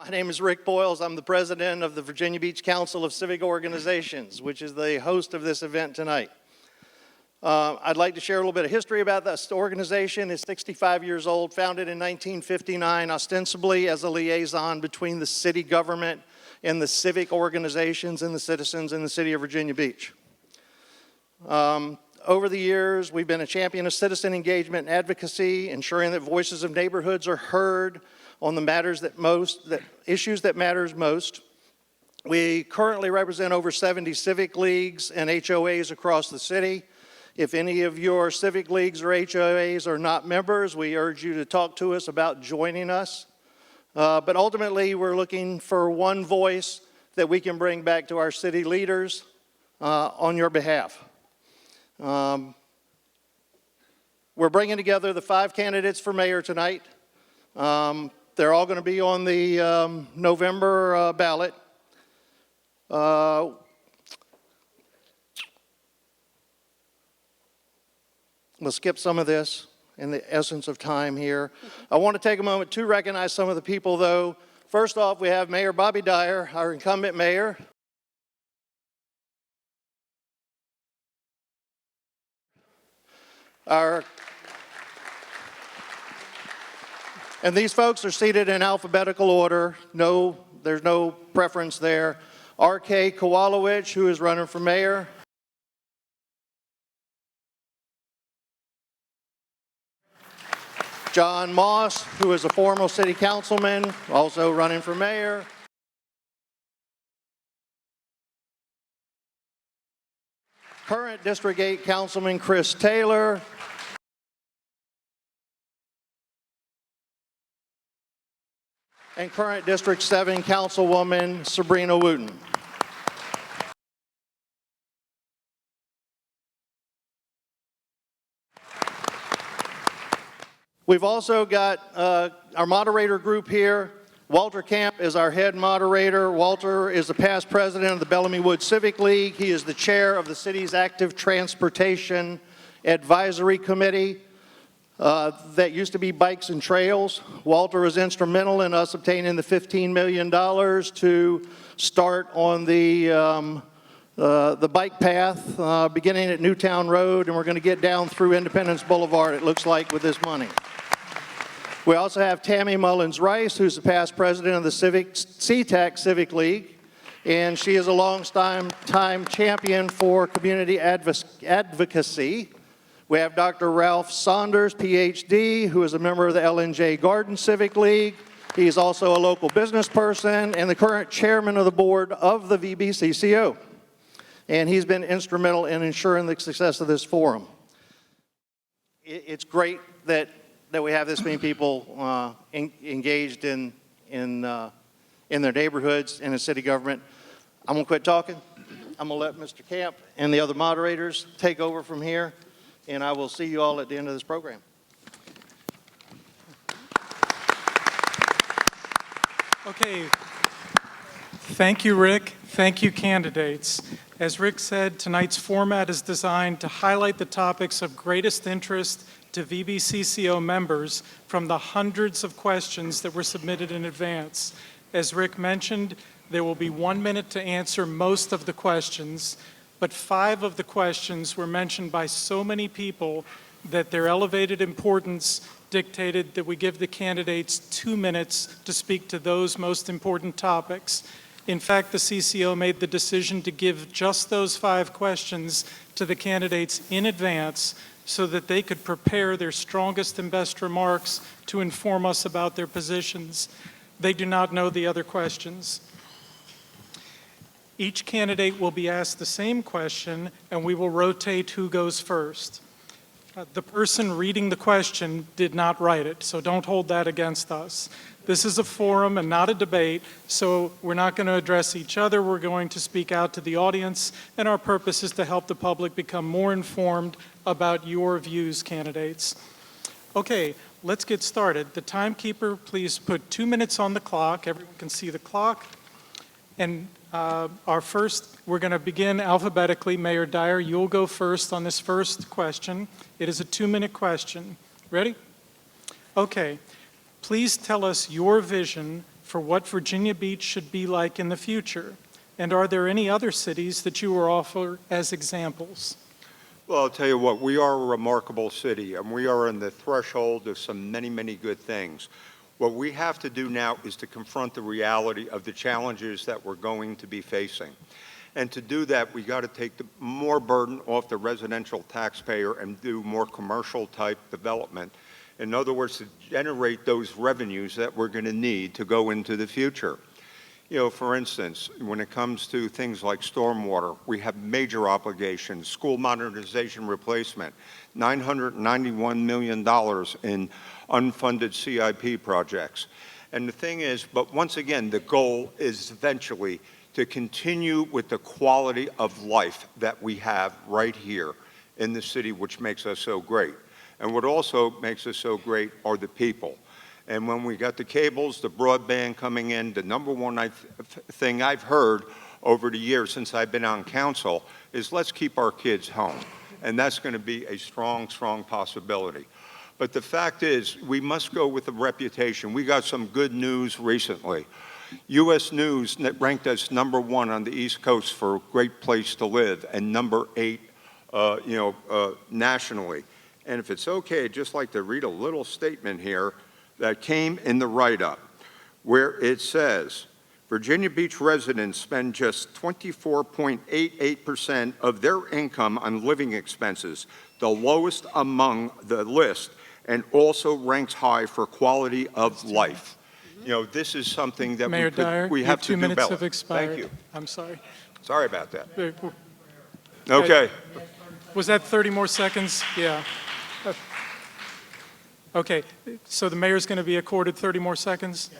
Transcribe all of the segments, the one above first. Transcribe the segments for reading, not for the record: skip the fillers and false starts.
My name is Rick Boyles. I'm the president of the Virginia Beach Council of Civic Organizations, which is the host of this event tonight. I'd like to share a little bit of history about this organization. It's 65 years old, founded in 1959, ostensibly as a liaison between the city government and the civic organizations and the citizens in the city of Virginia Beach. Over the years, we've been a champion of citizen engagement and advocacy, ensuring that voices of neighborhoods are heard on the issues that matters most. We currently represent over 70 civic leagues and HOAs across the city. If any of your civic leagues or HOAs are not members, we urge you to talk to us about joining us. But ultimately, we're looking for one voice that we can bring back to our city leaders on your behalf. We're bringing together the 5 candidates for mayor tonight. They're all going to be on the November ballot. We'll skip some of this in the essence of time here. I want to take a moment to recognize some of the people, though. First off, we have Mayor Bobby Dyer, our incumbent mayor. And these folks are seated in alphabetical order. There's no preference there. R.K. Kowalowicz, who is running for mayor. John Moss, who is a former city councilman, also running for mayor. Current District 8 Councilman Chris Taylor. And current District 7 Councilwoman Sabrina Wooten. We've also got our moderator group here. Walter Camp is our head moderator. Walter is the past president of the Bellamy Woods Civic League. He is the chair of the city's Active Transportation Advisory Committee. That used to be Bikes and Trails. Walter was instrumental in us obtaining the $15 million to start on the bike path beginning at Newtown Road, and we're going to get down through Independence Boulevard, it looks like, with this money. We also have Tammy Mullins-Rice, who's the past president of the CTAC Civic League, and she is a long-time champion for community advocacy. We have Dr. Ralph Saunders, PhD, who is a member of the LNJ Garden Civic League. He is also a local business person and the current chairman of the board of the VBCCO. And he's been instrumental in ensuring the success of this forum. It's great that we have this many people engaged in their neighborhoods and in city government. I'm going to quit talking. I'm going to let Mr. Camp and the other moderators take over from here. And I will see you all at the end of this program. Okay. Thank you, Rick. Thank you, candidates. As Rick said, tonight's format is designed to highlight the topics of greatest interest to VBCCO members from the hundreds of questions that were submitted in advance. As Rick mentioned, there will be 1 minute to answer most of the questions. But 5 of the questions were mentioned by so many people that their elevated importance dictated that we give the candidates 2 minutes to speak to those most important topics. In fact, the CCO made the decision to give just those 5 questions to the candidates in advance so that they could prepare their strongest and best remarks to inform us about their positions. They do not know the other questions. Each candidate will be asked the same question, and we will rotate who goes first. The person reading the question did not write it, so don't hold that against us. This is a forum and not a debate, so we're not going to address each other. We're going to speak out to the audience, and our purpose is to help the public become more informed about your views, candidates. Okay, let's get started. The timekeeper, please put 2 minutes on the clock. Everyone can see the clock. And we're going to begin alphabetically. Mayor Dyer, you'll go first on this first question. It is a 2-minute question. Ready? Okay. Please tell us your vision for what Virginia Beach should be like in the future? And are there any other cities that you will offer as examples? Well, I'll tell you what, we are a remarkable city, and we are on the threshold of some many, many good things. What we have to do now is to confront the reality of the challenges that we're going to be facing. And to do that, we got to take more burden off the residential taxpayer and do more commercial type development. In other words, to generate those revenues that we're going to need to go into the future. You know, for instance, when it comes to things like stormwater, we have major obligations, school modernization replacement, $991 million in unfunded CIP projects. And the thing is, but once again, the goal is eventually to continue with the quality of life that we have right here in the city, which makes us so great. And what also makes us so great are the people. And when we got the cables, the broadband coming in, the number one thing I've heard over the years since I've been on council is let's keep our kids home. And that's going to be a strong, strong possibility. But the fact is, we must go with the reputation. We got some good news recently. U.S. News ranked us number 1 on the East Coast for a great place to live and number 8, nationally. And if it's okay, I'd just like to read a little statement here that came in the write-up, where it says, Virginia Beach residents spend just 24.88% of their income on living expenses, the lowest among the list, and also ranks high for quality of life. You know, this is something that Mayor Dyer, we have to do better. 2 minutes have expired. Thank you. I'm sorry. Sorry about that. Okay. Okay. Was that 30 more seconds? Yeah. Okay, so the mayor's going to be accorded 30 more seconds?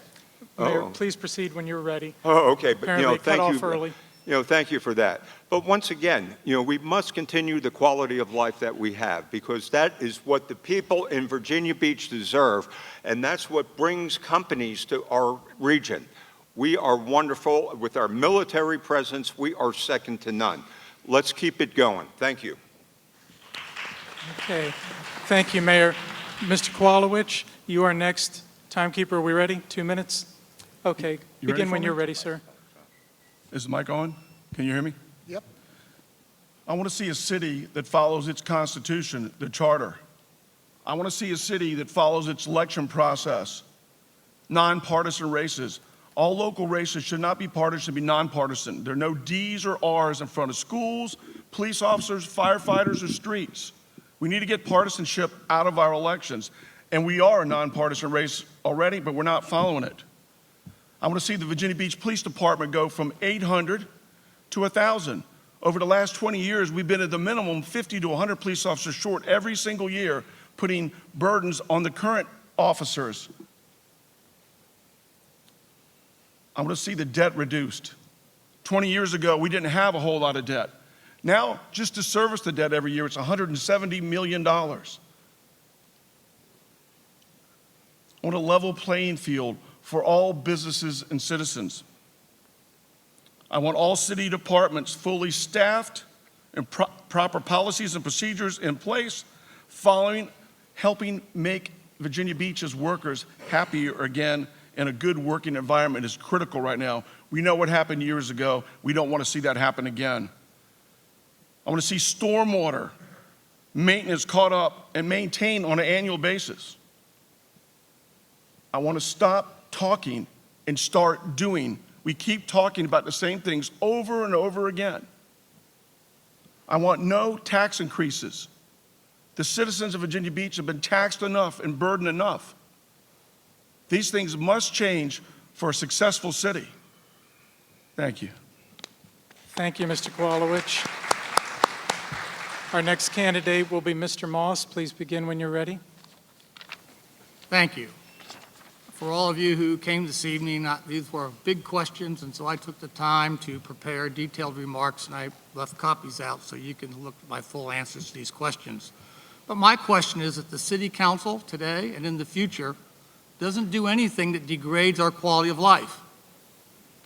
Mayor, please proceed when you're ready. Oh, okay, but Apparently thank cut you. off early. Thank you for that. But once again, we must continue the quality of life that we have because that is what the people in Virginia Beach deserve, and that's what brings companies to our region. We are wonderful. With our military presence, we are second to none. Let's keep it going. Thank you. Okay, thank you, Mayor. Mr. Kowalewicz, you are next. Timekeeper, are we ready? 2 minutes? Okay, begin when you're ready, sir. Is the mic on? Can you hear me? Yep. I want to see a city that follows its constitution, the charter. I want to see a city that follows its election process, nonpartisan races. All local races should not be partisan, should be nonpartisan. There are no D's or R's in front of schools, police officers, firefighters, or streets. We need to get partisanship out of our elections. And we are a nonpartisan race already, but we're not following it. I want to see the Virginia Beach Police Department go from 800 to 1,000. Over the last 20 years, we've been at the minimum 50 to 100 police officers short every single year, putting burdens on the current officers. I want to see the debt reduced. 20 years ago, we didn't have a whole lot of debt. Now, just to service the debt every year, it's $170 million. On a level playing field for all businesses and citizens. I want all city departments fully staffed and proper policies and procedures in place, helping make Virginia Beach's workers happier again, and a good working environment is critical right now. We know what happened years ago. We don't want to see that happen again. I want to see stormwater maintenance caught up and maintained on an annual basis. I want to stop talking and start doing. We keep talking about the same things over and over again. I want no tax increases. The citizens of Virginia Beach have been taxed enough and burdened enough. These things must change for a successful city. Thank you. Thank you, Mr. Kowalewicz. Our next candidate will be Mr. Moss. Please begin when you're ready. Thank you. For all of you who came this evening, these were big questions, and so I took the time to prepare detailed remarks, and I left copies out so you can look at my full answers to these questions. But my question is that the City Council today and in the future doesn't do anything that degrades our quality of life.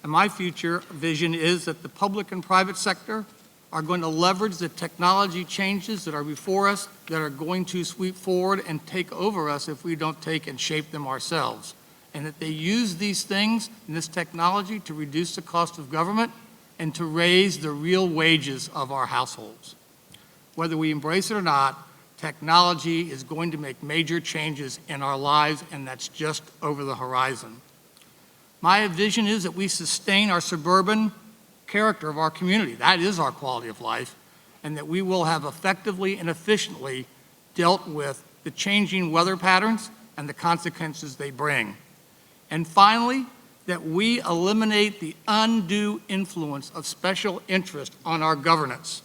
And my future vision is that the public and private sector are going to leverage the technology changes that are before us that are going to sweep forward and take over us if we don't take and shape them ourselves. and that they use these things and this technology to reduce the cost of government and to raise the real wages of our households. Whether we embrace it or not, technology is going to make major changes in our lives, and that's just over the horizon. My vision is that we sustain our suburban character of our community. That is our quality of life, and that we will have effectively and efficiently dealt with the changing weather patterns and the consequences they bring. And finally, that we eliminate the undue influence of special interest on our governance,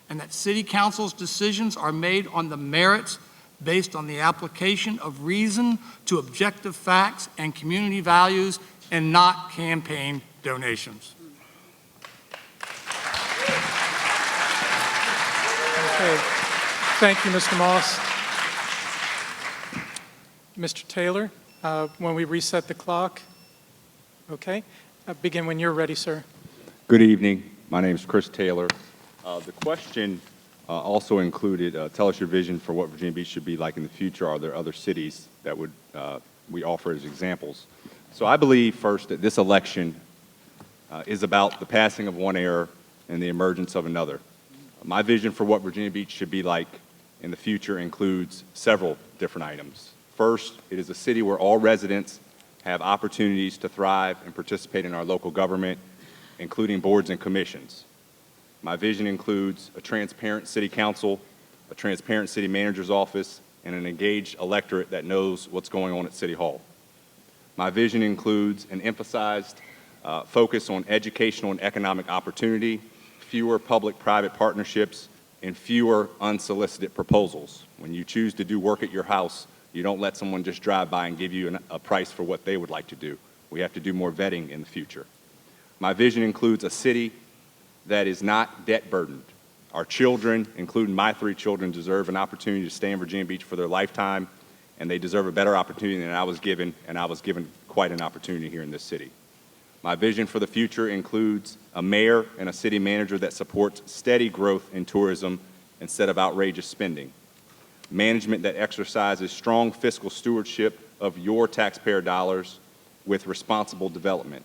and that City Council's decisions are made on the merits based on the application of reason to objective facts and community values and not campaign donations. Okay. Thank you, Mr. Moss. Mr. Taylor, when we reset the clock, okay, begin when you're ready, sir. Good evening. My name is Chris Taylor. The question also included, tell us your vision for what Virginia Beach should be like in the future. Are there other cities that would we offer as examples? So I believe, first, that this election is about the passing of one era and the emergence of another. My vision for what Virginia Beach should be like in the future includes several different items. First, it is a city where all residents have opportunities to thrive and participate in our local government, including boards and commissions. My vision includes a transparent city council, a transparent city manager's office, and an engaged electorate that knows what's going on at City Hall. My vision includes an emphasized focus on educational and economic opportunity, fewer public-private partnerships, and fewer unsolicited proposals. When you choose to do work at your house, you don't let someone just drive by and give you a price for what they would like to do. We have to do more vetting in the future. My vision includes a city that is not debt burdened. Our children, including my 3 children, deserve an opportunity to stay in Virginia Beach for their lifetime, and they deserve a better opportunity than I was given, and I was given quite an opportunity here in this city. My vision for the future includes a mayor and a city manager that supports steady growth in tourism instead of outrageous spending. Management that exercises strong fiscal stewardship of your taxpayer dollars with responsible development.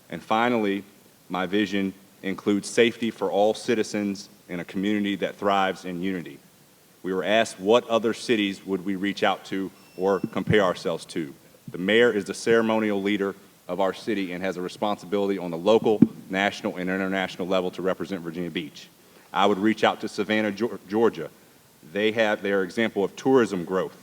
And finally, my vision includes safety for all citizens in a community that thrives in unity. We were asked what other cities would we reach out to or compare ourselves to. The mayor is the ceremonial leader of our city and has a responsibility on the local, national, and international level to represent Virginia Beach. I would reach out to Savannah, Georgia. They have their example of tourism growth,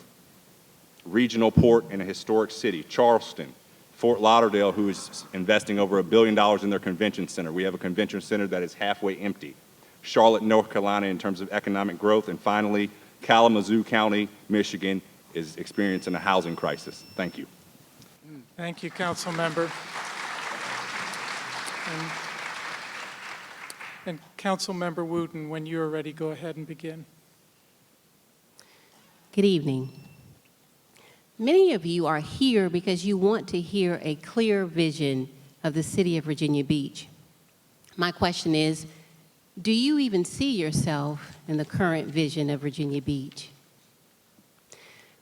regional port in a historic city. Charleston, Fort Lauderdale, who is investing over $1 billion in their convention center. We have a convention center that is halfway empty. Charlotte, North Carolina, in terms of economic growth. And finally, Kalamazoo County, Michigan, is experiencing a housing crisis. Thank you. Thank you, Council Member. And Council Member Wooten, when you are ready, go ahead and begin. Good evening. Many of you are here because you want to hear a clear vision of the city of Virginia Beach. My question is, do you even see yourself in the current vision of Virginia Beach?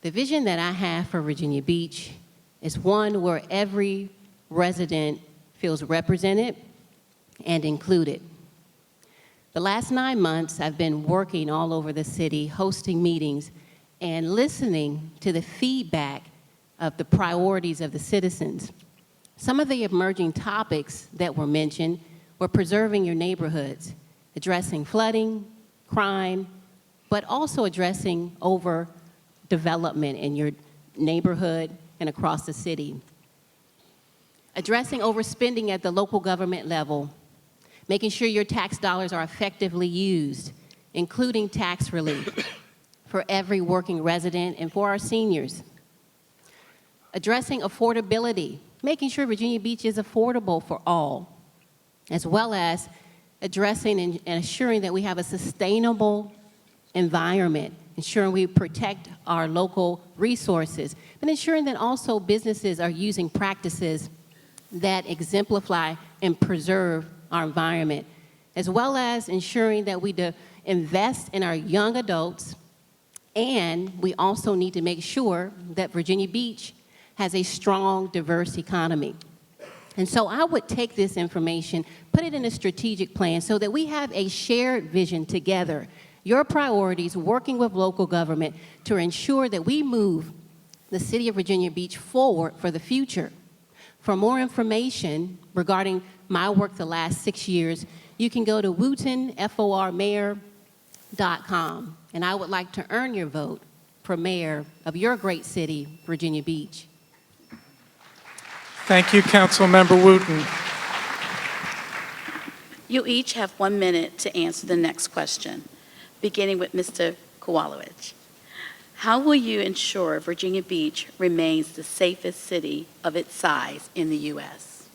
The vision that I have for Virginia Beach is one where every resident feels represented and included. The last 9 months, I've been working all over the city, hosting meetings, and listening to the feedback of the priorities of the citizens. Some of the emerging topics that were mentioned were preserving your neighborhoods, addressing flooding, crime, but also addressing overdevelopment in your neighborhood and across the city. Addressing overspending at the local government level, making sure your tax dollars are effectively used, including tax relief for every working resident and for our seniors. Addressing affordability, making sure Virginia Beach is affordable for all, as well as addressing and assuring that we have a sustainable environment, ensuring we protect our local resources, and ensuring that also businesses are using practices that exemplify and preserve our environment, as well as ensuring that we invest in our young adults, and we also need to make sure that Virginia Beach has a strong, diverse economy. And so I would take this information, put it in a strategic plan so that we have a shared vision together, your priorities, working with local government to ensure that we move the city of Virginia Beach forward for the future. For more information regarding my work the last 6 years, you can go to wootenformayor.com. And I would like to earn your vote for mayor of your great city, Virginia Beach. Thank you, Councilmember Wooten. You each have 1 minute to answer the next question, beginning with Mr. Kowalowicz. How will you ensure Virginia Beach remains the safest city of its size in the U.S.?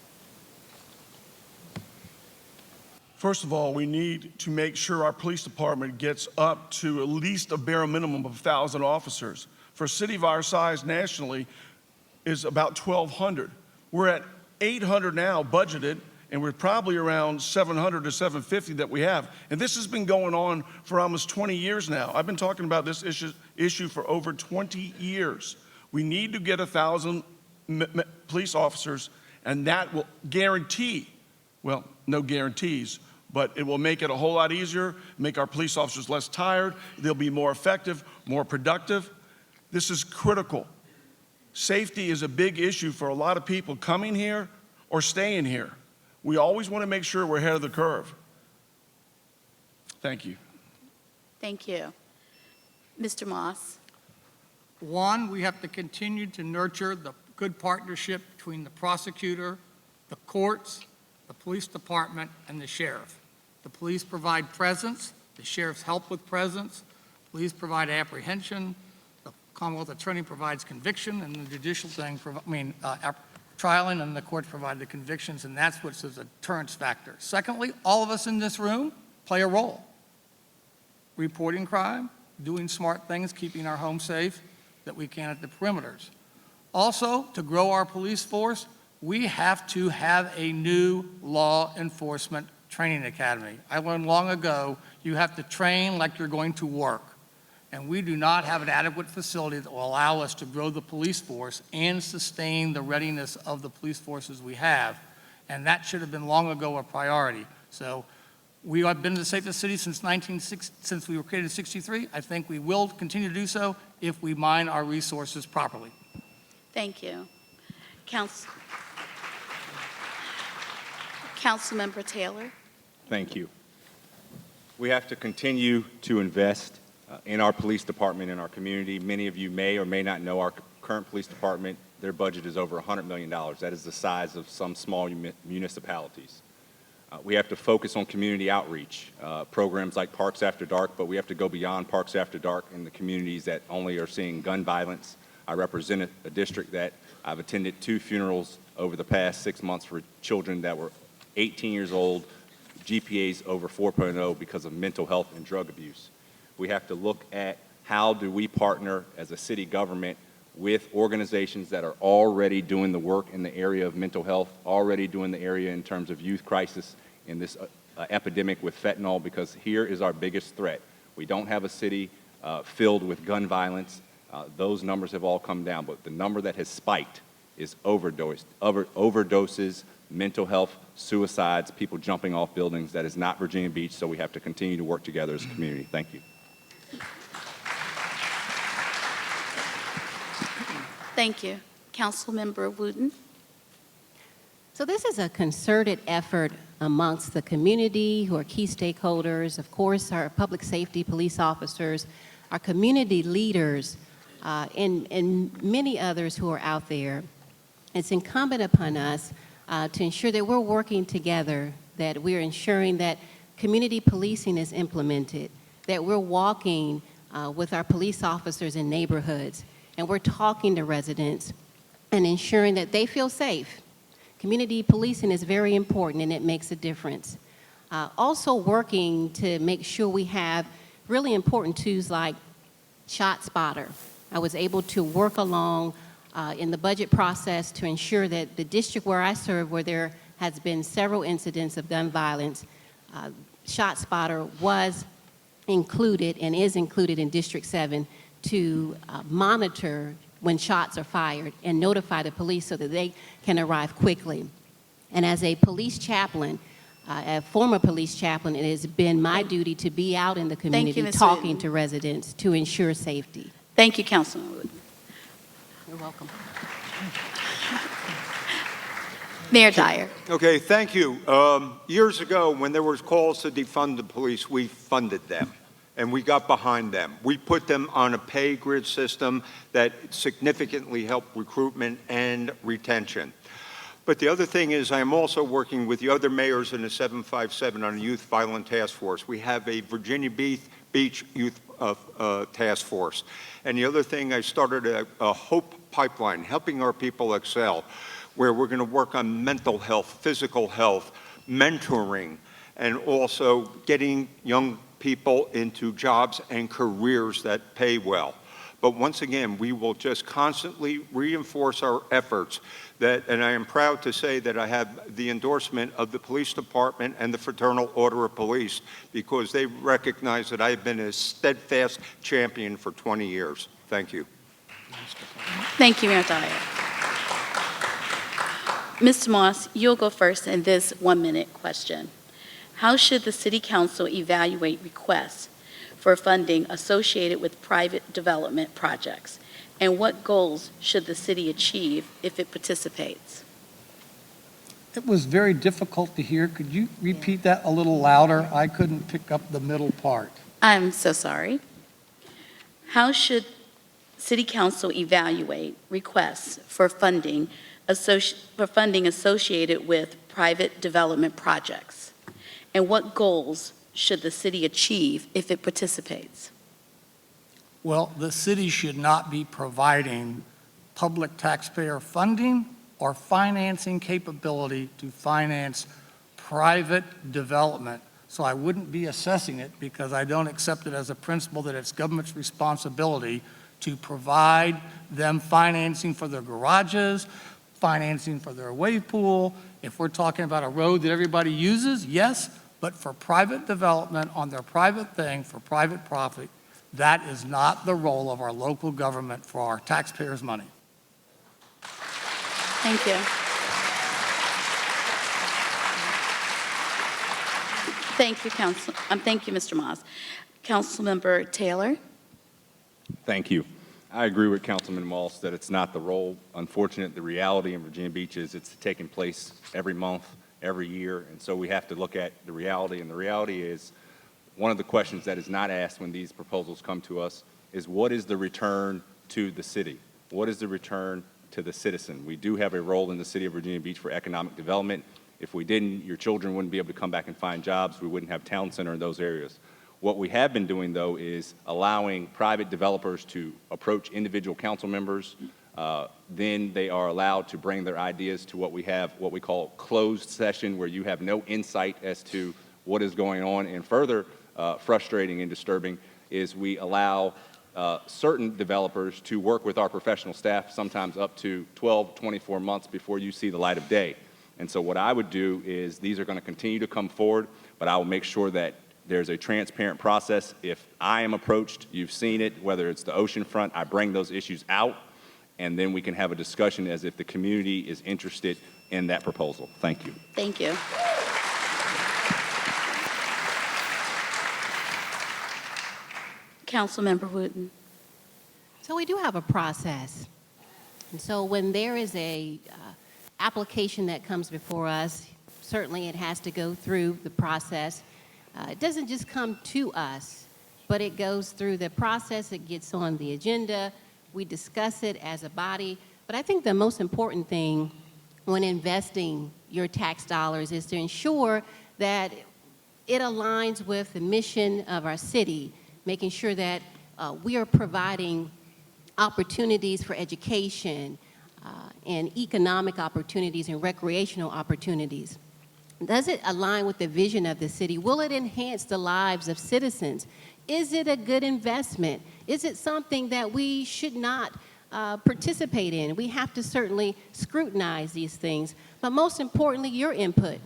First of all, we need to make sure our police department gets up to at least a bare minimum of 1,000 officers. For a city of our size nationally is about 1,200. We're at 800 now budgeted, and we're probably around 700 to 750 that we have. And this has been going on for almost 20 years now. I've been talking about this issue for over 20 years. We need to get 1,000 police officers, and that will guarantee, well, no guarantees, but it will make it a whole lot easier, make our police officers less tired, they'll be more effective, more productive. This is critical. Safety is a big issue for a lot of people coming here or staying here. We always want to make sure we're ahead of the curve. Thank you. Thank you. Mr. Moss. One, we have to continue to nurture the good partnership between the prosecutor, the courts, the police department, and the sheriff. The police provide presence, the sheriffs help with presence, police provide apprehension, the Commonwealth Attorney provides conviction, and the judicial thing, trialing, and the courts provide the convictions, and that's what's a deterrence factor. Secondly, all of us in this room play a role. Reporting crime, doing smart things, keeping our home safe that we can at the perimeters. Also, to grow our police force, we have to have a new law enforcement training academy. I learned long ago you have to train like you're going to work. And we do not have an adequate facility that will allow us to grow the police force and sustain the readiness of the police forces we have. And that should have been long ago a priority. So we have been the safest city since we were created in '63. I think we will continue to do so if we mine our resources properly. Thank you. Councilmember Taylor. Thank you. We have to continue to invest in our police department, in our community. Many of you may or may not know our current police department, their budget is over $100 million. That is the size of some small municipalities. We have to focus on community outreach, programs like Parks After Dark, but we have to go beyond Parks After Dark in the communities that only are seeing gun violence. I represent a district that I've attended 2 funerals over the past 6 months for children that were 18 years old, GPAs over 4.0 because of mental health and drug abuse. We have to look at how do we partner as a city government with organizations that are already doing the work in the area of mental health, already doing the area in terms of youth crisis in this epidemic with fentanyl, because here is our biggest threat. We don't have a city filled with gun violence. Those numbers have all come down, but the number that has spiked is overdoses, mental health, suicides, people jumping off buildings. That is not Virginia Beach, so we have to continue to work together as a community. Thank you. Thank you. Councilmember Wooten. So this is a concerted effort amongst the community who are key stakeholders, of course, our public safety police officers, our community leaders, and many others who are out there. It's incumbent upon us to ensure that we're working together, that we're ensuring that community policing is implemented, that we're walking with our police officers in neighborhoods, and we're talking to residents and ensuring that they feel safe. Community policing is very important, and it makes a difference. Also working to make sure we have really important tools like ShotSpotter. I was able to work along in the budget process to ensure that the district where I serve, where there has been several incidents of gun violence, ShotSpotter was included and is included in District 7 to monitor when shots are fired and notify the police so that they can arrive quickly. And as a police chaplain, a former police chaplain, it has been my duty to be out in the community Ms. talking Wooten. to residents to ensure safety. Thank you, Councilman Wooten. You're welcome. Mayor Dyer. Okay, thank you. Years ago, when there was calls to defund the police, we funded them, and we got behind them. We put them on a pay grid system that significantly helped recruitment and retention. But the other thing is, I am also working with the other mayors in the 757 on a youth violent task force. We have a Virginia Beach youth task force. And the other thing, I started a hope pipeline, helping our people excel, where we're going to work on mental health, physical health, mentoring, and also getting young people into jobs and careers that pay well. But once again, we will just constantly reinforce our efforts that, and I am proud to say that I have the endorsement of the police department and the Fraternal Order of Police, because they recognize that I have been a steadfast champion for 20 years. Thank you. Thank you, Mayor Dyer. Mr. Moss, you'll go first in this 1-minute question. How should the City Council evaluate requests for funding associated with private development projects? And what goals should the city achieve if it participates? It was very difficult to hear. Could you repeat that a little louder? I couldn't pick up the middle part. I'm so sorry. How should City Council evaluate requests for funding associated with private development projects? And what goals should the city achieve if it participates? Well, the city should not be providing public taxpayer funding or financing capability to finance private development. So I wouldn't be assessing it, because I don't accept it as a principle that it's government's responsibility to provide them financing for their garages, financing for their wave pool. If we're talking about a road that everybody uses, yes, but for private development on their private thing, for private profit, that is not the role of our local government for our taxpayers' money. Thank you. Thank you, thank you, Mr. Moss. Councilmember Taylor. Thank you. I agree with Councilman Moss that it's not the role. Unfortunately, the reality in Virginia Beach is it's taking place every month, every year, and so we have to look at the reality, and the reality is one of the questions that is not asked when these proposals come to us is, what is the return to the city? What is the return to the citizen? We do have a role in the city of Virginia Beach for economic development. If we didn't, your children wouldn't be able to come back and find jobs. We wouldn't have town center in those areas. What we have been doing, though, is allowing private developers to approach individual council members. Then they are allowed to bring their ideas to what we call closed session, where you have no insight as to what is going on. And further frustrating and disturbing is we allow certain developers to work with our professional staff, sometimes up to 12, 24 months before you see the light of day. And so what I would do is, these are going to continue to come forward, but I will make sure that there's a transparent process. If I am approached, you've seen it, whether it's the oceanfront, I bring those issues out, and then we can have a discussion as if the community is interested in that proposal. Thank you. Thank you. Councilmember Wooten. So we do have a process. And so when there is a application that comes before us, certainly it has to go through the process. It doesn't just come to us, but it goes through the process. It gets on the agenda. We discuss it as a body. But I think the most important thing when investing your tax dollars is to ensure that it aligns with the mission of our city, making sure that we are providing opportunities for education and economic opportunities and recreational opportunities. Does it align with the vision of the city? Will it enhance the lives of citizens? Is it a good investment? Is it something that we should not participate in? We have to certainly scrutinize these things. But most importantly, your input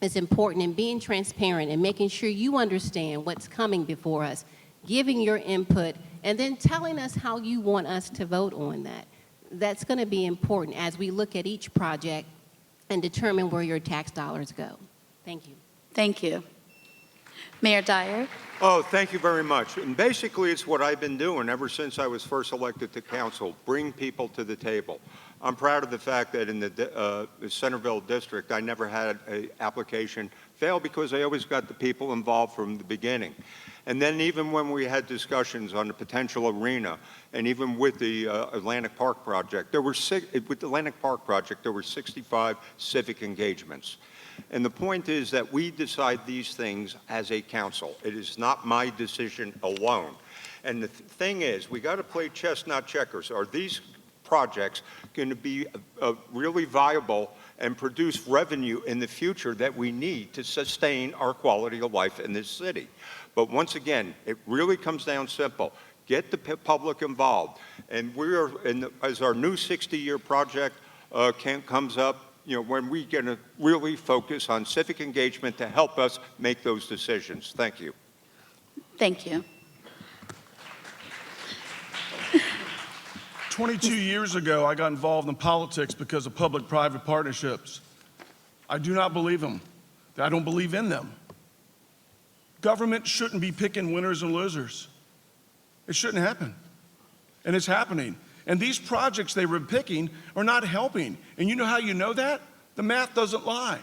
is important in being transparent and making sure you understand what's coming before us, giving your input and then telling us how you want us to vote on that. That's going to be important as we look at each project and determine where your tax dollars go. Thank you. Thank you. Mayor Dyer? Oh, thank you very much. And basically, it's what I've been doing ever since I was first elected to council, bring people to the table. I'm proud of the fact that in the Centerville district, I never had an application fail because I always got the people involved from the beginning. And then even when we had discussions on the potential arena, and even with the Atlantic Park project, there were 65 civic engagements. And the point is that we decide these things as a council. It is not my decision alone. And the thing is, we got to play chess, not checkers. Are these projects going to be really viable and produce revenue in the future that we need to sustain our quality of life in this city? But once again, it really comes down simple. Get the public involved. And we are, as our new 60-year project comes up, when we going to really focus on civic engagement to help us make those decisions. Thank you. Thank you. 22 years ago, I got involved in politics because of public-private partnerships. I do not believe them. I don't believe in them. Government shouldn't be picking winners and losers. It shouldn't happen. And it's happening. And these projects they were picking are not helping. And you know how you know that? The math doesn't lie.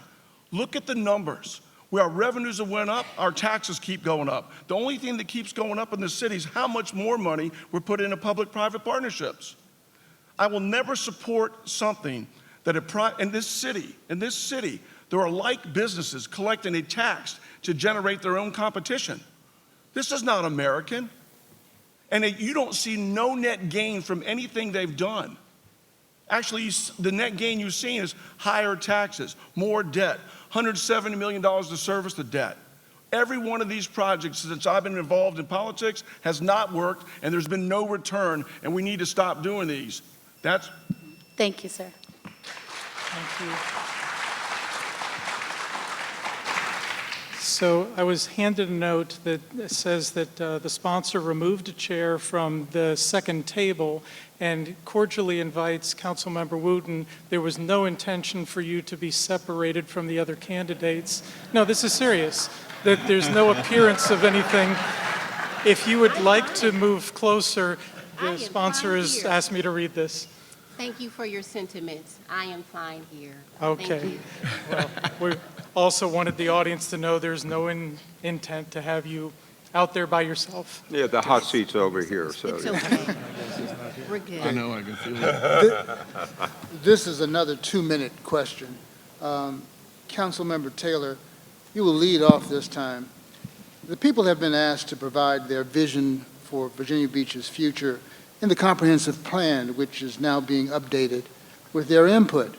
Look at the numbers. Where our revenues have went up, our taxes keep going up. The only thing that keeps going up in the city is how much more money we're putting into public-private partnerships. I will never support something that in this city, there are like businesses collecting a tax to generate their own competition. This is not American. And you don't see no net gain from anything they've done. Actually, the net gain you've seen is higher taxes, more debt, $170 million to service the debt. Every one of these projects since I've been involved in politics has not worked, and there's been no return, and we need to stop doing these. Thank you, sir. Thank you. So I was handed a note that says that the sponsor removed a chair from the second table and cordially invites Councilmember Wooten. There was no intention for you to be separated from the other candidates. No, this is serious. That there's no appearance of anything. If you would like to move closer, the sponsor has asked me to read this. Thank you for your sentiments. I am fine here. Okay. Thank you. Well, we also wanted the audience to know there's no intent to have you out there by yourself. Yeah, the hot seat's over here. So It's okay. We're good. I know, I can feel it. This is another 2-minute question. Councilmember Taylor, you will lead off this time. The people have been asked to provide their vision for Virginia Beach's future in the comprehensive plan, which is now being updated, with their input.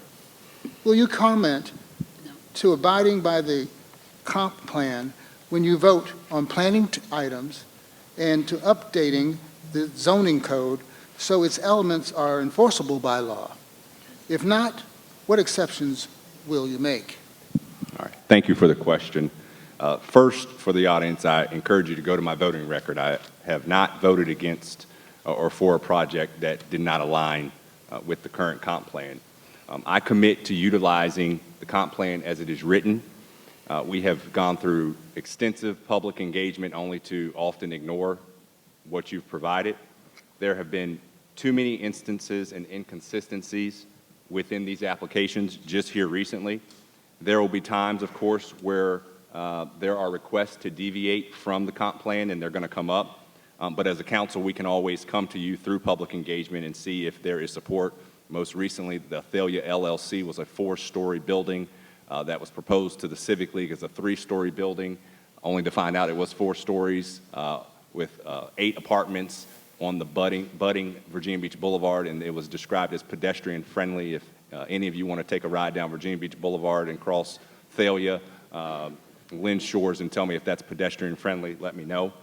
Will you comment to abiding by the comp plan when you vote on planning items and to updating the zoning code so its elements are enforceable by law? If not, what exceptions will you make? All right. Thank you for the question. First, for the audience, I encourage you to go to my voting record. I have not voted against or for a project that did not align with the current comp plan. I commit to utilizing the comp plan as it is written. We have gone through extensive public engagement only to often ignore what you've provided. There have been too many instances and inconsistencies within these applications just here recently. There will be times, of course, where there are requests to deviate from the comp plan, and they're going to come up. But as a council, we can always come to you through public engagement and see if there is support. Most recently, the Thalia LLC was a 4-story building that was proposed to the Civic League as a 3-story building, only to find out it was 4 stories with 8 apartments on the budding Virginia Beach Boulevard, and it was described as pedestrian friendly. If any of you want to take a ride down Virginia Beach Boulevard and cross Thalia, Lynn Shores, and tell me if that's pedestrian friendly, let me know.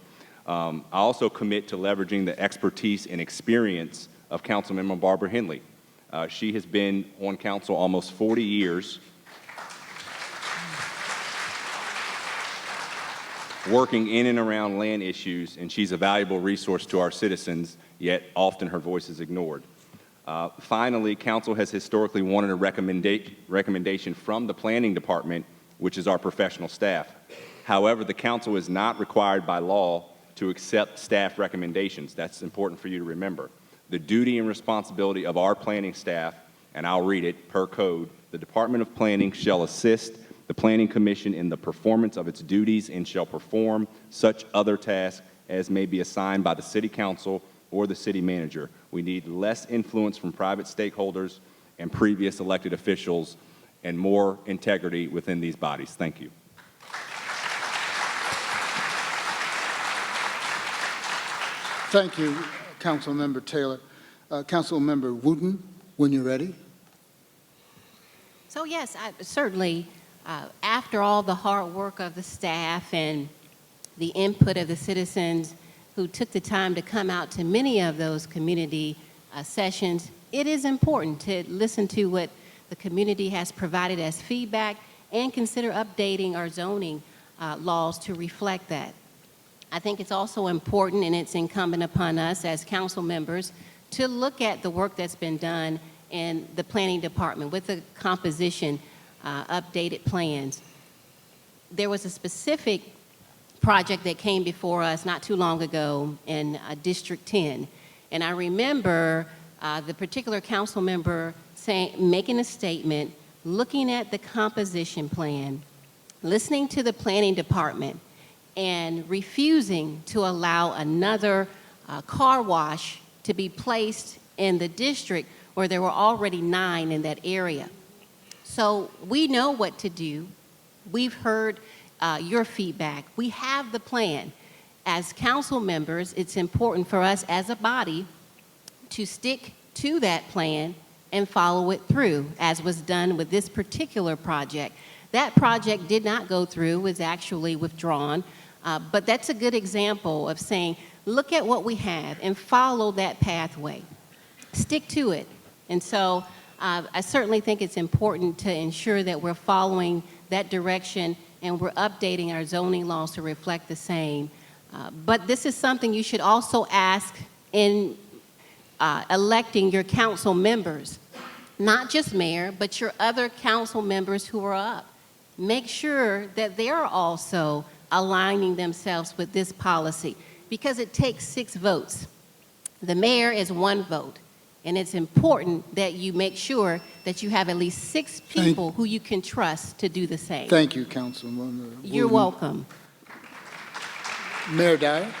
I also commit to leveraging the expertise and experience of Councilmember Barbara Henley. She has been on council almost 40 years. working in and around land issues, and she's a valuable resource to our citizens, yet often her voice is ignored. Finally, council has historically wanted a recommendation from the planning department, which is our professional staff. However, the council is not required by law to accept staff recommendations. That's important for you to remember. The duty and responsibility of our planning staff, and I'll read it per code, the Department of Planning shall assist the Planning Commission in the performance of its duties and shall perform such other tasks as may be assigned by the City Council or the City Manager. We need less influence from private stakeholders and previous elected officials and more integrity within these bodies. Thank you. Thank you, Councilmember Taylor. Councilmember Wooten, when you're ready. So yes, certainly, after all the hard work of the staff and the input of the citizens who took the time to come out to many of those community sessions, it is important to listen to what the community has provided as feedback and consider updating our zoning laws to reflect that. I think it's also important, and it's incumbent upon us as council members to look at the work that's been done in the planning department with the composition, updated plans. There was a specific project that came before us not too long ago in District 10, and I remember the particular council member making a statement, looking at the composition plan, listening to the planning department, and refusing to allow another car wash to be placed in the district where there were already 9 in that area. So we know what to do. We've heard your feedback. We have the plan. As council members, it's important for us as a body to stick to that plan and follow it through, as was done with this particular project. That project did not go through, was actually withdrawn, but that's a good example of saying, look at what we have and follow that pathway. Stick to it. And so I certainly think it's important to ensure that we're following that direction and we're updating our zoning laws to reflect the same. But this is something you should also ask in electing your council members, not just mayor, but your other council members who are up. Make sure that they're also aligning themselves with this policy, because it takes 6 votes. The mayor is 1 vote, and it's important that you make sure that you have at least 6 people who you can trust to do the same. Thank you, Councilwoman Wooten. You're welcome. Mayor Dyer.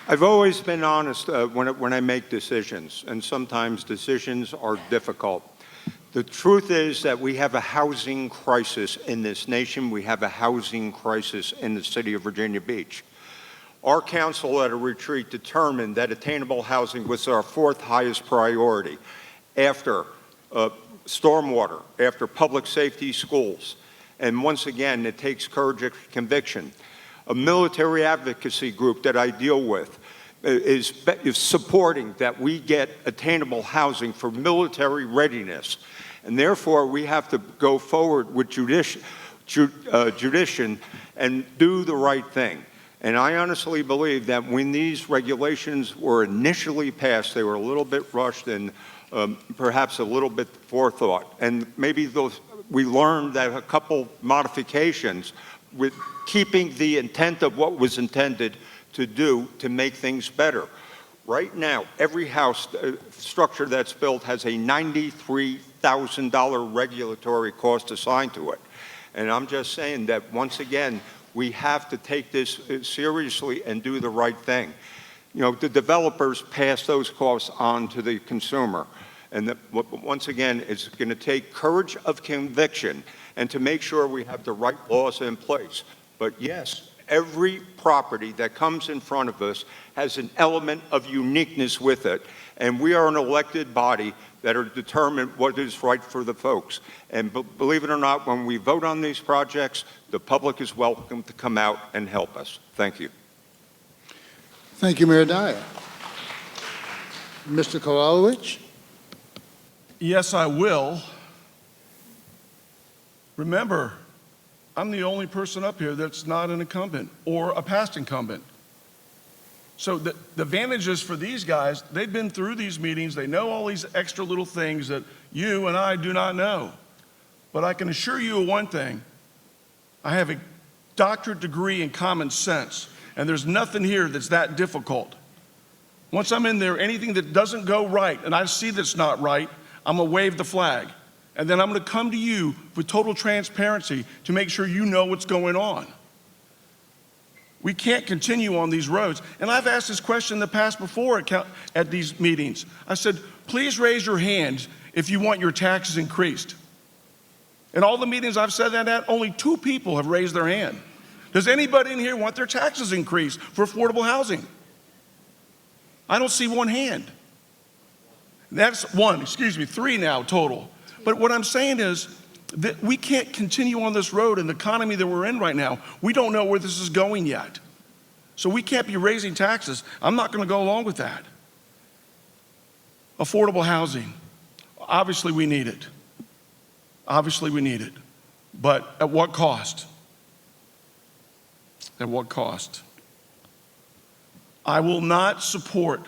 I've always been honest when I make decisions, and sometimes decisions are difficult. The truth is that we have a housing crisis in this nation. We have a housing crisis in the city of Virginia Beach. Our council at a retreat determined that attainable housing was our 4th highest priority after stormwater, after public safety, schools. And once again, it takes courage and conviction. A military advocacy group that I deal with is supporting that we get attainable housing for military readiness. And therefore, we have to go forward with judicion and do the right thing. And I honestly believe that when these regulations were initially passed, they were a little bit rushed and perhaps a little bit forethought. And maybe we learned that a couple modifications with keeping the intent of what was intended to do to make things better. Right now, every house structure that's built has a $93,000 regulatory cost assigned to it. And I'm just saying that, once again, we have to take this seriously and do the right thing. You know, the developers pass those costs on to the consumer. And once again, it's going to take courage of conviction and to make sure we have the right laws in place. But yes, every property that comes in front of us has an element of uniqueness with it. And we are an elected body that are determined what is right for the folks. And believe it or not, when we vote on these projects, the public is welcome to come out and help us. Thank you. Thank you, Mayor Dyer. Mr. Kowalewicz? Yes, I will. Remember, I'm the only person up here that's not an incumbent or a past incumbent. So the advantages for these guys, they've been through these meetings, they know all these extra little things that you and I do not know. But I can assure you of one thing, I have a doctorate degree in common sense, and there's nothing here that's that difficult. Once I'm in there, anything that doesn't go right, and I see that's not right, I'm gonna wave the flag. And then I'm gonna come to you with total transparency to make sure you know what's going on. We can't continue on these roads. And I've asked this question in the past before at these meetings. I said, please raise your hands if you want your taxes increased. In all the meetings I've said that at, only 2 people have raised their hand. Does anybody in here want their taxes increased for affordable housing? I don't see one hand. That's 3 now total. But what I'm saying is that we can't continue on this road in the economy that we're in right now. We don't know where this is going yet. So we can't be raising taxes. I'm not going to go along with that. Affordable housing. Obviously we need it. Obviously we need it. But at what cost? At what cost? I will not support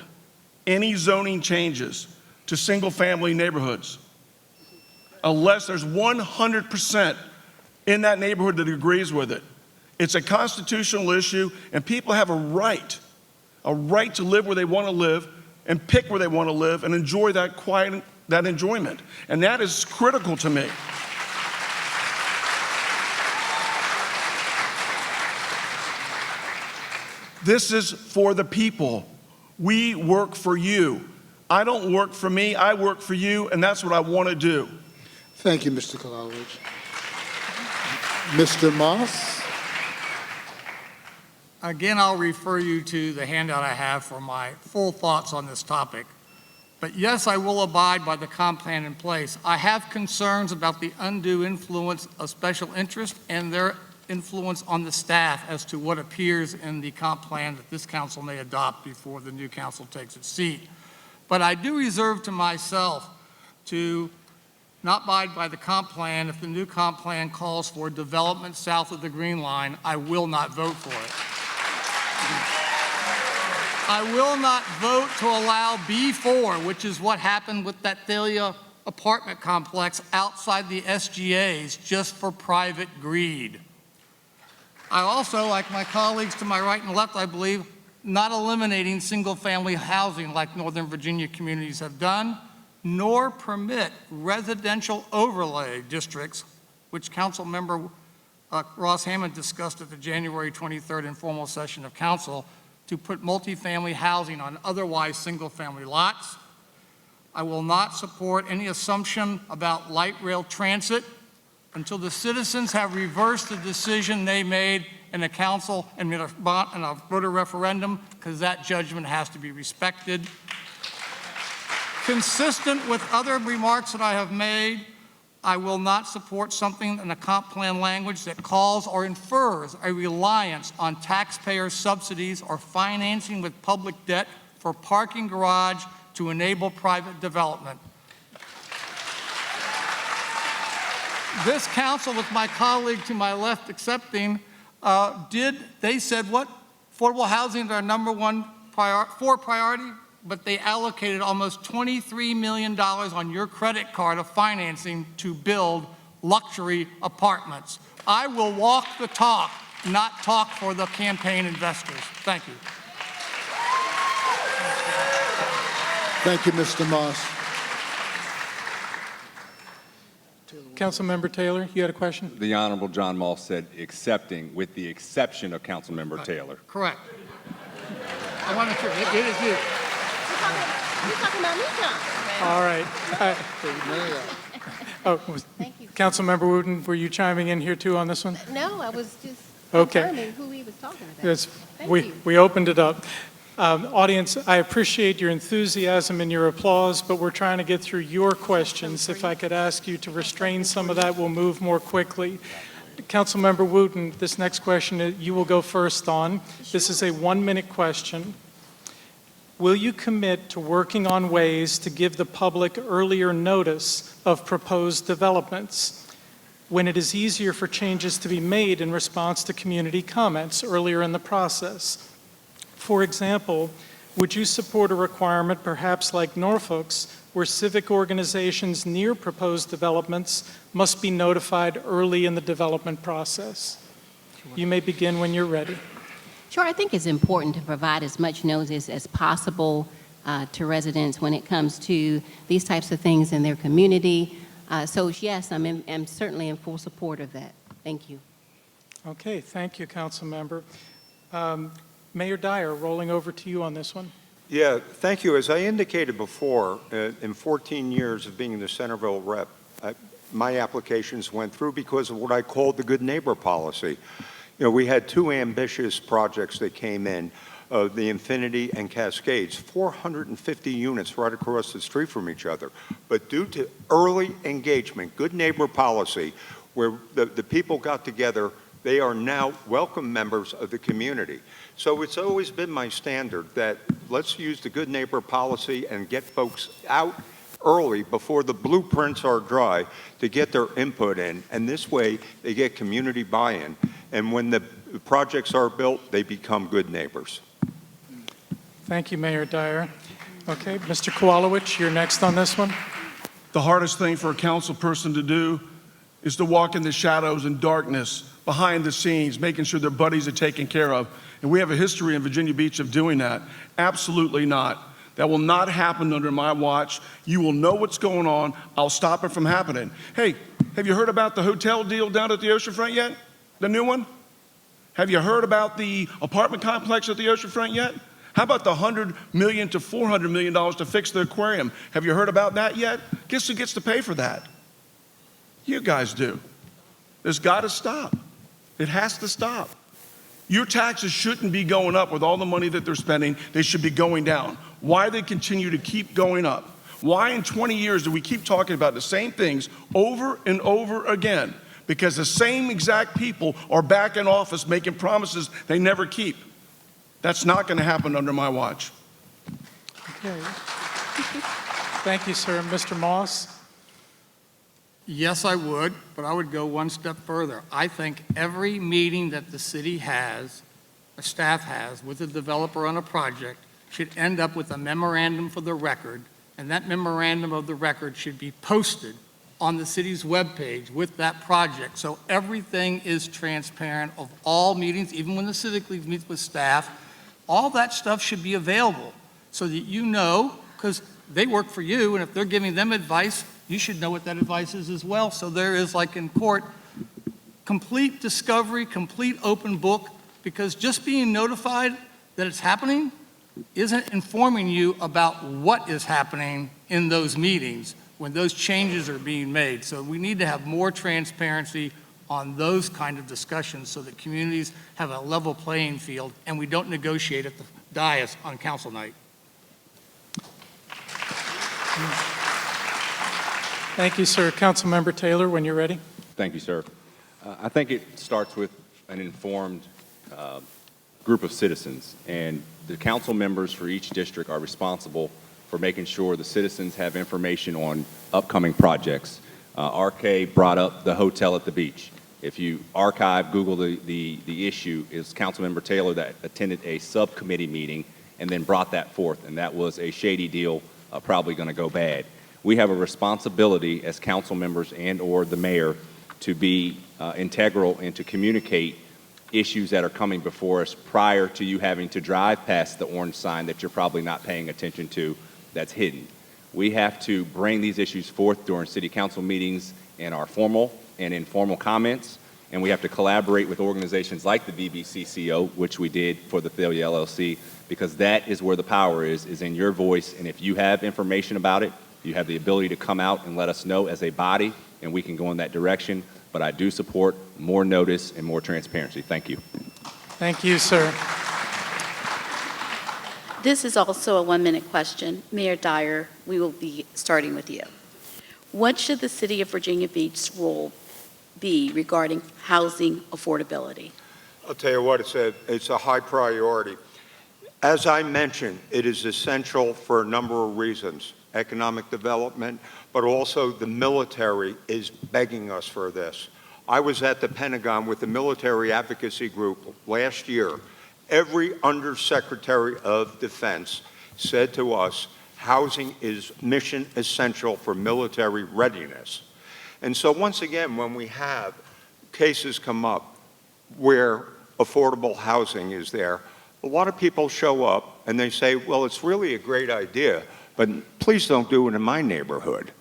any zoning changes to single-family neighborhoods unless there's 100% in that neighborhood that agrees with it. It's a constitutional issue, and people have a right to live where they want to live and pick where they want to live and enjoy that quiet, that enjoyment. And that is critical to me. This is for the people. We work for you. I don't work for me, I work for you, and that's what I want to do. Thank you, Mr. Kulałowicz. Mr. Moss? Again, I'll refer you to the handout I have for my full thoughts on this topic. But yes, I will abide by the comp plan in place. I have concerns about the undue influence of special interest and their influence on the staff as to what appears in the comp plan that this council may adopt before the new council takes its seat. But I do reserve to myself to not abide by the comp plan. If the new comp plan calls for development south of the Green Line, I will not vote for it. I will not vote to allow B4, which is what happened with that Thalia apartment complex outside the SGAs just for private greed. I also, like my colleagues to my right and left, I believe, not eliminating single-family housing like Northern Virginia communities have done, nor permit residential overlay districts, which Council Member Ross Hammond discussed at the January 23rd informal session of Council, to put multifamily housing on otherwise single-family lots. I will not support any assumption about light rail transit until the citizens have reversed the decision they made in the council and in a voter referendum, because that judgment has to be respected. Consistent with other remarks that I have made, I will not support something in the comp plan language that calls or infers a reliance on taxpayer subsidies or financing with public debt for parking garage to enable private development. This council, with my colleague to my left accepting, they said what? Affordable housing is our number one priority, but they allocated almost $23 million on your credit card of financing to build luxury apartments. I will walk the talk, not talk for the campaign investors. Thank you. Thank you, Mr. Moss. Councilmember Taylor, you had a question? The Honorable John Moss said accepting, with the exception of Councilmember Taylor. Correct. I want to it is you. You're talking about me, John. All right. Thank you. Councilmember Wooten, were you chiming in here too on this one? No, I was just Okay. confirming who he was talking about. Yes, Thank you. we opened it up. Audience, I appreciate your enthusiasm and your applause, but we're trying to get through your questions. If I could ask you to restrain some of that, we'll move more quickly. Councilmember Wooten, this next question you will go first on. This is a 1-minute question. Will you commit to working on ways to give the public earlier notice of proposed developments? when it is easier for changes to be made in response to community comments earlier in the process. For example, would you support a requirement, perhaps like Norfolk's, where civic organizations near proposed developments must be notified early in the development process? You may begin when you're ready. Sure, I think it's important to provide as much notice as possible to residents when it comes to these types of things in their community. So yes, I'm certainly in full support of that. Thank you. Okay, thank you, Council Member. Mayor Dyer, rolling over to you on this one. Yeah, thank you. As I indicated before, in 14 years of being the Centerville rep, my applications went through because of what I called the good neighbor policy. You know, we had two ambitious projects that came in, the Infinity and Cascades, 450 units right across the street from each other. But due to early engagement, good neighbor policy, where the people got together, they are now welcome members of the community. So it's always been my standard that let's use the good neighbor policy and get folks out early before the blueprints are dry to get their input in. And this way, they get community buy-in. And when the projects are built, they become good neighbors. Thank you, Mayor Dyer. Okay, Mr. Kowalowicz, you're next on this one. The hardest thing for a council person to do is to walk in the shadows and darkness, behind the scenes, making sure their buddies are taken care of. And we have a history in Virginia Beach of doing that. Absolutely not. That will not happen under my watch. You will know what's going on. I'll stop it from happening. Hey, have you heard about the hotel deal down at the oceanfront yet? The new one? Have you heard about the apartment complex at the oceanfront yet? How about the $100 million to $400 million to fix the aquarium? Have you heard about that yet? Guess who gets to pay for that? You guys do. It's got to stop. It has to stop. Your taxes shouldn't be going up with all the money that they're spending. They should be going down. Why they continue to keep going up? Why in 20 years do we keep talking about the same things over and over again? Because the same exact people are back in office making promises they never keep. That's not going to happen under my watch. Okay. Thank you, sir. Mr. Moss? Yes, I would, but I would go one step further. I think every meeting that the city has, a staff has, with a developer on a project should end up with a memorandum for the record, and that memorandum of the record should be posted on the city's webpage with that project. So everything is transparent of all meetings, even when the Civic League meets with staff. All that stuff should be available so that you know, because they work for you, and if they're giving them advice, you should know what that advice is as well. So there is, like in court, complete discovery, complete open book, because just being notified that it's happening isn't informing you about what is happening in those meetings when those changes are being made. So we need to have more transparency on those kind of discussions so that communities have a level playing field and we don't negotiate at the dais on council night. Thank you, sir. Councilmember Taylor, when you're ready. Thank you, sir. I think it starts with an informed group of citizens, and the council members for each district are responsible for making sure the citizens have information on upcoming projects. RK brought up the hotel at the beach. If you archive, Google the issue, is Councilmember Taylor that attended a subcommittee meeting and then brought that forth, and that was a shady deal, probably going to go bad. We have a responsibility as council members and or the mayor to be integral and to communicate issues that are coming before us prior to you having to drive past the orange sign that you're probably not paying attention to that's hidden. We have to bring these issues forth during city council meetings in our formal and informal comments, and we have to collaborate with organizations like the BBCCO, which we did for the Thalia LLC, because that is where the power is in your voice, and if you have information about it, you have the ability to come out and let us know as a body, and we can go in that direction. But I do support more notice and more transparency. Thank you. Thank you, sir. This is also a one-minute question. Mayor Dyer, we will be starting with you. What should the City of Virginia Beach's role be regarding housing affordability? I'll tell you what, it's a high priority. As I mentioned, it is essential for a number of reasons. Economic development, but also the military is begging us for this. I was at the Pentagon with the military advocacy group last year. Every undersecretary of defense said to us, housing is mission essential for military readiness. And so once again, when we have cases come up where affordable housing is there, a lot of people show up and they say, well, it's really a great idea, but please don't do it in my neighborhood.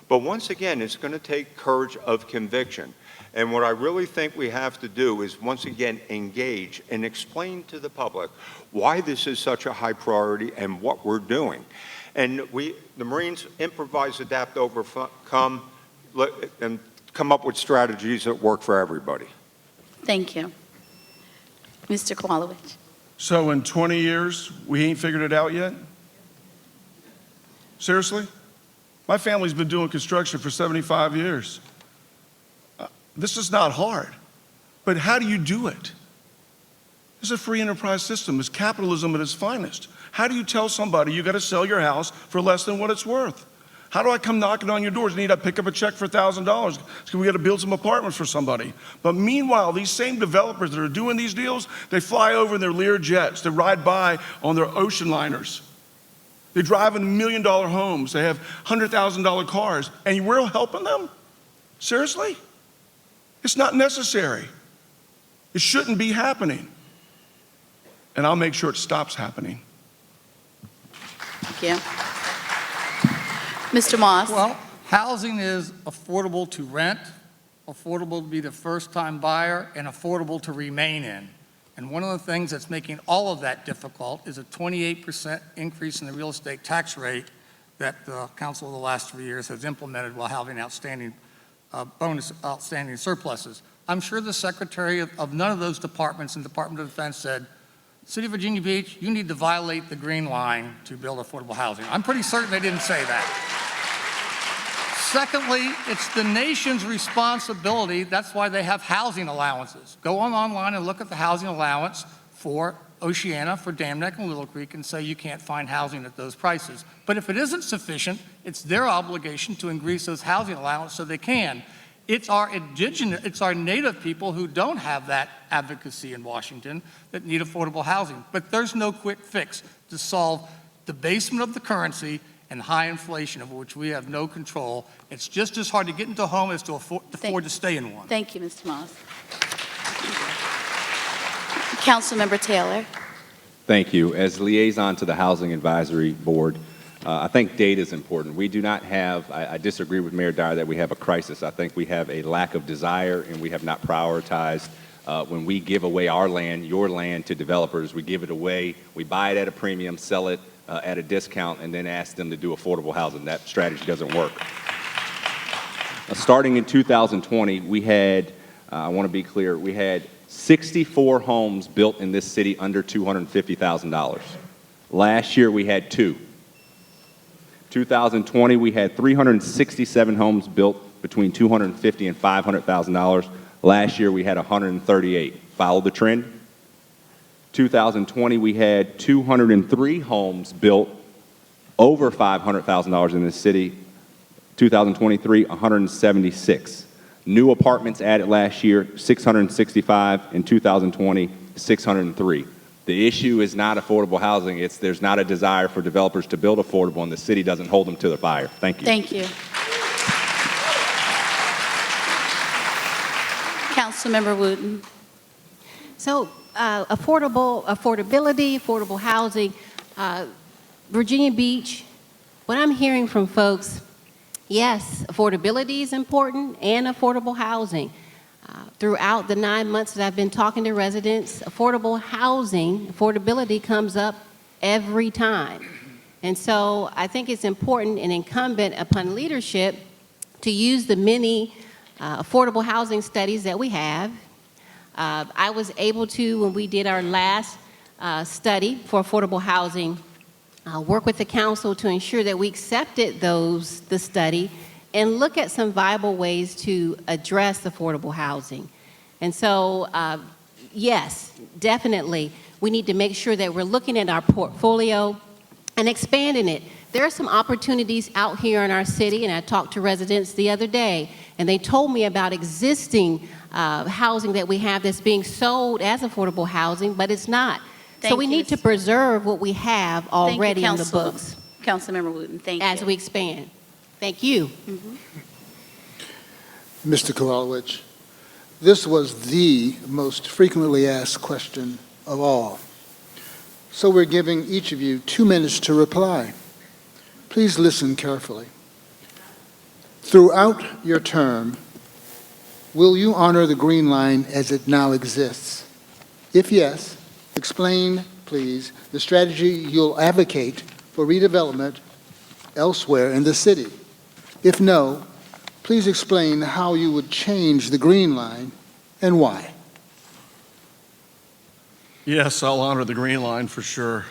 But once again, it's going to take courage of conviction. And what I really think we have to do is, once again, engage and explain to the public why this is such a high priority and what we're doing. And the Marines improvise, adapt, overcome, and come up with strategies that work for everybody. Thank you. Mr. Kowalewicz. So in 20 years, we ain't figured it out yet? Seriously? My family's been doing construction for 75 years. This is not hard, but how do you do it? It's a free enterprise system. It's capitalism at its finest. How do you tell somebody you got to sell your house for less than what it's worth? How do I come knocking on your doors? Need I pick up a check for $1,000 because we got to build some apartments for somebody? But meanwhile, these same developers that are doing these deals, they fly over in their Lear jets. They ride by on their ocean liners. They drive in $1 million homes. They have $100,000 cars, and we're helping them? Seriously? It's not necessary. It shouldn't be happening. And I'll make sure it stops happening. Thank you. Mr. Moss. Well, housing is affordable to rent, affordable to be the first-time buyer, and affordable to remain in. And one of the things that's making all of that difficult is a 28% increase in the real estate tax rate that the council of the last 3 years has implemented while having outstanding outstanding surpluses. I'm sure the secretary of none of those departments in the Department of Defense said, City of Virginia Beach, you need to violate the green line to build affordable housing. I'm pretty certain they didn't say that. Secondly, it's the nation's responsibility. That's why they have housing allowances. Go online and look at the housing allowance for Oceana, for Dam Neck and Little Creek, and say you can't find housing at those prices. But if it isn't sufficient, it's their obligation to increase those housing allowances so they can. It's our native people who don't have that advocacy in Washington that need affordable housing. But there's no quick fix to solve the debasement of the currency and high inflation, of which we have no control. It's just as hard to get into a home as to afford to stay in one. Thank you, Mr. Moss. Councilmember Taylor. Thank you. As liaison to the Housing Advisory Board, I think data is important. We do not have, I disagree with Mayor Dyer that we have a crisis. I think we have a lack of desire, and we have not prioritized. When we give away our land, your land, to developers, we give it away, we buy it at a premium, sell it at a discount, and then ask them to do affordable housing. That strategy doesn't work. Starting in 2020, we had, I want to be clear, we had 64 homes built in this city under $250,000. Last year, we had 2. 2020, we had 367 homes built between $250,000 and $500,000. Last year, we had 138. Follow the trend? 2020, we had 203 homes built over $500,000 in this city. 2023, 176. New apartments added last year, 665. In 2020, 603. The issue is not affordable housing. It's there's not a desire for developers to build affordable, and the city doesn't hold them to the fire. Thank you. Thank you. Councilmember Wooten. So affordability, affordable housing, Virginia Beach, what I'm hearing from folks, yes, affordability is important and affordable housing. Throughout the 9 months that I've been talking to residents, affordable housing, affordability comes up every time. And so I think it's important and incumbent upon leadership to use the many affordable housing studies that we have. I was able to, when we did our last study for affordable housing, work with the council to ensure that we accepted the study and look at some viable ways to address affordable housing. And so, yes, definitely, we need to make sure that we're looking at our portfolio and expanding it. There are some opportunities out here in our city, and I talked to residents the other day, and they told me about existing housing that we have that's being sold as affordable housing, but it's not. So Thank we you, need to Ms. preserve what we have already in the books Councilmember Wooten, thank you. as we expand. Thank you. Mr. Kowalewicz, this was the most frequently asked question of all. So we're giving each of you 2 minutes to reply. Please listen carefully. Throughout your term, will you honor the Green Line as it now exists? If yes, explain, please, the strategy you'll advocate for redevelopment elsewhere in the city. If no, please explain how you would change the Green Line and why. Yes, I'll honor the Green Line for sure.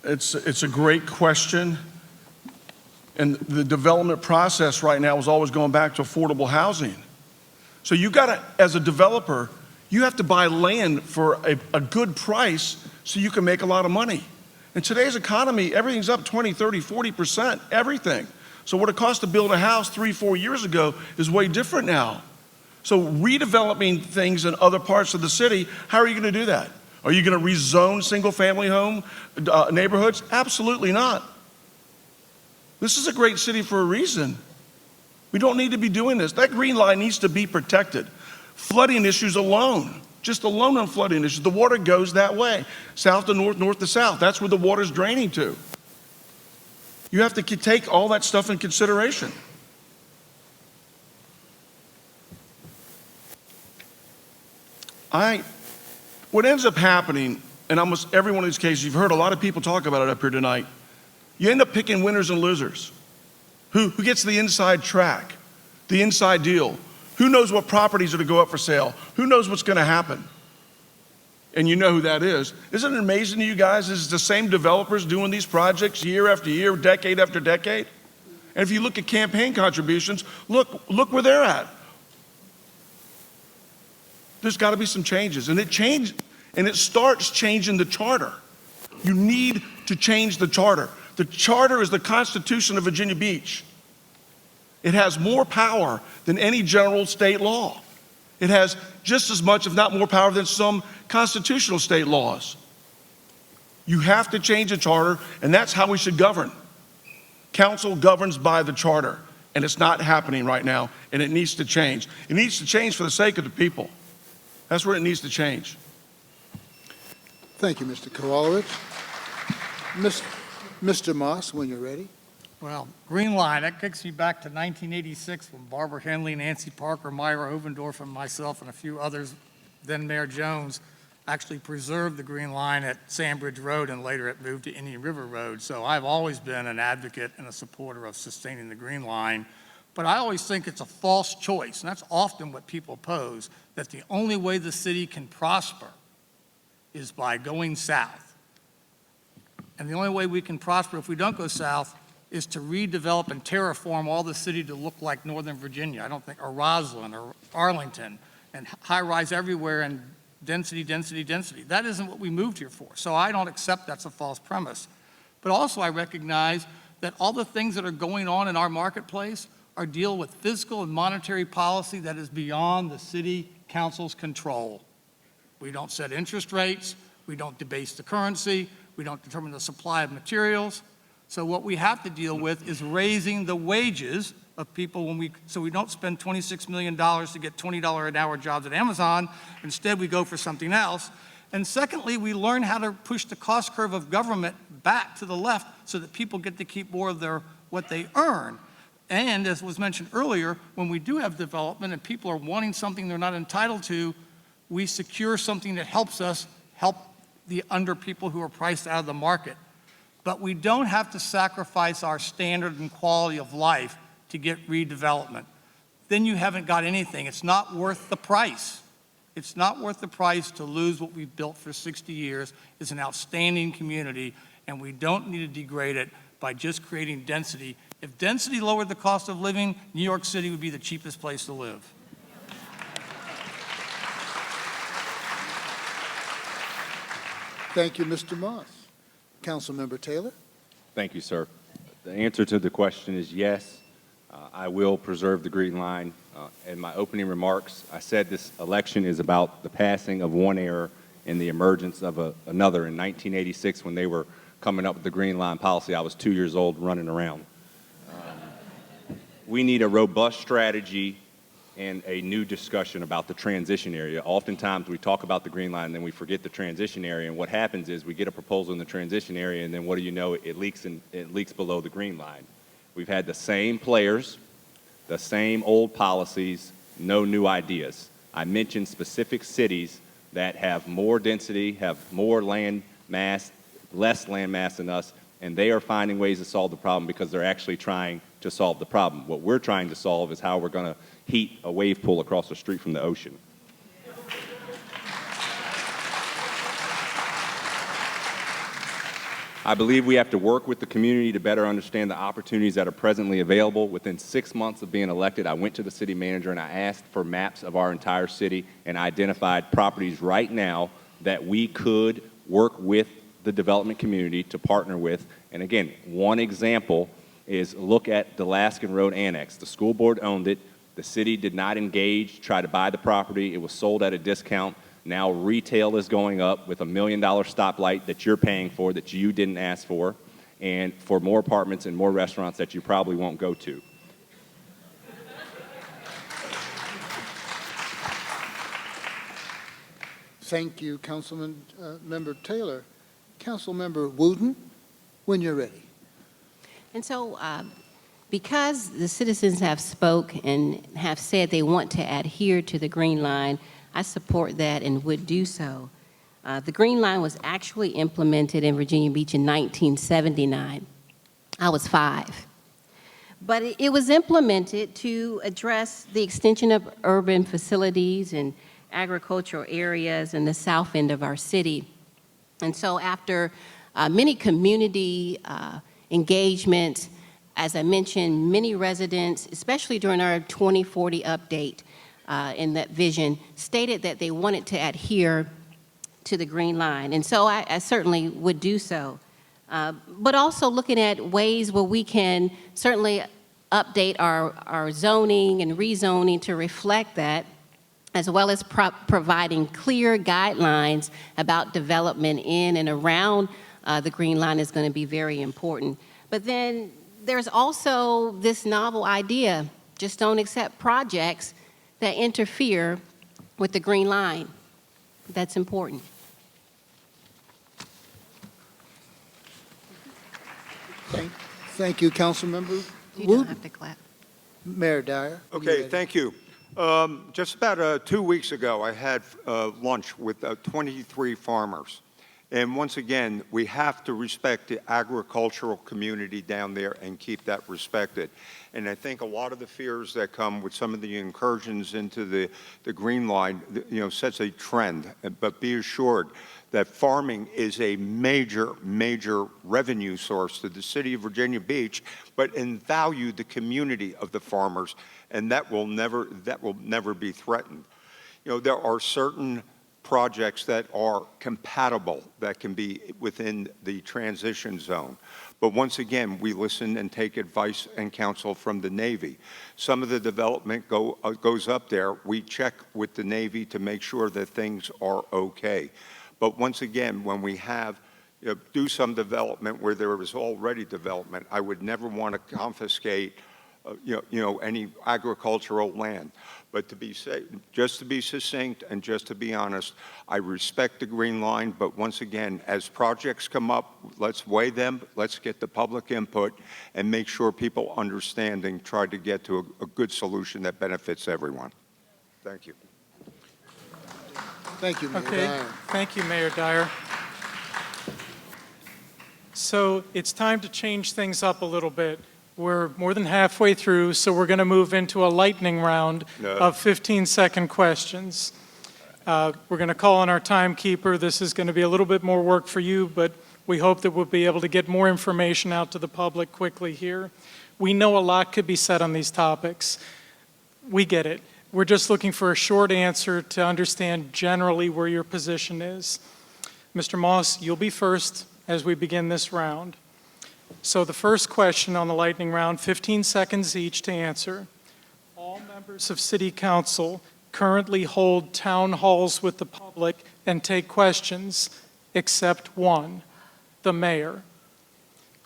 It's a great question. And the development process right now is always going back to affordable housing. So you got to, as a developer, you have to buy land for a good price so you can make a lot of money. In today's economy, everything's up 20, 30, 40%, everything. So what it cost to build a house 3, 4 years ago is way different now. So redeveloping things in other parts of the city, how are you going to do that? Are you going to rezone single-family home neighborhoods? Absolutely not. This is a great city for a reason. We don't need to be doing this. That Green Line needs to be protected. Flooding issues alone, just alone on flooding issues, the water goes that way, south to north, north to south. That's where the water's draining to. You have to take all that stuff in consideration. What ends up happening, in almost every one of these cases, you've heard a lot of people talk about it up here tonight, you end up picking winners and losers. Who gets the inside track, the inside deal? Who knows what properties are to go up for sale? Who knows what's going to happen? And you know who that is. Isn't it amazing to you guys? It's the same developers doing these projects year after year, decade after decade. And if you look at campaign contributions, look where they're at. There's got to be some changes, and it starts changing the charter. You need to change the charter. The charter is the Constitution of Virginia Beach. It has more power than any general state law. It has just as much, if not more power than some constitutional state laws. You have to change the charter, and that's how we should govern. Council governs by the charter, and it's not happening right now, and it needs to change. It needs to change for the sake of the people. That's where it needs to change. Thank you, Mr. Kowalewicz. Mr. Moss, when you're ready. Well, Green Line, that kicks me back to 1986 when Barbara Henley, Nancy Parker, Myra Ovendorf, and myself and a few others, then Mayor Jones, actually preserved the Green Line at Sandbridge Road, and later it moved to Indian River Road. So I've always been an advocate and a supporter of sustaining the Green Line. But I always think it's a false choice, and that's often what people pose, that the only way the city can prosper is by going south. And the only way we can prosper if we don't go south is to redevelop and terraform all the city to look like Northern Virginia. I don't think, or Roslyn, or Arlington, and high-rise everywhere, and density, density, density. That isn't what we moved here for. So I don't accept that's a false premise. But also I recognize that all the things that are going on in our marketplace are deal with fiscal and monetary policy that is beyond the city council's control. We don't set interest rates, we don't debase the currency, we don't determine the supply of materials. So what we have to deal with is raising the wages of people so we don't spend $26 million to get $20 an hour jobs at Amazon. Instead, we go for something else. And secondly, we learn how to push the cost curve of government back to the left so that people get to keep more of what they earn. And as was mentioned earlier, when we do have development and people are wanting something they're not entitled to, we secure something that helps us help the under people who are priced out of the market. But we don't have to sacrifice our standard and quality of life to get redevelopment. Then you haven't got anything. It's not worth the price. It's not worth the price to lose what we've built for 60 years. It's an outstanding community, and we don't need to degrade it by just creating density. If density lowered the cost of living, New York City would be the cheapest place to live. Thank you, Mr. Moss. Councilmember Taylor? Thank you, sir. The answer to the question is yes. I will preserve the green line. In my opening remarks, I said this election is about the passing of one error and the emergence of another. In 1986, when they were coming up with the green line policy, I was 2 years old running around. We need a robust strategy and a new discussion about the transition area. Oftentimes we talk about the green line and then we forget the transition area, and what happens is we get a proposal in the transition area and then what do you know, it leaks below the green line. We've had the same players, the same old policies, no new ideas. I mentioned specific cities that have more density, have more land mass, less land mass than us, and they are finding ways to solve the problem because they're actually trying to solve the problem. What we're trying to solve is how we're going to heat a wave pool across the street from the ocean. I believe we have to work with the community to better understand the opportunities that are presently available. Within 6 months of being elected, I went to the city manager and I asked for maps of our entire city and identified properties right now that we could work with the development community to partner with. And again, one example is look at the Laskin Road Annex. The school board owned it. The city did not engage, try to buy the property. It was sold at a discount. Now retail is going up with $1 million stoplight that you're paying for that you didn't ask for, and for more apartments and more restaurants that you probably won't go to. Thank you, Councilman Member Taylor. Councilmember Wooten, when you're ready. And so, because the citizens have spoke and have said they want to adhere to the Green Line, I support that and would do so. The Green Line was actually implemented in Virginia Beach in 1979. I was 5. But it was implemented to address the extension of urban facilities and agricultural areas in the south end of our city. And so after many community engagements, as I mentioned, many residents, especially during our 2040 update in that vision, stated that they wanted to adhere to the Green Line. And so I certainly would do so. But also looking at ways where we can certainly update our zoning and rezoning to reflect that, as well as providing clear guidelines about development in and around the Green Line is going to be very important. But then there's also this novel idea, just don't accept projects that interfere with the Green Line. That's important. Thank you, Councilmember You Wooten. don't have to clap. Mayor Dyer. you Okay, ready? thank you. Just about 2 weeks ago, I had lunch with 23 farmers. And once again, we have to respect the agricultural community down there and keep that respected. And I think a lot of the fears that come with some of the incursions into the Green Line, sets a trend. But be assured that farming is a major, major revenue source to the city of Virginia Beach, but in value, the community of the farmers, and that will never be threatened. There are certain projects that are compatible that can be within the transition zone. But once again, we listen and take advice and counsel from the Navy. Some of the development goes up there. We check with the Navy to make sure that things are okay. But once again, when we have do some development where there is already development, I would never want to confiscate any agricultural land. But just to be succinct and just to be honest, I respect the Green Line, but once again, as projects come up, let's weigh them, let's get the public input, and make sure people understand and try to get to a good solution that benefits everyone. Thank you. Thank you, Mayor Okay, Dyer. thank you, Mayor Dyer. So it's time to change things up a little bit. We're more than halfway through, so we're going to move into a lightning round of 15-second questions. We're going to call on our timekeeper. This is going to be a little bit more work for you, but we hope that we'll be able to get more information out to the public quickly here. We know a lot could be said on these topics. We get it. We're just looking for a short answer to understand generally where your position is. Mr. Moss, you'll be first as we begin this round. So the first question on the lightning round, 15 seconds each to answer. All members of City Council currently hold town halls with the public and take questions, except one, the mayor.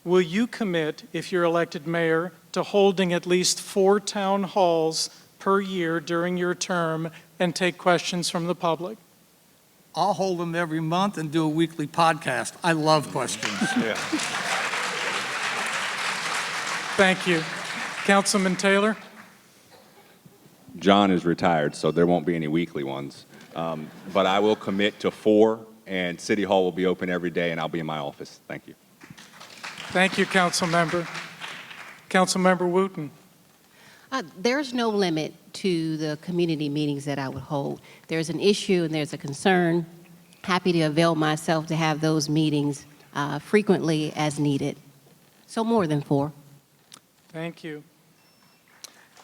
Will you commit, if you're elected mayor, to holding at least 4 town halls per year during your term and take questions from the public? I'll hold them every month and do a weekly podcast. I love questions. Yeah. Thank you. Councilman Taylor? John is retired, so there won't be any weekly ones. But I will commit to 4, and City Hall will be open every day, and I'll be in my office. Thank you. Thank you, council member. Councilmember Wooten? There's no limit to the community meetings that I would hold. There's an issue and there's a concern. Happy to avail myself to have those meetings frequently as needed. So more than 4. Thank you.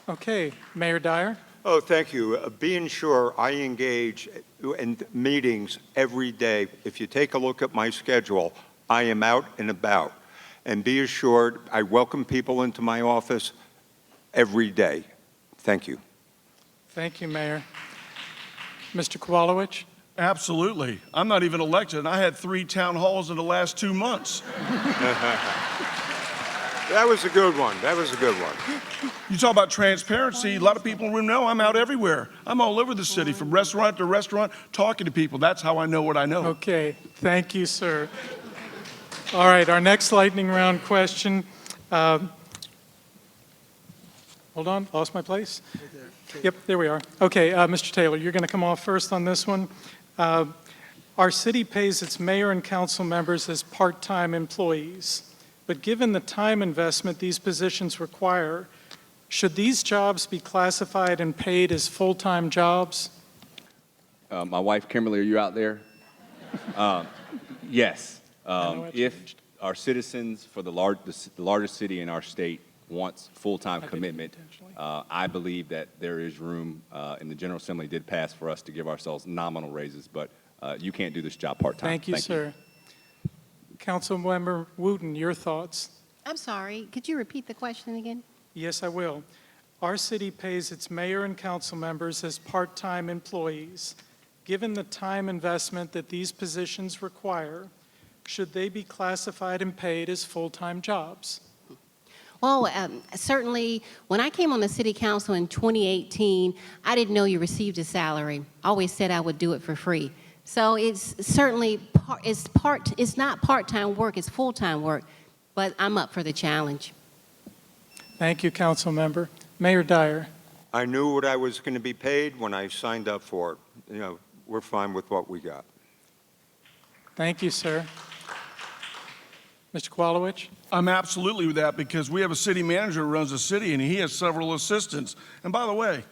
Okay, Mayor Dyer? Oh, thank you. Being sure I engage in meetings every day. If you take a look at my schedule, I am out and about. And be assured, I welcome people into my office every day. Thank you. Thank you, Mayor. Mr. Kowalowicz? Absolutely. I'm not even elected, and I had 3 town halls in the last 2 months. That was a good one. That was a good one. You talk about transparency. A lot of people in the room know I'm out everywhere. I'm all over the city, from restaurant to restaurant, talking to people. That's how I know what I know. Okay, thank you, sir. All right, our next lightning round question. Hold on, lost my place. Yep, there we are. Okay, Mr. Taylor, you're going to come off first on this one. Our city pays its mayor and council members as part-time employees, but given the time investment these positions require, should these jobs be classified and paid as full-time jobs? My wife, Kimberly, are you out there? Yes. know it If changed. our citizens for the largest city in our state wants full-time I didn't commitment, intentionally. I believe that there is room, and the General Assembly did pass for us to give ourselves nominal raises, but you can't do this job part-time. Thank you, sir. Councilmember Wooten, your thoughts? I'm sorry, could you repeat the question again? Yes, I will. Our city pays its mayor and council members as part-time employees. Given the time investment that these positions require, should they be classified and paid as full-time jobs? Well, certainly, when I came on the city council in 2018, I didn't know you received a salary. I always said I would do it for free. So it's certainly, it's not part-time work, it's full-time work, but I'm up for the challenge. Thank you, council member. Mayor Dyer. I knew what I was going to be paid when I signed up for it. You know, we're fine with what we got. Thank you, sir. Mr. Kowalowicz? I'm absolutely with that because we have a city manager who runs the city and he has several assistants. And by the way,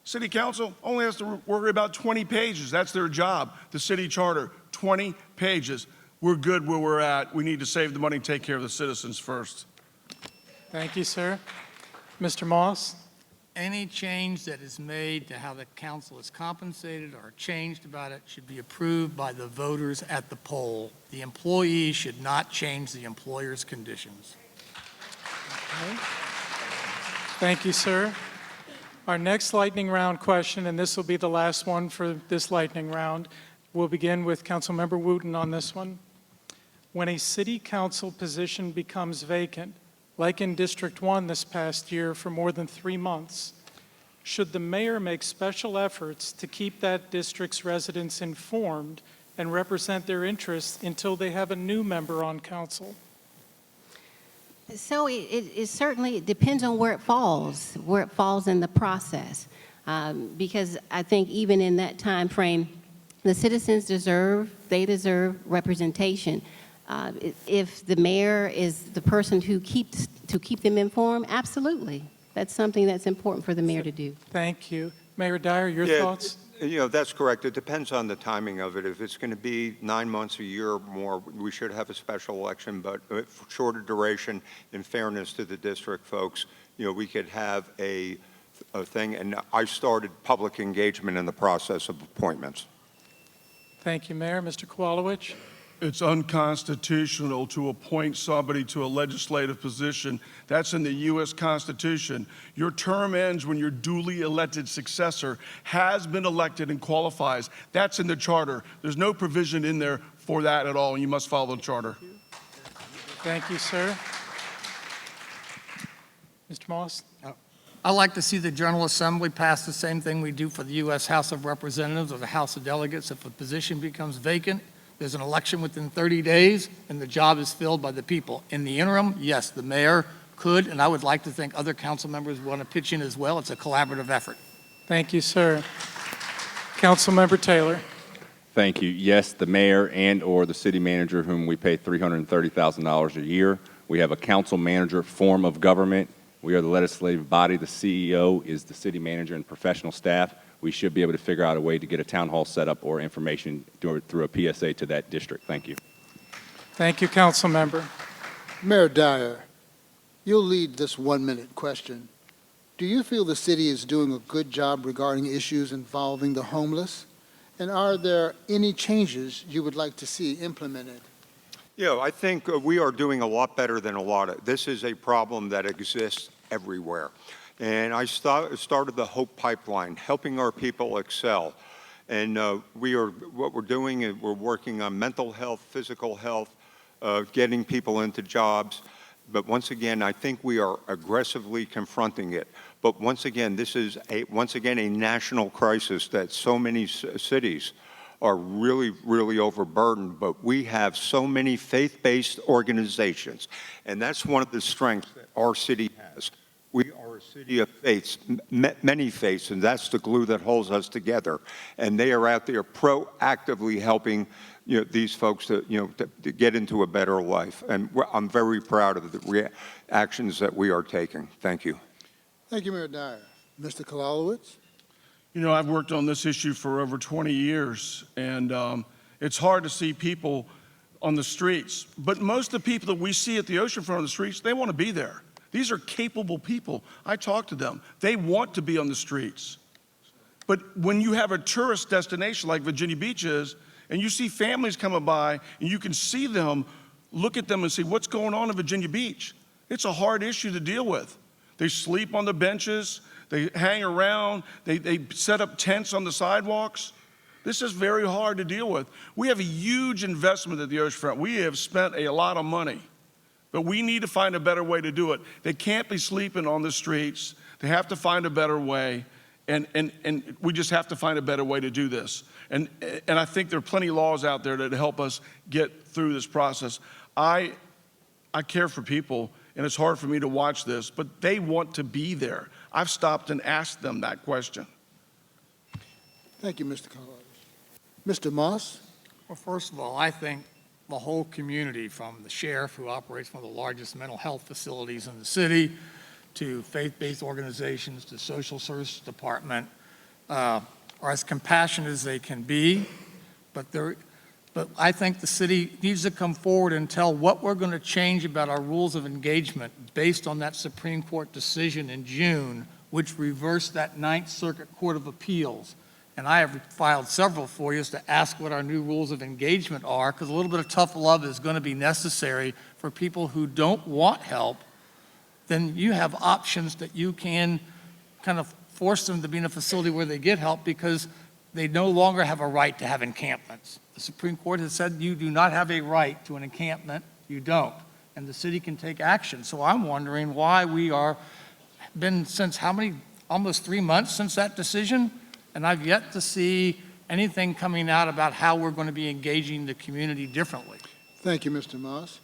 city council only has to worry about 20 pages. That's their job. The city charter, 20 pages. We're good where we're at. We need to save the money and take care of the citizens first. Thank you, sir. Mr. Moss? Any change that is made to how the council is compensated or changed about it should be approved by the voters at the poll. The employee should not change the employer's conditions. Okay. Thank you, sir. Our next lightning round question, and this will be the last one for this lightning round. We'll begin with Councilmember Wooten on this one. When a city council position becomes vacant, like in District 1 this past year for more than 3 months, should the mayor make special efforts to keep that district's residents informed and represent their interests until they have a new member on council? So it certainly depends on where it falls in the process. Because I think even in that time frame, the citizens deserve representation. If the mayor is the person who keep them informed, absolutely. That's something that's important for the mayor to do. Thank you. Mayor Dyer, your Yeah, thoughts? You know, that's correct. It depends on the timing of it. If it's going to be 9 months, a year or more, we should have a special election, but for shorter duration, in fairness to the district folks, you know, we could have a thing. And I started public engagement in the process of appointments. Thank you, Mayor. Mr. Kowalowicz? it's unconstitutional to appoint somebody to a legislative position. That's in the U.S. Constitution. Your term ends when your duly elected successor has been elected and qualifies. That's in the charter. There's no provision in there for that at all, and you must follow the charter. Thank you, sir. Mr. Moss? I'd like to see the General Assembly pass the same thing we do for the U.S. House of Representatives or the House of Delegates. If a position becomes vacant, there's an election within 30 days, and the job is filled by the people. In the interim, yes, the mayor could, and I would like to think other council members want to pitch in as well. It's a collaborative effort. Thank you, sir. Councilmember Taylor? Thank you. Yes, the mayor and/or the city manager, whom we pay $330,000 a year. We have a council manager form of government. We are the legislative body. The CEO is the city manager and professional staff. We should be able to figure out a way to get a town hall set up or information through a PSA to that district. Thank you. Thank you, council member. Mayor Dyer, you'll lead this 1-minute question. Do you feel the city is doing a good job regarding issues involving the homeless? And are there any changes you would like to see implemented? Yeah, I think we are doing a lot better than a lot of. This is a problem that exists everywhere. And I started the Hope Pipeline, helping our people excel. And what we're doing is we're working on mental health, physical health, getting people into jobs. But once again, I think we are aggressively confronting it. But once again, this is a national crisis that so many cities are really, really overburdened, but we have so many faith-based organizations, and that's one of the strengths that our city has. We are a city of faiths, many faiths, and that's the glue that holds us together. And they are out there proactively helping these folks to get into a better life. And I'm very proud of the actions that we are taking. Thank you. Thank you, Mayor Dyer. Mr. Kolalowicz? You know, I've worked on this issue for over 20 years, and it's hard to see people on the streets. But most of the people that we see at the oceanfront on the streets, they want to be there. These are capable people. I talk to them. They want to be on the streets. But when you have a tourist destination like Virginia Beach is, and you see families coming by, and you can see them, look at them and see what's going on in Virginia Beach. It's a hard issue to deal with. They sleep on the benches. They hang around. They set up tents on the sidewalks. This is very hard to deal with. We have a huge investment at the oceanfront. We have spent a lot of money. But we need to find a better way to do it. They can't be sleeping on the streets. They have to find a better way, and we just have to find a better way to do this. And I think there are plenty of laws out there that help us get through this process. I care for people, and it's hard for me to watch this, but they want to be there. I've stopped and asked them that question. Thank you, Mr. Kolalowicz. Mr. Moss? Well, first of all, I think the whole community, from the sheriff, who operates one of the largest mental health facilities in the city, to faith-based organizations, to social services department, are as compassionate as they can be. But I think the city needs to come forward and tell what we're going to change about our rules of engagement based on that Supreme Court decision in June, which reversed that Ninth Circuit Court of Appeals. And I have filed several for you to ask what our new rules of engagement are, because a little bit of tough love is going to be necessary for people who don't want help. Then you have options that you can kind of force them to be in a facility where they get help, because they no longer have a right to have encampments. The Supreme Court has said you do not have a right to an encampment. You don't. And the city can take action. So I'm wondering why we are been since how many, almost 3 months since that decision? And I've yet to see anything coming out about how we're going to be engaging the community differently. Thank you, Mr. Moss.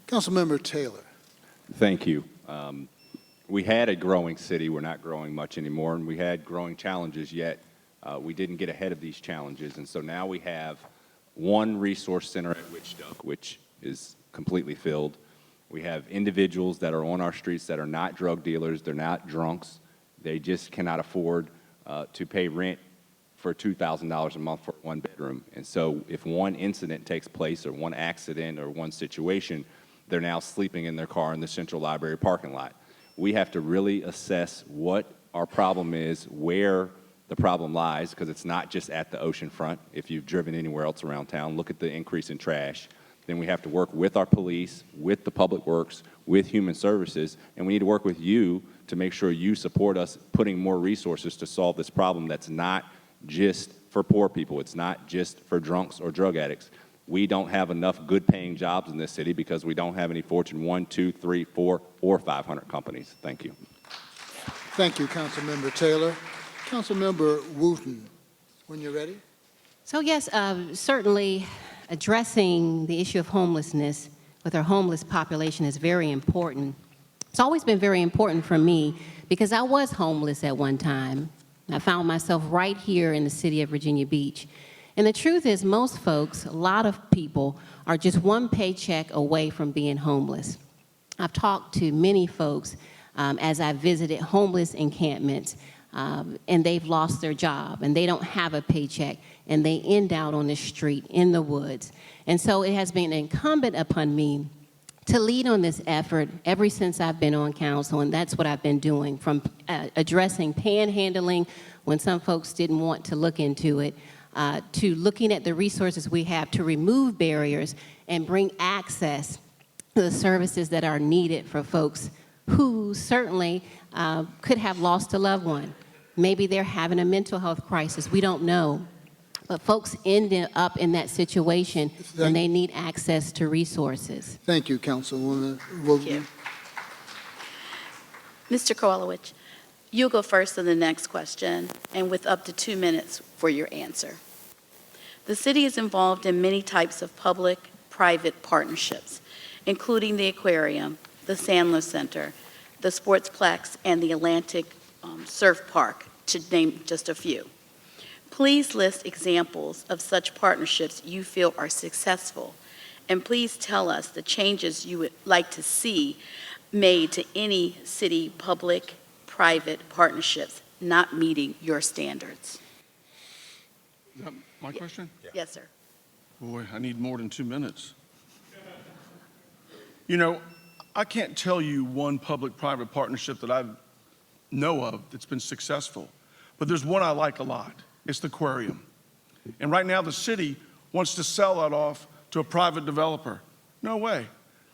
Councilmember Taylor? Thank you. We had a growing city. We're not growing much anymore, and we had growing challenges, yet we didn't get ahead of these challenges. And so now we have one resource center at Witch Duck, which is completely filled. We have individuals that are on our streets that are not drug dealers. They're not drunks. They just cannot afford to pay rent for $2,000 a month for one bedroom. And so if one incident takes place, or one accident, or one situation, they're now sleeping in their car in the Central Library parking lot. We have to really assess what our problem is, where the problem lies, because it's not just at the ocean front. If you've driven anywhere else around town, look at the increase in trash. then we have to work with our police, with the public works, with human services, and we need to work with you to make sure you support us putting more resources to solve this problem that's not just for poor people. It's not just for drunks or drug addicts. We don't have enough good-paying jobs in this city because we don't have any Fortune 1, 2, 3, 4, or 500 companies. Thank you. Thank you, Councilmember Taylor. Councilmember Wooten, when you're ready. So yes, certainly addressing the issue of homelessness with our homeless population is very important. It's always been very important for me because I was homeless at one time. I found myself right here in the city of Virginia Beach. And the truth is, most folks, a lot of people, are just one paycheck away from being homeless. I've talked to many folks as I visited homeless encampments, and they've lost their job, and they don't have a paycheck, and they end out on the street in the woods. And so it has been incumbent upon me to lead on this effort ever since I've been on council, and that's what I've been doing, from addressing panhandling when some folks didn't want to look into it, to looking at the resources we have to remove barriers and bring access to the services that are needed for folks who certainly could have lost a loved one. Maybe they're having a mental health crisis, we don't know. But folks end up in that situation and they need access to resources. Thank you, Councilwoman Thank Wooten. you. Mr. Kowalewicz, you'll go first on the next question, and with up to 2 minutes for your answer. The city is involved in many types of public-private partnerships, including the aquarium, the Sandler Center, the Sportsplex, and the Atlantic Surf Park, to name just a few. Please list examples of such partnerships you feel are successful, and please tell us the changes you would like to see made to any city public-private partnerships not meeting your standards. Is that my question? Yes, sir. Boy, I need more than 2 minutes. You know, I can't tell you one public-private partnership that I know of that's been successful, but there's one I like a lot. It's the aquarium. And right now the city wants to sell that off to a private developer. No way.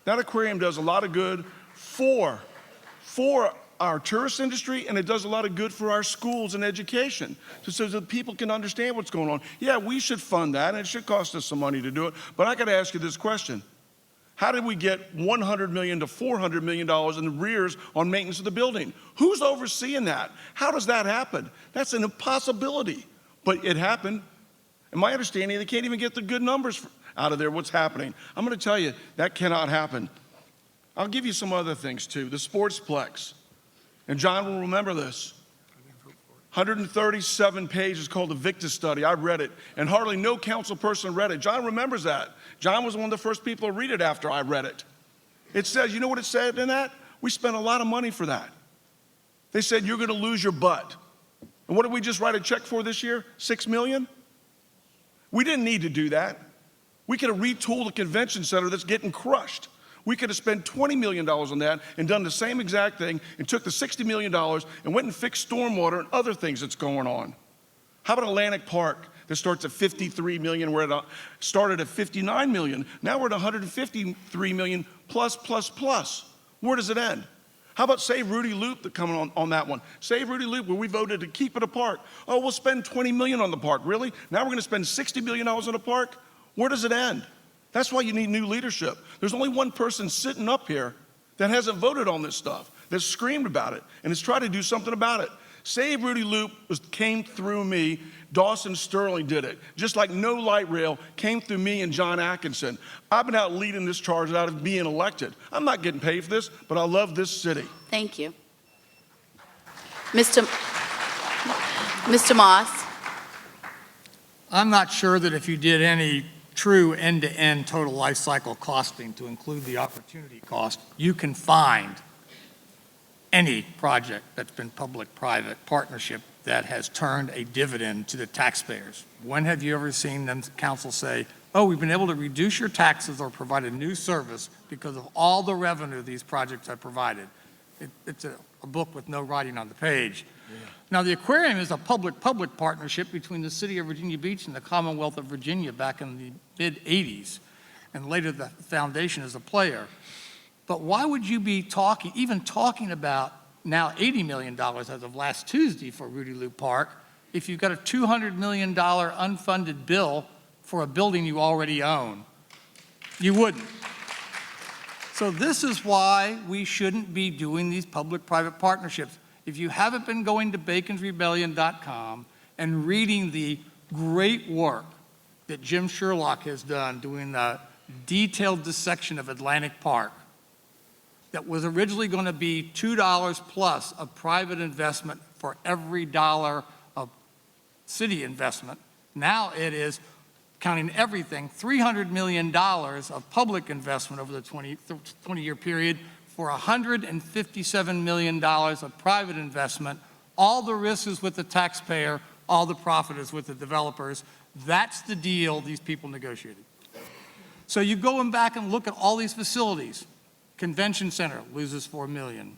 That aquarium does a lot of good for our tourist industry, and it does a lot of good for our schools and education, so that people can understand what's going on. Yeah, we should fund that, and it should cost us some money to do it, but I got to ask you this question. How did we get $100 million to $400 million in arrears on maintenance of the building? Who's overseeing that? How does that happen? That's an impossibility, but it happened. And my understanding, they can't even get the good numbers out of there, what's happening. I'm going to tell you, that cannot happen. I'll give you some other things, too. The Sportsplex. And John will remember this. 137 pages called the Victus study. I read it, and hardly no council person read it. John remembers that. John was one of the first people to read it after I read it. It says, you know what it said in that? We spent a lot of money for that. They said, you're going to lose your butt. And what did we just write a check for this year? $6 million? We didn't need to do that. We could have retooled a convention center that's getting crushed. We could have spent $20 million on that and done the same exact thing and took the $60 million and went and fixed stormwater and other things that's going on. How about Atlantic Park that starts at $53 million, where it started at $59 million. Now we're at $153 million plus. Where does it end? How about Save Rudy Loop that coming on that one? Save Rudy Loop, where we voted to keep it a park. Oh, we'll spend $20 million on the park. Really? Now we're going to spend $60 million on a park? Where does it end? That's why you need new leadership. There's only one person sitting up here that hasn't voted on this stuff, that's screamed about it, and has tried to do something about it. Save Rudy Loop came through me. Dawson Sterling did it. Just like No Light Rail came through me and John Atkinson. I've been out leading this charge out of being elected. I'm not getting paid for this, but I love this city. Thank you. Mr. Moss. I'm not sure that if you did any true end-to-end total life cycle costing to include the opportunity cost, you can find any project that's been public-private partnership that has turned a dividend to the taxpayers. When have you ever seen them, council say, oh, we've been able to reduce your taxes or provide a new service because of all the revenue these projects have provided? It's a book with no writing on the page. Yeah. Now, the aquarium is a public-public partnership between the city of Virginia Beach and the Commonwealth of Virginia back in the mid-'80s. and later the foundation as a player. But why would you be even talking about now $80 million as of last Tuesday for Rudy Lou Park if you've got a $200 million unfunded bill for a building you already own? You wouldn't. So this is why we shouldn't be doing these public-private partnerships. If you haven't been going to baconsrebellion.com and reading the great work that Jim Sherlock has done doing the detailed dissection of Atlantic Park, that was originally going to be $2 plus of private investment for every dollar of city investment. Now it is, counting everything, $300 million of public investment over the 20-year period for $157 million of private investment. All the risk is with the taxpayer, all the profit is with the developers. That's the deal these people negotiated. So you go back and look at all these facilities. Convention Center loses $4 million.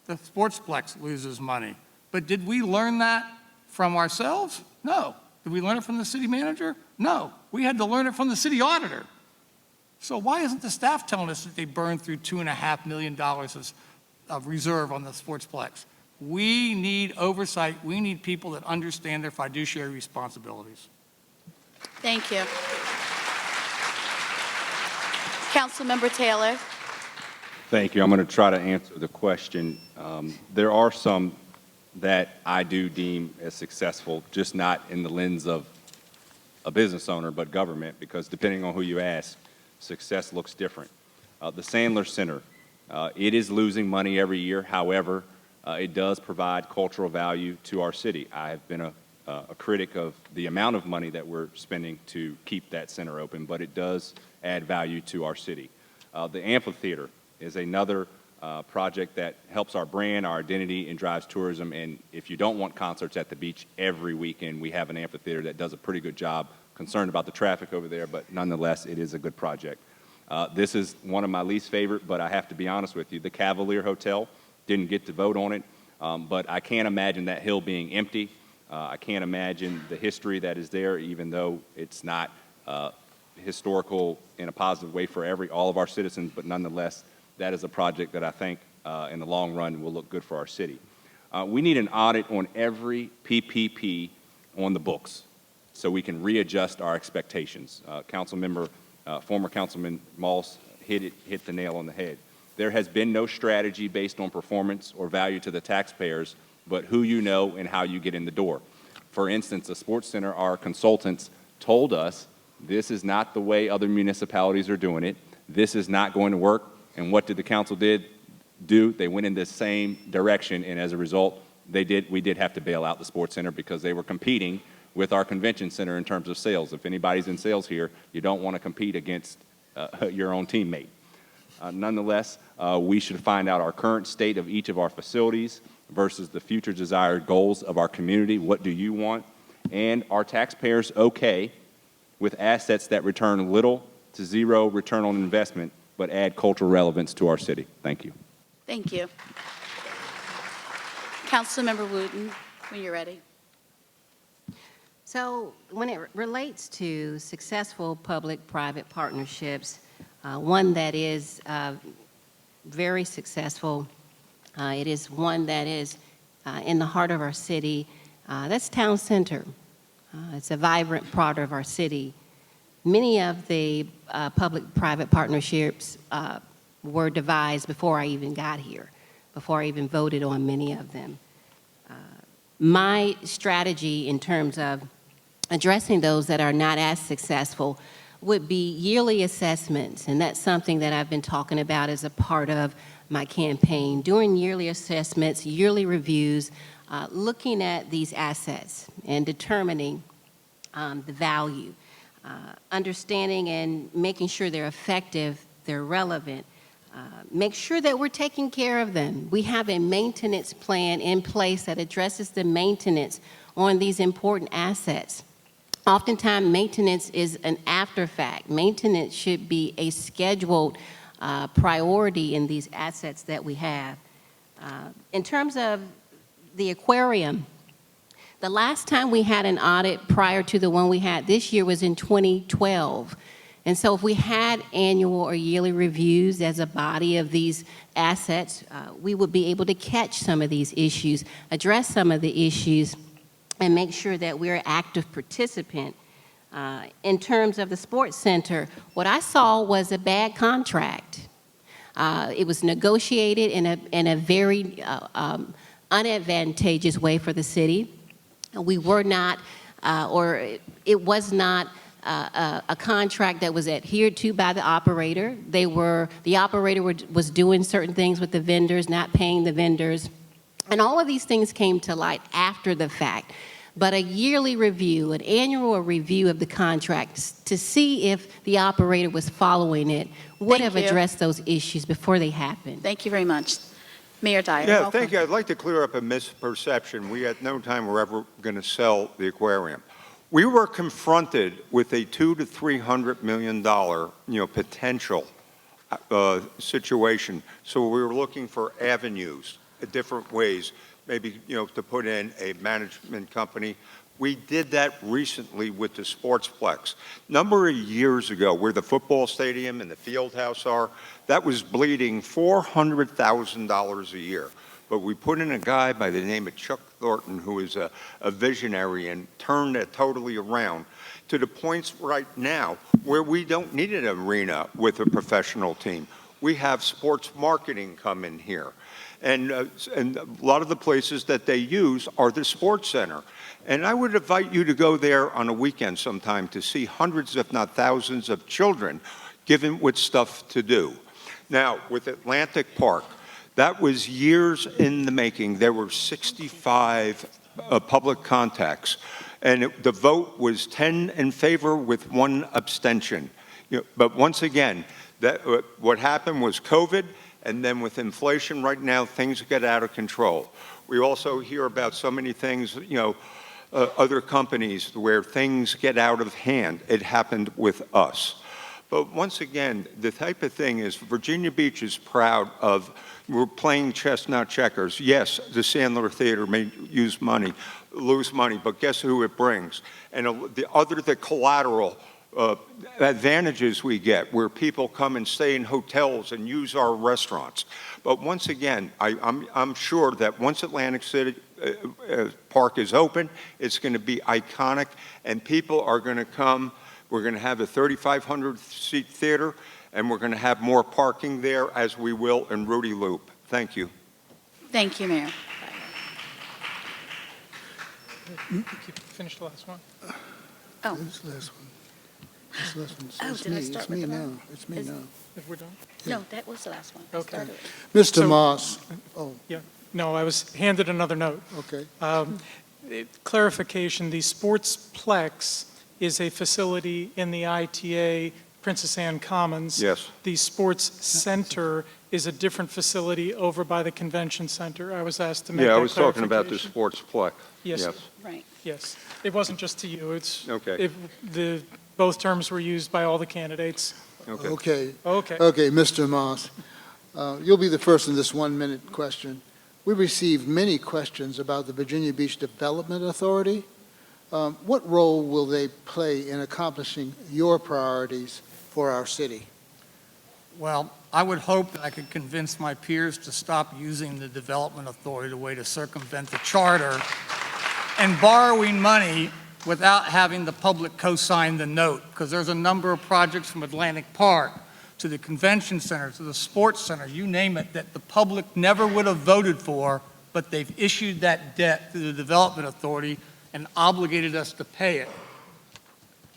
The Sportsplex loses money. But did we learn that from ourselves? No. Did we learn it from the city manager? No. We had to learn it from the city auditor. So why isn't the staff telling us that they burned through $2.5 million of reserve on the Sportsplex? We need oversight. We need people that understand their fiduciary responsibilities. Thank you. Councilmember Taylor. Thank you. I'm going to try to answer the question. There are some that I do deem as successful, just not in the lens of a business owner, but government, because depending on who you ask, success looks different. The Sandler Center, it is losing money every year. However, it does provide cultural value to our city. I have been a critic of the amount of money that we're spending to keep that center open, but it does add value to our city. The amphitheater is another project that helps our brand, our identity, and drives tourism. And if you don't want concerts at the beach every weekend, we have an amphitheater that does a pretty good job. Concerned about the traffic over there, but nonetheless, it is a good project. This is one of my least favorite, but I have to be honest with you. The Cavalier Hotel, didn't get to vote on it, but I can't imagine that hill being empty. I can't imagine the history that is there, even though it's not historical in a positive way for all of our citizens, but nonetheless, that is a project that I think in the long run will look good for our city. We need an audit on every PPP on the books so we can readjust our expectations. Former Councilman Moss hit the nail on the head. There has been no strategy based on performance or value to the taxpayers, but who you know and how you get in the door. For instance, the Sports Center, our consultants told us this is not the way other municipalities are doing it. This is not going to work. And what did the council do? They went in the same direction, and as a result, we did have to bail out the Sports Center because they were competing with our convention center in terms of sales. If anybody's in sales here, you don't want to compete against your own teammate. Nonetheless, we should find out our current state of each of our facilities versus the future desired goals of our community. What do you want? And are taxpayers okay with assets that return little to zero return on investment but add cultural relevance to our city? Thank you. Thank you. Councilmember Wooten, when you're ready. So when it relates to successful public-private partnerships, one that is very successful, it is one that is in the heart of our city, that's Town Center. It's a vibrant part of our city. Many of the public-private partnerships were devised before I even got here, before I even voted on many of them. My strategy in terms of addressing those that are not as successful would be yearly assessments, and that's something that I've been talking about as a part of my campaign. Doing yearly assessments, yearly reviews, looking at these assets and determining the value, understanding and making sure they're effective, they're relevant, make sure that we're taking care of them. We have a maintenance plan in place that addresses the maintenance on these important assets. Oftentimes, maintenance is an after fact. Maintenance should be a scheduled priority in these assets that we have. In terms of the aquarium, the last time we had an audit prior to the one we had this year was in 2012. And so if we had annual or yearly reviews as a body of these assets, we would be able to catch some of these issues, address some of the issues, and make sure that we're an active participant. In terms of the sports center, what I saw was a bad contract. It was negotiated in a very unadvantageous way for the city. We were not, or it was not a contract that was adhered to by the operator. The operator was doing certain things with the vendors, not paying the vendors. And all of these things came to light after the fact. But a yearly review, an annual review of the contracts to see if the operator was following it would have addressed those issues before they happened. Thank you very much. Mayor Dyer. Yeah, welcome. thank you. I'd like to clear up a misperception. We at no time were ever going to sell the aquarium. We were confronted with a $200 to $300 million, potential situation. So we were looking for avenues, different ways, maybe, to put in a management company. We did that recently with the Sportsplex. Number of years ago, where the football stadium and the field house are, that was bleeding $400,000 a year. But we put in a guy by the name of Chuck Thornton, who is a visionary, and turned it totally around to the points right now where we don't need an arena with a professional team. We have sports marketing come in here. And a lot of the places that they use are the sports center. And I would invite you to go there on a weekend sometime to see hundreds, if not thousands, of children given with stuff to do. Now, with Atlantic Park, that was years in the making. There were 65 public contacts, and the vote was 10 in favor with 1 abstention. But once again, what happened was COVID, and then with inflation right now, things get out of control. We also hear about so many things, other companies where things get out of hand. It happened with us. But once again, the type of thing is Virginia Beach is proud of, we're playing chess, not checkers. Yes, the Sandler Theater may lose money, but guess who it brings? And the collateral advantages we get, where people come and stay in hotels and use our restaurants. But once again, I'm sure that once Atlantic City Park is open, it's going to be iconic, and people are going to come. We're going to have a 3,500-seat theater, and we're going to have more parking there, as we will in Rudy Loop. Thank you. Thank you, Mayor. Finish the last one. Oh. This last one. This last one. Oh, It's did I me. start It's with me the now. one? It's me Is- now. If we're done? No, that was the last one. I Okay. started with. Mr. So- Moss. Oh, No, I was handed another note. okay. Clarification, the Sportsplex is a facility in the ITA Princess Anne Commons. Yes. The Sports Center is a different facility over by the Convention Center. I was asked to make that Yeah, I was talking about the clarification. Sportsplex. Yes. Right. Yes. It wasn't just to you. It's, Okay. both terms were used by all the candidates. Okay. Okay. Okay. Okay, Mr. Moss. You'll be the first in this one-minute question. We received many questions about the Virginia Beach Development Authority. What role will they play in accomplishing your priorities for our city? Well, I would hope that I could convince my peers to stop using the Development Authority as a way to circumvent the charter and borrowing money without having the public co-sign the note, because there's a number of projects from Atlantic Park to the Convention Center, to the Sports Center, you name it, that the public never would have voted for, but they've issued that debt to the Development Authority and obligated us to pay it.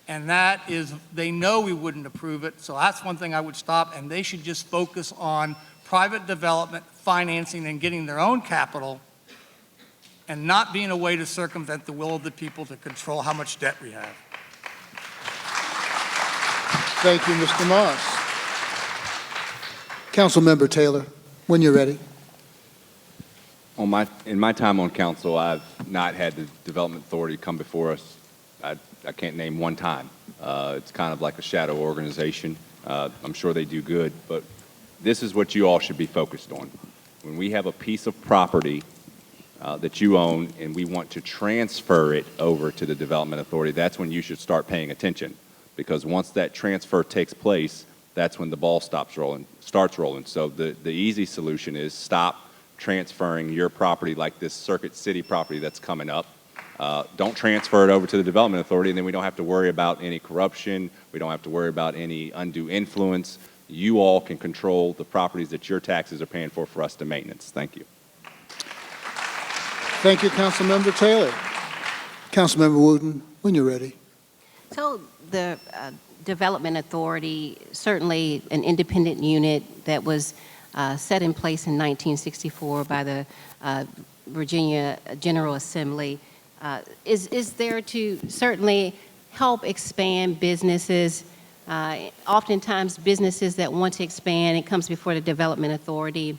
And that is, they know we wouldn't approve it, so that's one thing I would stop, and they should just focus on private development, financing, and getting their own capital, and not being a way to circumvent the will of the people to control how much debt we have. Thank you, Mr. Moss. Councilmember Taylor, when you're ready. In my time on council, I've not had the Development Authority come before us. I can't name one time. It's kind of like a shadow organization. I'm sure they do good, but this is what you all should be focused on. When we have a piece of property that you own and we want to transfer it over to the Development Authority, that's when you should start paying attention. because once that transfer takes place, that's when the ball starts rolling. So the easy solution is stop transferring your property like this Circuit City property that's coming up. Don't transfer it over to the Development Authority, and then we don't have to worry about any corruption. We don't have to worry about any undue influence. You all can control the properties that your taxes are paying for us to maintenance. Thank you. Thank you, Councilmember Taylor. Councilmember Wooten, when you're ready. So the Development Authority, certainly an independent unit that was set in place in 1964 by the Virginia General Assembly, is there to certainly help expand businesses. Oftentimes, businesses that want to expand, it comes before the Development Authority,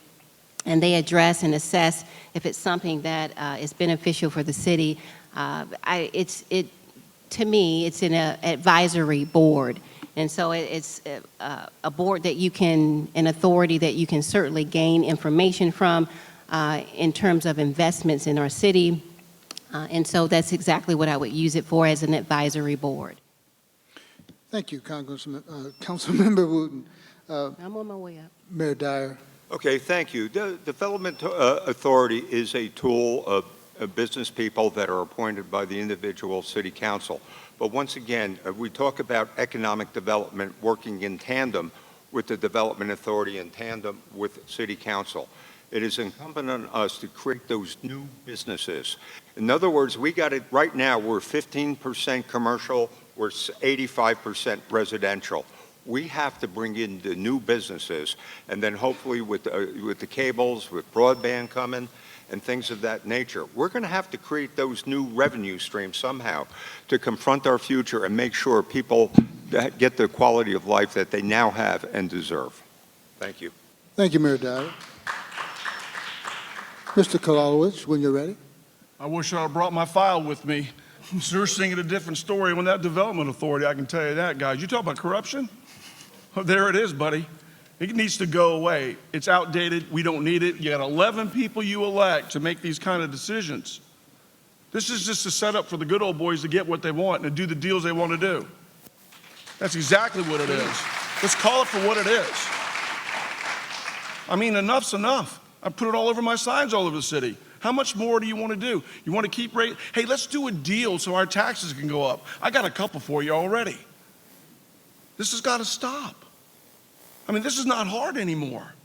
and they address and assess if it's something that is beneficial for the city. To me, it's an advisory board. And so it's a board that you can, an authority that you can certainly gain information from in terms of investments in our city. And so that's exactly what I would use it for, as an advisory board. Thank you, Councilmember Wooten. I'm on my way up. Mayor Dyer. Okay, thank you. The Development Authority is a tool of business people that are appointed by the individual city council. But once again, we talk about economic development working in tandem with the Development Authority, in tandem with city council. It is incumbent on us to create those new businesses. In other words, we got it right now, we're 15% commercial, we're 85% residential. We have to bring in the new businesses, and then hopefully with the cables, with broadband coming, and things of that nature, we're going to have to create those new revenue streams somehow to confront our future and make sure people get the quality of life that they now have and deserve. Thank you. Thank you, Mayor Dyer. Mr. Kolowicz, when you're ready. I wish I had brought my file with me. You're singing a different story on that Development Authority, I can tell you that, guys. You talk about corruption? Oh, there it is, buddy. It needs to go away. It's outdated. We don't need it. You got 11 people you elect to make these kind of decisions. This is just a setup for the good old boys to get what they want and do the deals they want to do. That's exactly what it is. Let's call it for what it is. I mean, enough's enough. I put it all over my signs all over the city. How much more do you want to do? You want to keep rating? Hey, let's do a deal so our taxes can go up. I got a couple for you already. This has got to stop. I mean, this is not hard anymore.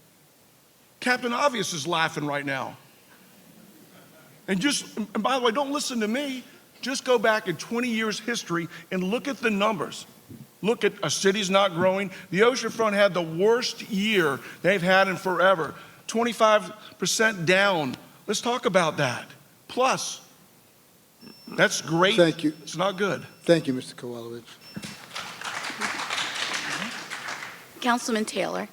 Captain Obvious is laughing right now. And by the way, don't listen to me. Just go back in 20 years history and look at the numbers. Look at a city's not growing. The oceanfront had the worst year they've had in forever. 25% down. Let's talk about that. Plus, that's great. Thank you. It's not good. Thank you, Mr. Kolowicz. Councilman Taylor,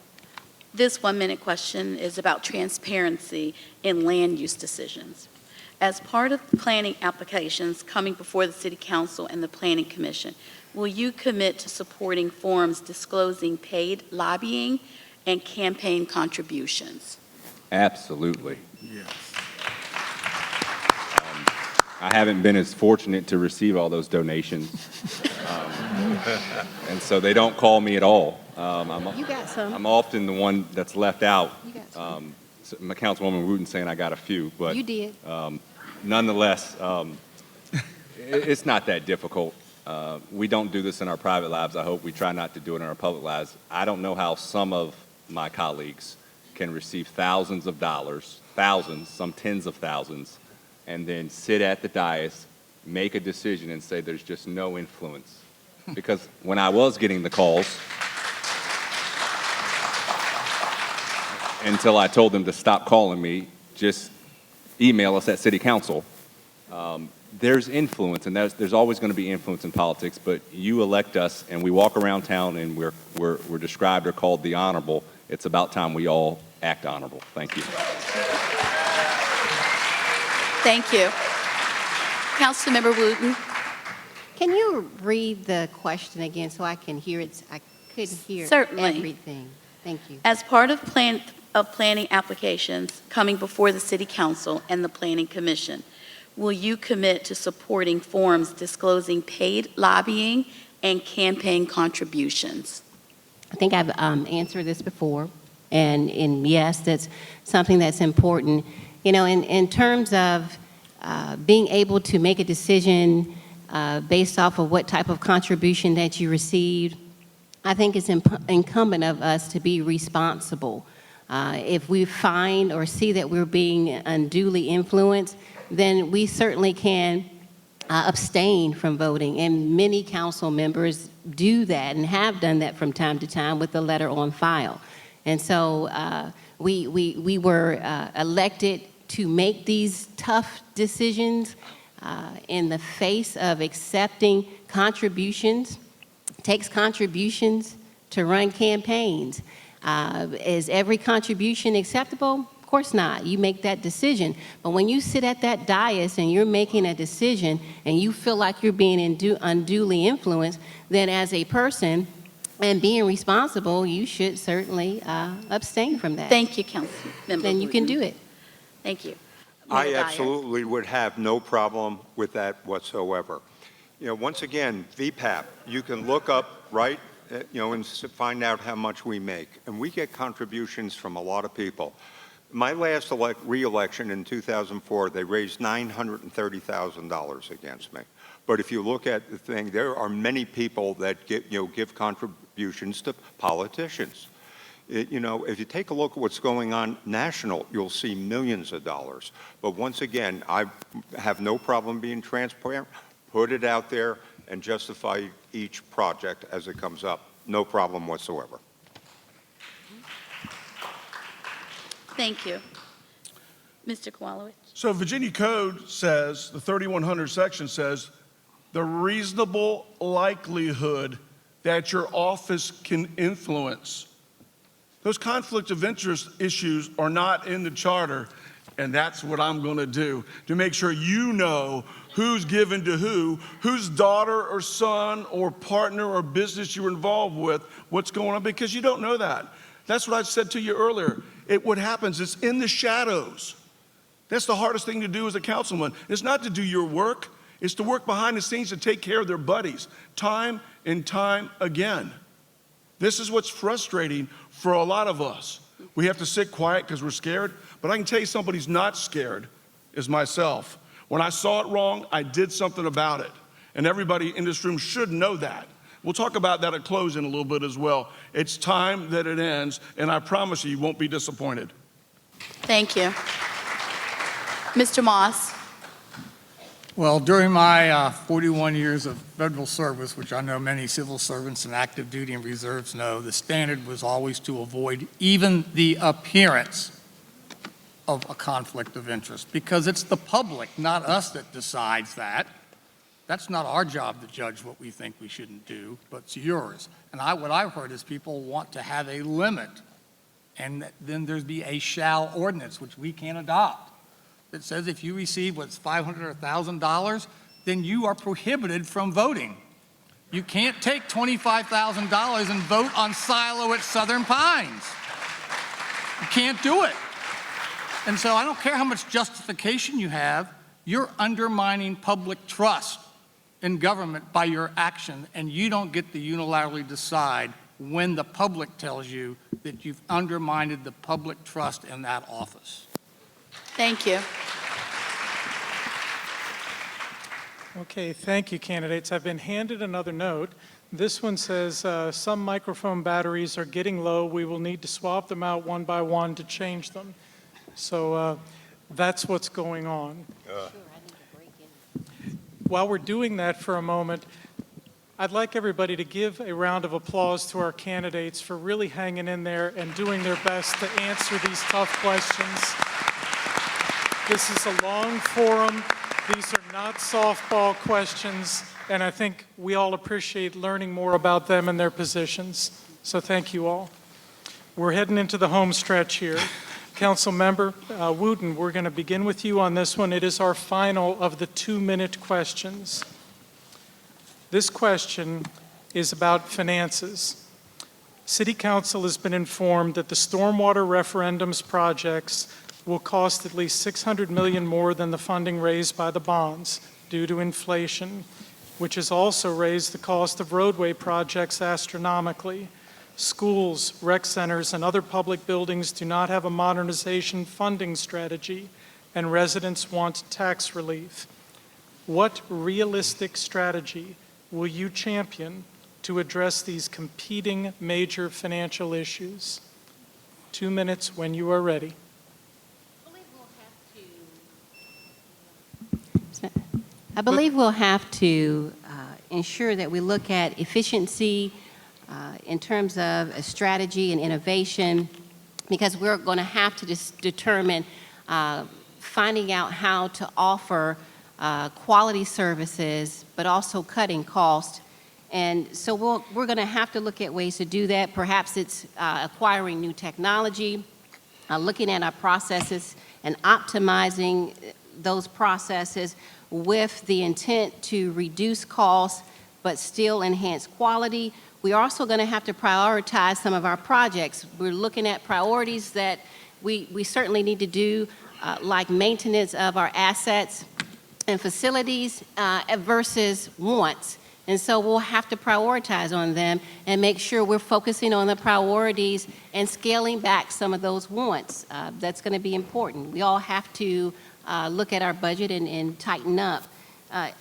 this 1-minute question is about transparency in land use decisions. As part of planning applications coming before the City Council and the Planning Commission, will you commit to supporting forms disclosing paid lobbying and campaign contributions? Absolutely. Yes. I haven't been as fortunate to receive all those donations, and so they don't call me at all. You got some. I'm often the one that's left out. You got some. My Councilwoman Wooten saying I got a few, but You did. Nonetheless, it's not that difficult. We don't do this in our private lives. I hope we try not to do it in our public lives. I don't know how some of my colleagues can receive thousands of dollars, thousands, some tens of thousands, and then sit at the dais, make a decision, and say there's just no influence. Because when I was getting the calls, until I told them to stop calling me, just email us at City Council. There's influence, and there's always going to be influence in politics, but you elect us, and we walk around town, and we're described or called the honorable. It's about time we all act honorable. Thank you. Thank you. Councilmember Wooten. Can you read the question again so I can hear it? I couldn't hear Certainly. everything. Thank you. As part of planning applications coming before the City Council and the Planning Commission, will you commit to supporting forms disclosing paid lobbying and campaign contributions? I think I've answered this before, and yes, that's something that's important. You know, in terms of being able to make a decision based off of what type of contribution that you received, I think it's incumbent of us to be responsible. If we find or see that we're being unduly influenced, then we certainly can abstain from voting, and many council members do that and have done that from time to time with the letter on file. And so we were elected to make these tough decisions in the face of accepting contributions. It takes contributions to run campaigns. Is every contribution acceptable? Of course not. You make that decision. But when you sit at that dais and you're making a decision and you feel like you're being unduly influenced, then as a person and being responsible, you should certainly abstain from that. Thank you, Councilmember. Then you can Wooten. do it. Thank you. I Mayor Dyer. absolutely would have no problem with that whatsoever. You know, once again, VPAP, you can look up, right, and find out how much we make. And we get contributions from a lot of people. My last re-election in 2004, they raised $930,000 against me. But if you look at the thing, there are many people that give contributions to politicians. If you take a look at what's going on national, you'll see millions of dollars. But once again, I have no problem being transparent, put it out there, and justify each project as it comes up. No problem whatsoever. Thank you. Mr. Kowalewicz. So Virginia Code says, the 3100 section says, the reasonable likelihood that your office can influence. Those conflict of interest issues are not in the charter, and that's what I'm going to do to make sure you know who's given to who, whose daughter or son or partner or business you're involved with, what's going on, because you don't know that. That's what I said to you earlier. What happens, it's in the shadows. That's the hardest thing to do as a councilman. It's not to do your work. It's to work behind the scenes to take care of their buddies, time and time again. This is what's frustrating for a lot of us. We have to sit quiet because we're scared, but I can tell you somebody's not scared is myself. When I saw it wrong, I did something about it. And everybody in this room should know that. We'll talk about that at closing a little bit as well. It's time that it ends, and I promise you won't be disappointed. Thank you. Mr. Moss. Well, during my 41 years of federal service, which I know many civil servants and active duty and reserves know, the standard was always to avoid even the appearance of a conflict of interest, because it's the public, not us, that decides that. That's not our job to judge what we think we shouldn't do, but it's yours. And what I've heard is people want to have a limit, and then there'd be a shall ordinance, which we can't adopt, that says if you receive what's $500 or $1,000, then you are prohibited from voting. You can't take $25,000 and vote on silo at Southern Pines. You can't do it. And so I don't care how much justification you have, you're undermining public trust in government by your action, and you don't get to unilaterally decide when the public tells you that you've undermined the public trust in that office. Thank you. Okay, thank you, candidates. I've been handed another note. This one says, some microphone batteries are getting low. We will need to swap them out one by one to change them. So that's what's going on. While we're doing that for a moment, I'd like everybody to give a round of applause to our candidates for really hanging in there and doing their best to answer these tough questions. This is a long forum. These are not softball questions, and I think we all appreciate learning more about them and their positions. So thank you all. We're heading into the home stretch here. Council Member Wooten, we're going to begin with you on this one. It is our final of the 2-minute questions. This question is about finances. City Council has been informed that the stormwater referendums projects will cost at least $600 million more than the funding raised by the bonds due to inflation. which has also raised the cost of roadway projects astronomically. Schools, rec centers, and other public buildings do not have a modernization funding strategy, and residents want tax relief. What realistic strategy will you champion to address these competing major financial issues? 2 minutes when you are ready. I believe we'll have to ensure that we look at efficiency in terms of a strategy and innovation, because we're going to have to determine finding out how to offer quality services, but also cutting costs. And so we're going to have to look at ways to do that. Perhaps it's acquiring new technology, looking at our processes and optimizing those processes with the intent to reduce costs but still enhance quality. We're also going to have to prioritize some of our projects. We're looking at priorities that we certainly need to do, like maintenance of our assets and facilities versus wants. And so we'll have to prioritize on them and make sure we're focusing on the priorities and scaling back some of those wants. That's going to be important. We all have to look at our budget and tighten up.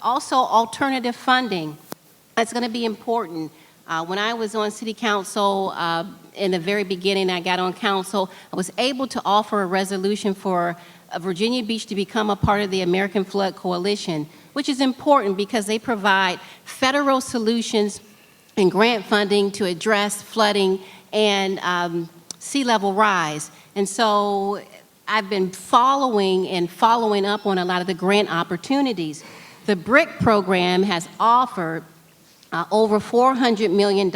Also, alternative funding. That's going to be important. When I was on City Council, in the very beginning I got on council, I was able to offer a resolution for Virginia Beach to become a part of the American Flood Coalition, which is important because they provide federal solutions and grant funding to address flooding and sea level rise. And so I've been following up on a lot of the grant opportunities. The BRIC program has offered over $400 million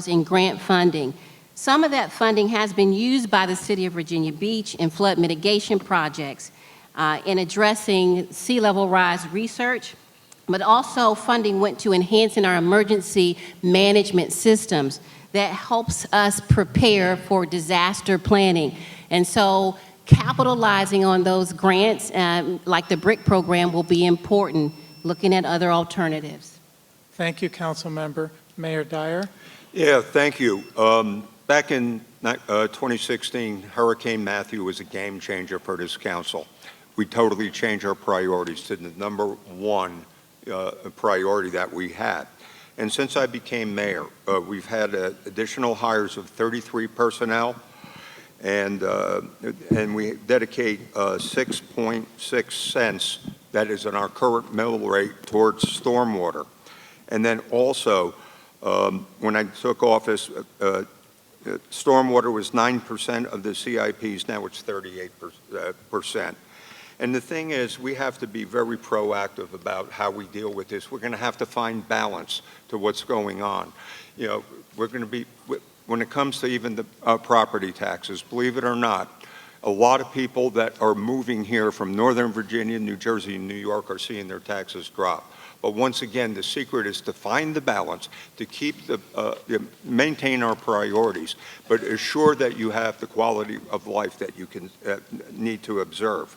in grant funding. Some of that funding has been used by the City of Virginia Beach in flood mitigation projects in addressing sea level rise research, but also funding went to enhancing our emergency management systems that helps us prepare for disaster planning. And so capitalizing on those grants, like the BRIC program, will be important, looking at other alternatives. Thank you, Council Member. Mayor Dyer. Yeah, thank you. Back in 2016, Hurricane Matthew was a game changer for this council. We totally changed our priorities to the number one priority that we had. And since I became mayor, we've had additional hires of 33 personnel, and we dedicate 6.6 cents, that is in our current mill rate, towards stormwater. And then also, when I took office, stormwater was 9% of the CIPs, now it's 38%. And the thing is, we have to be very proactive about how we deal with this. We're going to have to find balance to what's going on. You know, we're going to be, when it comes to even the property taxes, believe it or not, a lot of people that are moving here from Northern Virginia, New Jersey, and New York are seeing their taxes drop. But once again, the secret is to find the balance, to keep maintain our priorities, but assure that you have the quality of life that you can need to observe.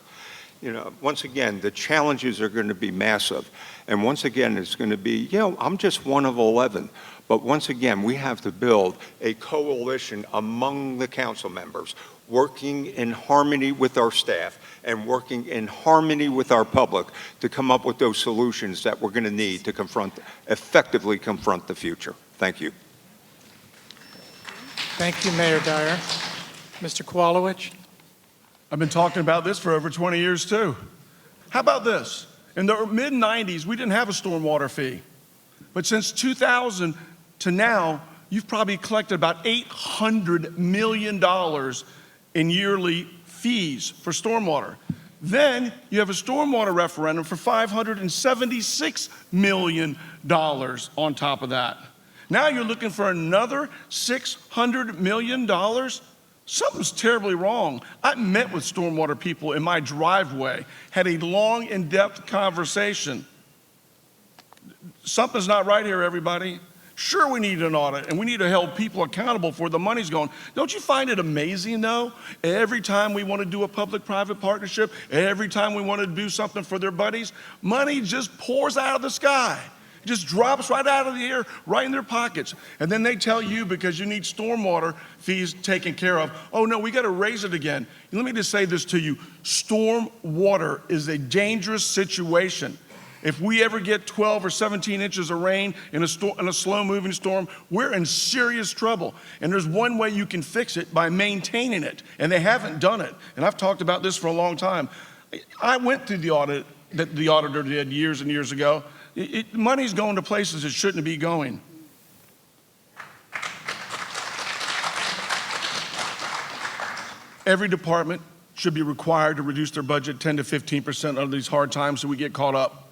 You know, once again, the challenges are going to be massive. And once again, it's going to be, you know, I'm just one of 11. But once again, we have to build a coalition among the council members, working in harmony with our staff and working in harmony with our public to come up with those solutions that we're going to need to effectively confront the future. Thank you. Thank you, Mayor Dyer. Mr. Kowalowicz. I've been talking about this for over 20 years, too. How about this? In the mid-90s, we didn't have a stormwater fee. But since 2000 to now, you've probably collected about $800 million in yearly fees for stormwater. Then you have a stormwater referendum for $576 million on top of that. Now you're looking for another $600 million? Something's terribly wrong. I met with stormwater people in my driveway, had a long, in-depth conversation. Something's not right here, everybody. Sure, we need an audit, and we need to hold people accountable for where the money's going. Don't you find it amazing, though? Every time we want to do a public-private partnership, every time we want to do something for their buddies, money just pours out of the sky. Just drops right out of the air, right in their pockets. And then they tell you because you need stormwater fees taken care of, oh no, we got to raise it again. Let me just say this to you. Stormwater is a dangerous situation. If we ever get 12 or 17 inches of rain in a slow-moving storm, we're in serious trouble. And there's one way you can fix it, by maintaining it. And they haven't done it. And I've talked about this for a long time. I went through the audit that the auditor did years and years ago. Money's going to places it shouldn't be going. Every department should be required to reduce their budget 10 to 15% under these hard times so we get caught up.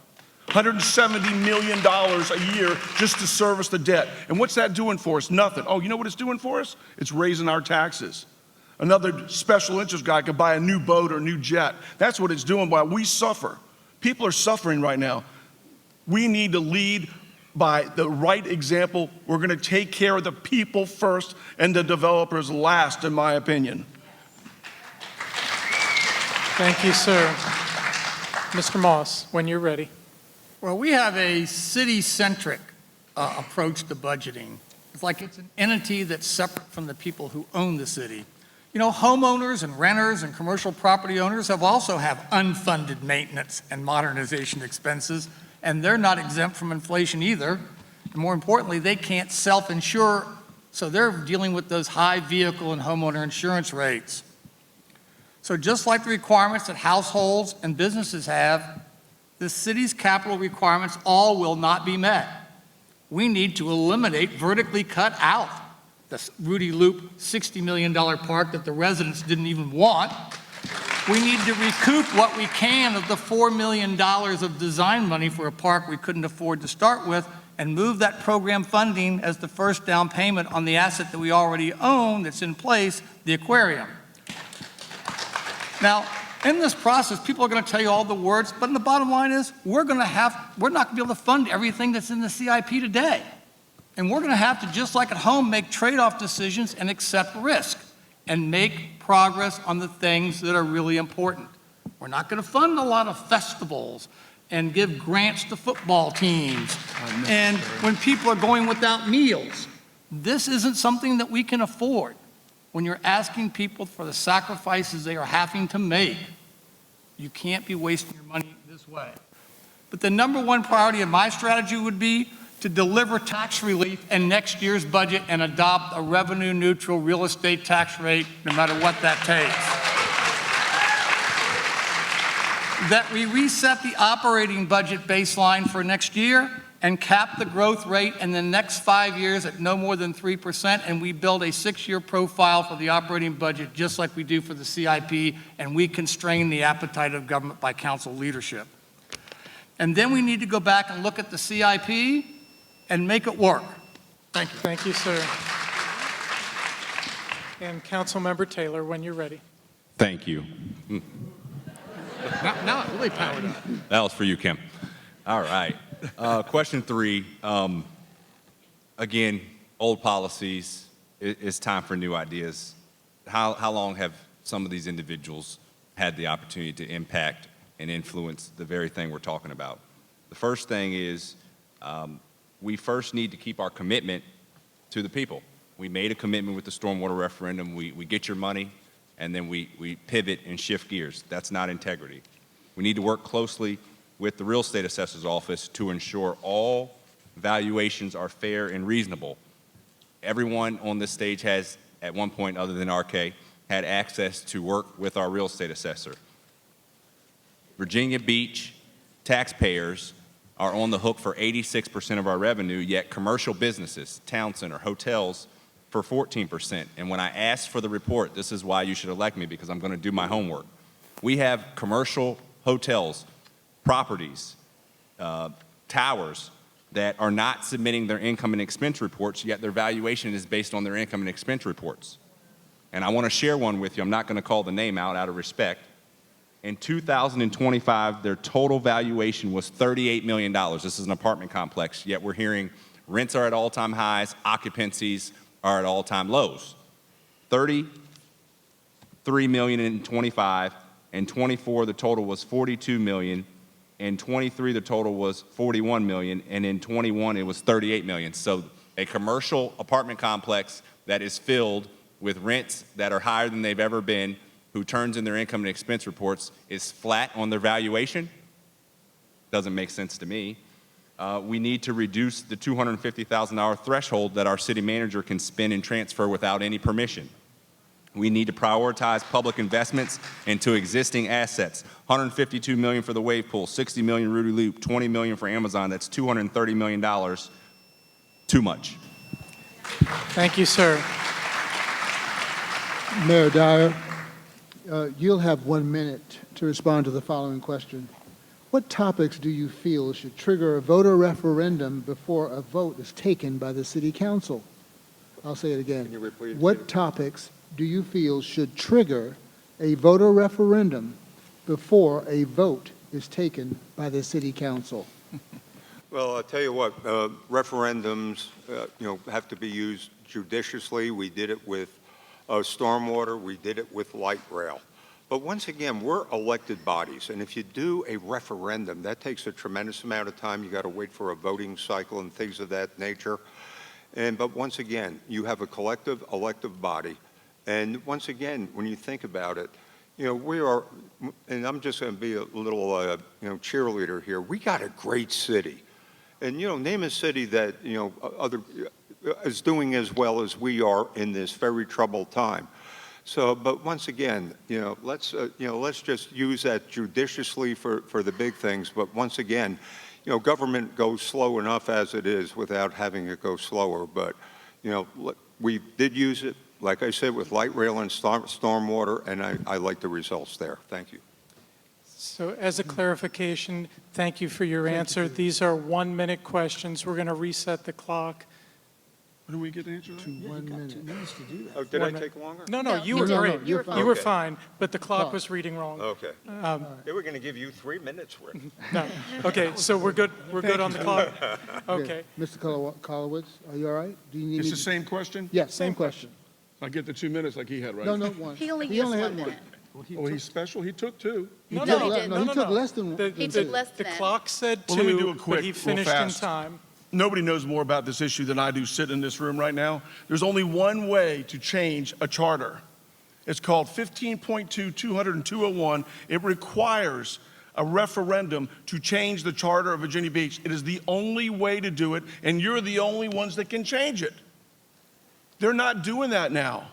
$170 million a year just to service the debt. And what's that doing for us? Nothing. Oh, you know what it's doing for us? It's raising our taxes. Another special interest guy could buy a new boat or a new jet. That's what it's doing while we suffer. People are suffering right now. We need to lead by the right example. We're going to take care of the people first and the developers last, in my opinion. Thank you, sir. Mr. Moss, when you're ready. Well, we have a city-centric approach to budgeting. It's like it's an entity that's separate from the people who own the city. You know, homeowners and renters and commercial property owners also have unfunded maintenance and modernization expenses, and they're not exempt from inflation either. And more importantly, they can't self-insure, so they're dealing with those high vehicle and homeowner insurance rates. So just like the requirements that households and businesses have, the city's capital requirements all will not be met. We need to eliminate vertically cut out the Rudy Loop $60 million park that the residents didn't even want. We need to recoup what we can of the $4 million of design money for a park we couldn't afford to start with, and move that program funding as the first down payment on the asset that we already own that's in place, the aquarium. Now, in this process, people are going to tell you all the words, but the bottom line is we're not going to be able to fund everything that's in the CIP today. And we're going to have to, just like at home, make trade-off decisions and accept risk and make progress on the things that are really important. We're not going to fund a lot of festivals and give grants to football teams and when people are going without meals. This isn't something that we can afford. When you're asking people for the sacrifices they are having to make, you can't be wasting your money this way. But the number one priority of my strategy would be to deliver tax relief in next year's budget and adopt a revenue-neutral real estate tax rate, no matter what that takes. That we reset the operating budget baseline for next year and cap the growth rate in the next 5 years at no more than 3%, and we build a 6-year profile for the operating budget just like we do for the CIP, and we constrain the appetite of government by council leadership. And then we need to go back and look at the CIP and make it work. Thank you. Thank you, sir. And Councilmember Taylor, when you're ready. Thank you. Now it really powered up. That was for you, Kim. All right. Question 3. Again, old policies. It's time for new ideas. How long have some of these individuals had the opportunity to impact and influence the very thing we're talking about? The first thing is we first need to keep our commitment to the people. We made a commitment with the stormwater referendum. We get your money, and then we pivot and shift gears. That's not integrity. We need to work closely with the real estate assessor's office to ensure all valuations are fair and reasonable. Everyone on this stage has, at one point other than RK, had access to work with our real estate assessor. Virginia Beach taxpayers are on the hook for 86% of our revenue, yet commercial businesses, town center, hotels, for 14%. And when I asked for the report, this is why you should elect me, because I'm going to do my homework. We have commercial hotels, properties, towers that are not submitting their income and expense reports, yet their valuation is based on their income and expense reports. And I want to share one with you. I'm not going to call the name out of respect. In 2025, their total valuation was $38 million. This is an apartment complex, yet we're hearing rents are at all-time highs, occupancies are at all-time lows. 33 million in 25, and 24, the total was 42 million. In 23, the total was 41 million, and in 21, it was 38 million. So a commercial apartment complex that is filled with rents that are higher than they've ever been, who turns in their income and expense reports, is flat on their valuation. Doesn't make sense to me. We need to reduce the $250,000 threshold that our city manager can spend and transfer without any permission. We need to prioritize public investments into existing assets. $152 million for the wave pool, $60 million Rudy Loop, $20 million for Amazon. That's $230 million. Too much. Thank you, sir. Mayor Dyer, you'll have 1 minute to respond to the following question. What topics do you feel should trigger a voter referendum before a vote is taken by the city council? I'll say it again. Can you repeat? What topics do you feel should trigger a voter referendum before a vote is taken by the city council? Well, I'll tell you what, referendums, have to be used judiciously. We did it with stormwater. We did it with light rail. But once again, we're elected bodies, and if you do a referendum, that takes a tremendous amount of time. You got to wait for a voting cycle and things of that nature. But once again, you have a collective elective body. And once again, when you think about it, we are, and I'm just going to be a little, cheerleader here. We got a great city. And, name a city that, is doing as well as we are in this very troubled time. So, but once again, let's just use that judiciously for the big things. But once again, government goes slow enough as it is without having it go slower. But, we did use it, like I said, with light rail and stormwater, and I like the results there. Thank you. So as a clarification, thank you for your answer. These are 1 minute questions. We're going to reset the clock. Do we get to answer that? 1 minute. Oh, did I 1 minute. take longer? No, No, you were no, great. you're fine. You were Okay. fine, but the clock was reading wrong. Okay. They were going to give you 3 minutes, Rick. No. Okay, so we're good. We're good on the clock. Okay. Mr. Kolowitz, are you all right? Do you need It's me the to? same question? Yes, same question. I get the 2 minutes like he had, right? No, one. He only He gets only had 1 minute. Oh, he's special? He took 2. No, No, no, he didn't. no, no, He took no. less than The- He the- took less The than that. clock said Well, let me do two, it quick, but he real finished in fast. time. Nobody knows more about this issue than I do sitting in this room right now. There's only one way to change a charter. It's called 15.2/20201. It requires a referendum to change the charter of Virginia Beach. It is the only way to do it, and you're the only ones that can change it. They're not doing that now.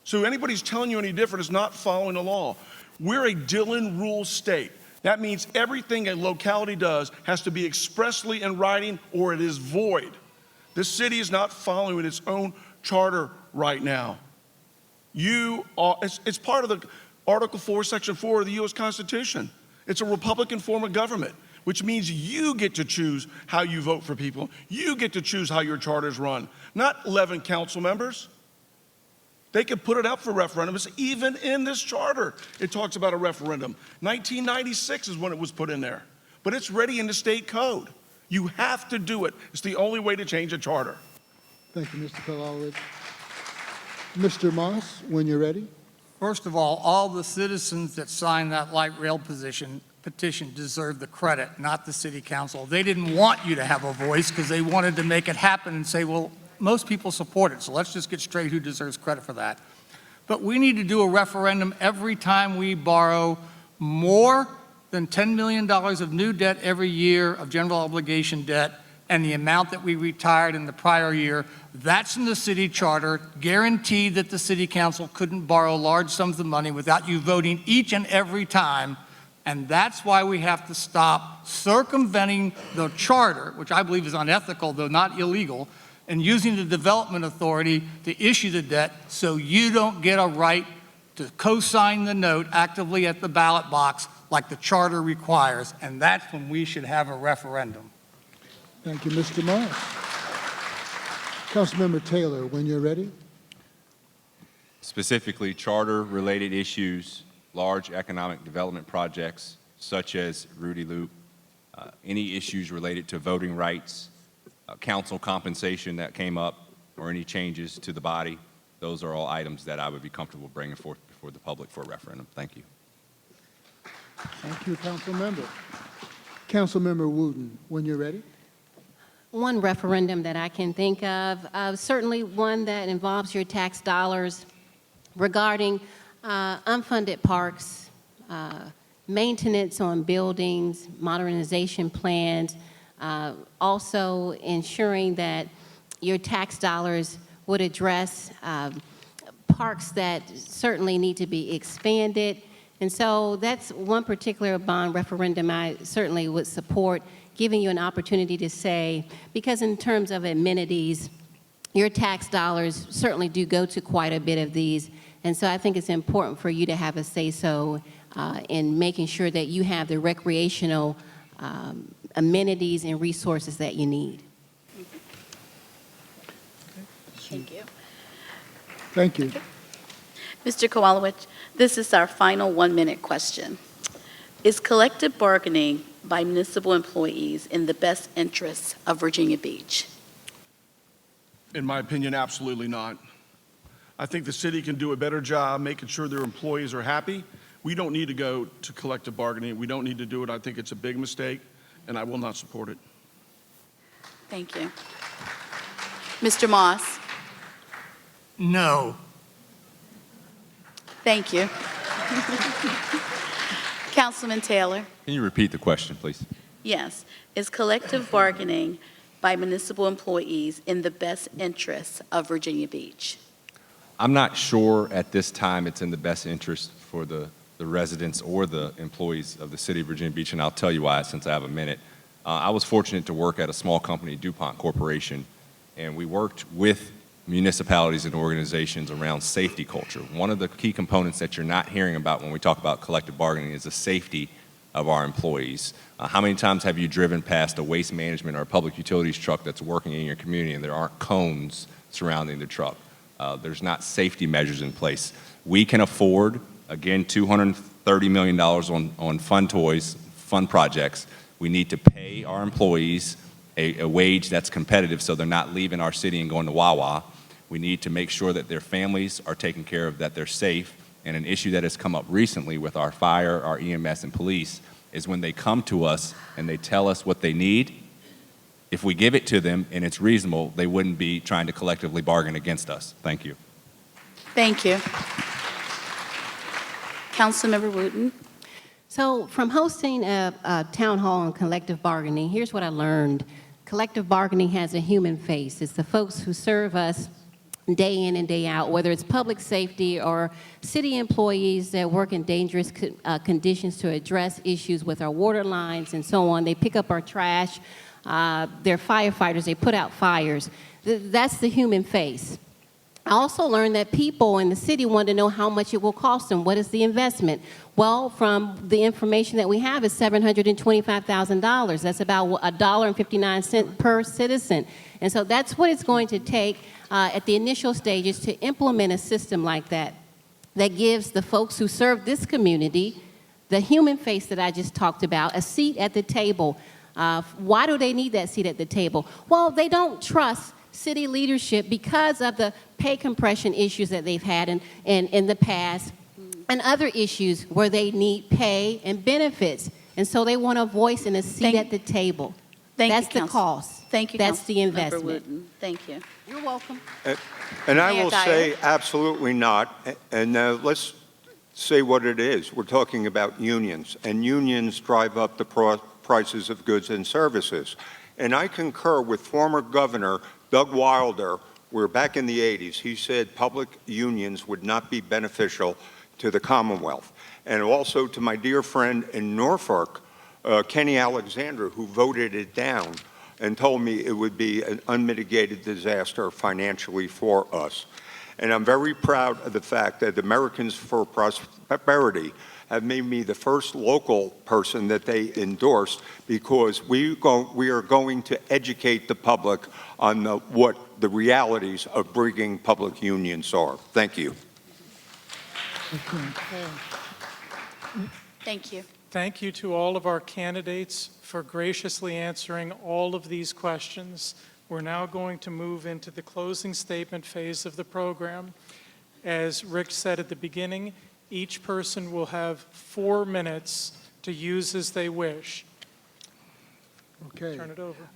So anybody's telling you any different is not following the law. We're a Dillon rule state. That means everything a locality does has to be expressly in writing or it is void. This city is not following its own charter right now. It's part of the Article 4, Section 4 of the U.S. Constitution. It's a Republican form of government, which means you get to choose how you vote for people. You get to choose how your charters run, not 11 council members. They could put it up for referendums. Even in this charter, it talks about a referendum. 1996 is when it was put in there. But it's ready in the state code. You have to do it. It's the only way to change a charter. Thank you, Mr. Kolowitz. Mr. Moss, when you're ready. First of all the citizens that signed that light rail petition deserve the credit, not the city council. They didn't want you to have a voice because they wanted to make it happen and say, well, most people support it, so let's just get straight who deserves credit for that. But we need to do a referendum every time we borrow more than $10 million of new debt every year of general obligation debt and the amount that we retired in the prior year. That's in the city charter, guaranteed that the city council couldn't borrow large sums of money without you voting each and every time. And that's why we have to stop circumventing the charter, which I believe is unethical, though not illegal, and using the development authority to issue the debt so you don't get a right to co-sign the note actively at the ballot box like the charter requires. And that's when we should have a referendum. Thank you, Mr. Moss. Councilmember Taylor, when you're ready. Specifically, charter-related issues, large economic development projects such as Rudy Loop, any issues related to voting rights, council compensation that came up, or any changes to the body. Those are all items that I would be comfortable bringing forth before the public for a referendum. Thank you. Thank you, Council Member. Councilmember Wooten, when you're ready. One referendum that I can think of, certainly one that involves your tax dollars regarding unfunded parks, maintenance on buildings, modernization plans, also ensuring that your tax dollars would address parks that certainly need to be expanded. And so that's one particular bond referendum I certainly would support, giving you an opportunity to say, because in terms of amenities, your tax dollars certainly do go to quite a bit of these. And so I think it's important for you to have a say-so in making sure that you have the recreational amenities and resources that you need. Thank you. Thank you. Mr. Kowalewicz, this is our final 1-minute question. Is collective bargaining by municipal employees in the best interests of Virginia Beach? In my opinion, absolutely not. I think the city can do a better job making sure their employees are happy. We don't need to go to collective bargaining. We don't need to do it. I think it's a big mistake, and I will not support it. Thank you. Mr. Moss? No. Thank you. Councilman Taylor? Can you repeat the question, please? Yes. Is collective bargaining by municipal employees in the best interests of Virginia Beach? I'm not sure at this time it's in the best interest for the residents or the employees of the city of Virginia Beach, and I'll tell you why since I have a minute. I was fortunate to work at a small company, DuPont Corporation, and we worked with municipalities and organizations around safety culture. One of the key components that you're not hearing about when we talk about collective bargaining is the safety of our employees. How many times have you driven past a waste management or a public utilities truck that's working in your community and there aren't cones surrounding the truck? There's not safety measures in place. We can afford, again, $230 million on fun toys, fun projects. We need to pay our employees a wage that's competitive so they're not leaving our city and going to Wawa. We need to make sure that their families are taken care of, that they're safe. And an issue that has come up recently with our fire, our EMS, and police is when they come to us and they tell us what they need, if we give it to them and it's reasonable, they wouldn't be trying to collectively bargain against us. Thank you. Thank you. Councilmember Wooten? So from hosting a town hall on collective bargaining, here's what I learned. Collective bargaining has a human face. It's the folks who serve us day in and day out, whether it's public safety or city employees that work in dangerous conditions to address issues with our water lines and so on. They pick up our trash. They're firefighters. They put out fires. That's the human face. I also learned that people in the city want to know how much it will cost them. What is the investment? Well, from the information that we have, is $725,000. That's about $1.59 per citizen. And so that's what it's going to take at the initial stages to implement a system like that, that gives the folks who serve this community, the human face that I just talked about, a seat at the table. Why do they need that seat at the table? Well, they don't trust city leadership because of the pay compression issues that they've had in the past and other issues where they need pay and benefits. And so they want a voice and a seat at the table. That's the cost. Thank you, That's the Councilmember investment. Wooten. Thank you. You're welcome. And I Mayor will Dyer. say absolutely not. And let's say what it is. We're talking about unions, and unions drive up the prices of goods and services. And I concur with former Governor Doug Wilder, where back in the 80s, he said public unions would not be beneficial to the Commonwealth. And also to my dear friend in Norfolk, Kenny Alexander, who voted it down and told me it would be an unmitigated disaster financially for us. And I'm very proud of the fact that Americans for Prosperity have made me the first local person that they endorsed, because we are going to educate the public on what the realities of bringing public unions are. Thank you. Thank you. Thank you to all of our candidates for graciously answering all of these questions. We're now going to move into the closing statement phase of the program. As Rick said at the beginning, each person will have 4 minutes to use as they wish. Okay. turn it over.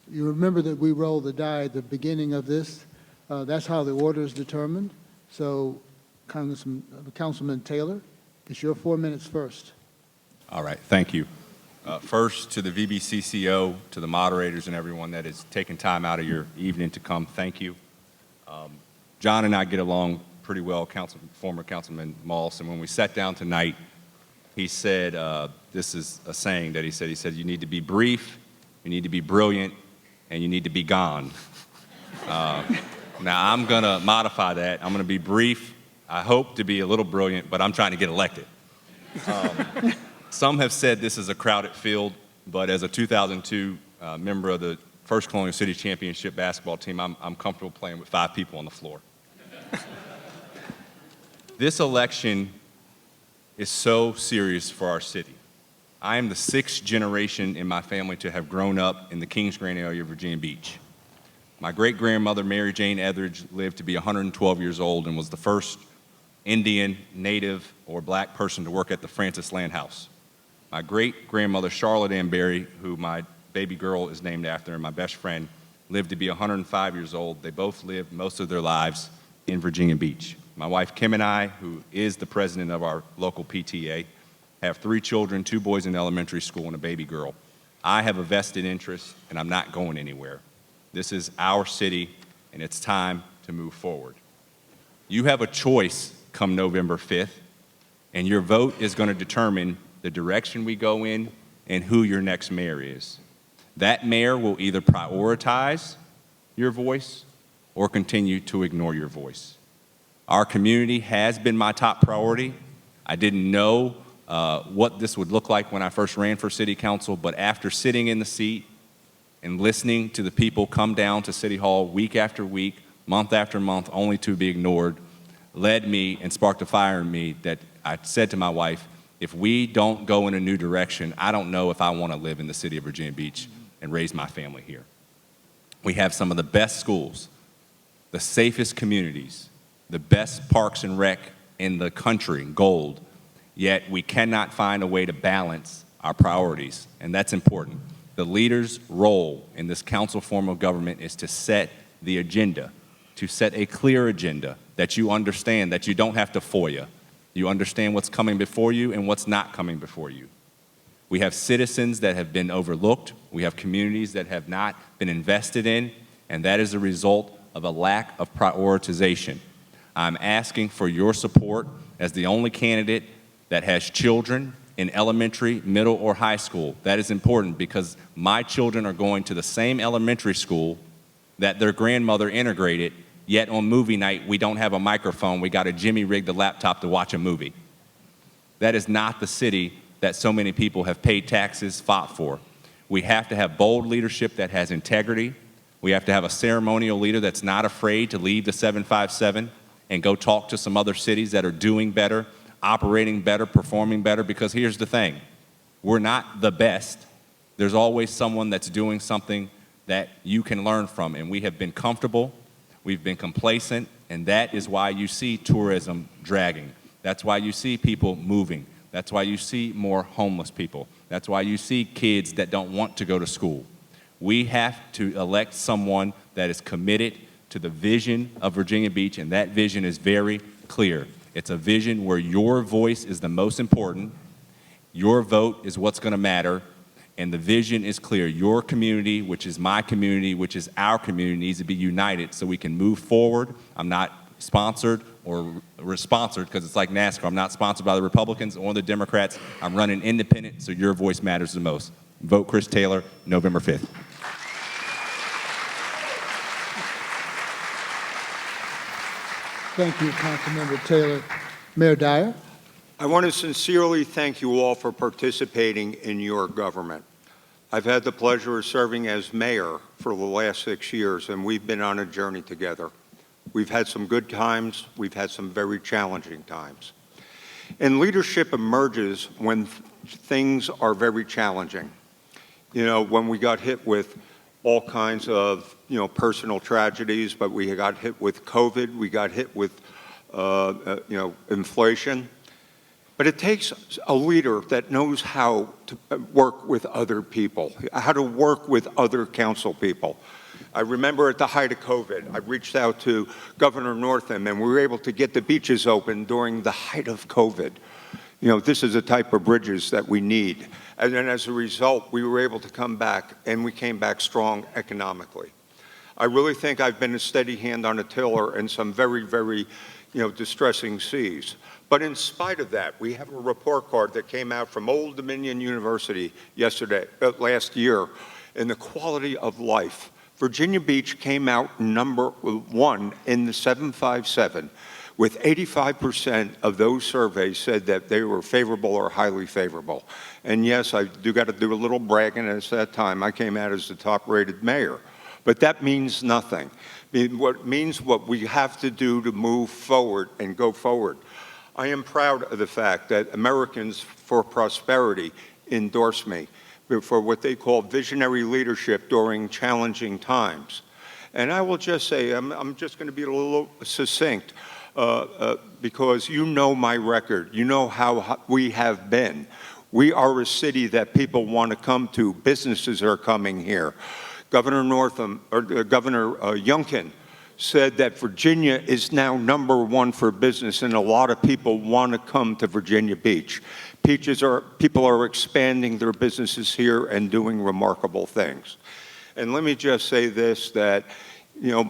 You remember that we roll the die at the beginning of this. That's how the order is determined. So, Councilman Taylor, it's your 4 minutes first. All right, thank you. First, to the VBCCO, to the moderators and everyone that has taken time out of your evening to come, thank you. John and I get along pretty well, former Councilman Moss, and when we sat down tonight, he said, this is a saying that he said, you need to be brief, you need to be brilliant, and you need to be gone. Now, I'm going to modify that. I'm going to be brief. I hope to be a little brilliant, but I'm trying to get elected. Some have said this is a crowded field, but as a 2002 member of the First Colonial City Championship basketball team, I'm comfortable playing with 5 people on the floor. This election is so serious for our city. I am the 6th generation in my family to have grown up in the Kings Grant area of Virginia Beach. My great-grandmother, Mary Jane Etheridge, lived to be 112 years old and was the first Indian, Native, or black person to work at the Francis Land House. My great-grandmother, Charlotte Ann Berry, who my baby girl is named after, and my best friend, lived to be 105 years old. They both lived most of their lives in Virginia Beach. My wife, Kim, and I, who is the president of our local PTA, have 3 children, 2 boys in elementary school and a baby girl. I have a vested interest, and I'm not going anywhere. This is our city, and it's time to move forward. You have a choice come November 5th, and your vote is going to determine the direction we go in and who your next mayor is. That mayor will either prioritize your voice or continue to ignore your voice. Our community has been my top priority. I didn't know what this would look like when I first ran for city council, but after sitting in the seat and listening to the people come down to City Hall week after week, month after month, only to be ignored, led me and sparked a fire in me that I said to my wife, if we don't go in a new direction, I don't know if I want to live in the city of Virginia Beach and raise my family here. We have some of the best schools, the safest communities, the best parks and rec in the country, gold, yet we cannot find a way to balance our priorities, and that's important. The leader's role in this council form of government is to set the agenda, to set a clear agenda that you understand, that you don't have to FOIA. You understand what's coming before you and what's not coming before you. We have citizens that have been overlooked. We have communities that have not been invested in, and that is a result of a lack of prioritization. I'm asking for your support as the only candidate that has children in elementary, middle, or high school. That is important because my children are going to the same elementary school that their grandmother integrated, yet on movie night, we don't have a microphone. We got to jimmy rig the laptop to watch a movie. That is not the city that so many people have paid taxes, fought for. We have to have bold leadership that has integrity. We have to have a ceremonial leader that's not afraid to leave the 757 and go talk to some other cities that are doing better, operating better, performing better, because here's the thing. We're not the best. There's always someone that's doing something that you can learn from, and we have been comfortable, we've been complacent, and that is why you see tourism dragging. That's why you see people moving. That's why you see more homeless people. That's why you see kids that don't want to go to school. We have to elect someone that is committed to the vision of Virginia Beach, and that vision is very clear. It's a vision where your voice is the most important, your vote is what's going to matter, and the vision is clear. Your community, which is my community, which is our community, needs to be united so we can move forward. I'm not sponsored or sponsored because it's like NASCAR. I'm not sponsored by the Republicans or the Democrats. I'm running independent, so your voice matters the most. Vote Chris Taylor, November 5th. Thank you, Councilmember Taylor. Mayor Dyer? I want to sincerely thank you all for participating in your government. I've had the pleasure of serving as mayor for the last 6 years, and we've been on a journey together. We've had some good times. We've had some very challenging times. And leadership emerges when things are very challenging. You know, when we got hit with all kinds of, personal tragedies, but we got hit with COVID, we got hit with, inflation. But But it takes a leader that knows how to work with other people, how to work with other council people. I remember at the height of COVID, I reached out to Governor Northam, and we were able to get the beaches open during the height of COVID. You know, this is the type of bridges that we need. And then as a result, we were able to come back, and we came back strong economically. I really think I've been a steady hand on a tiller in some very, very, distressing seas. But in spite of that, we have a report card that came out from Old Dominion University last year, in the quality of life. Virginia Beach came out number 1 in the 757, with 85% of those surveys said that they were favorable or highly favorable. And yes, I do got to do a little bragging. At that time, I came out as the top-rated mayor. But that means nothing. What means what we have to do to move forward and go forward. I am proud of the fact that Americans for Prosperity endorsed me for what they call visionary leadership during challenging times. And I will just say, I'm just going to be a little succinct, because you know my record. You know how we have been. We are a city that people want to come to. Businesses are coming here. Governor Youngkin said that Virginia is now number 1 for business, and a lot of people want to come to Virginia Beach. People are expanding their businesses here and doing remarkable things. And let me just say this, that,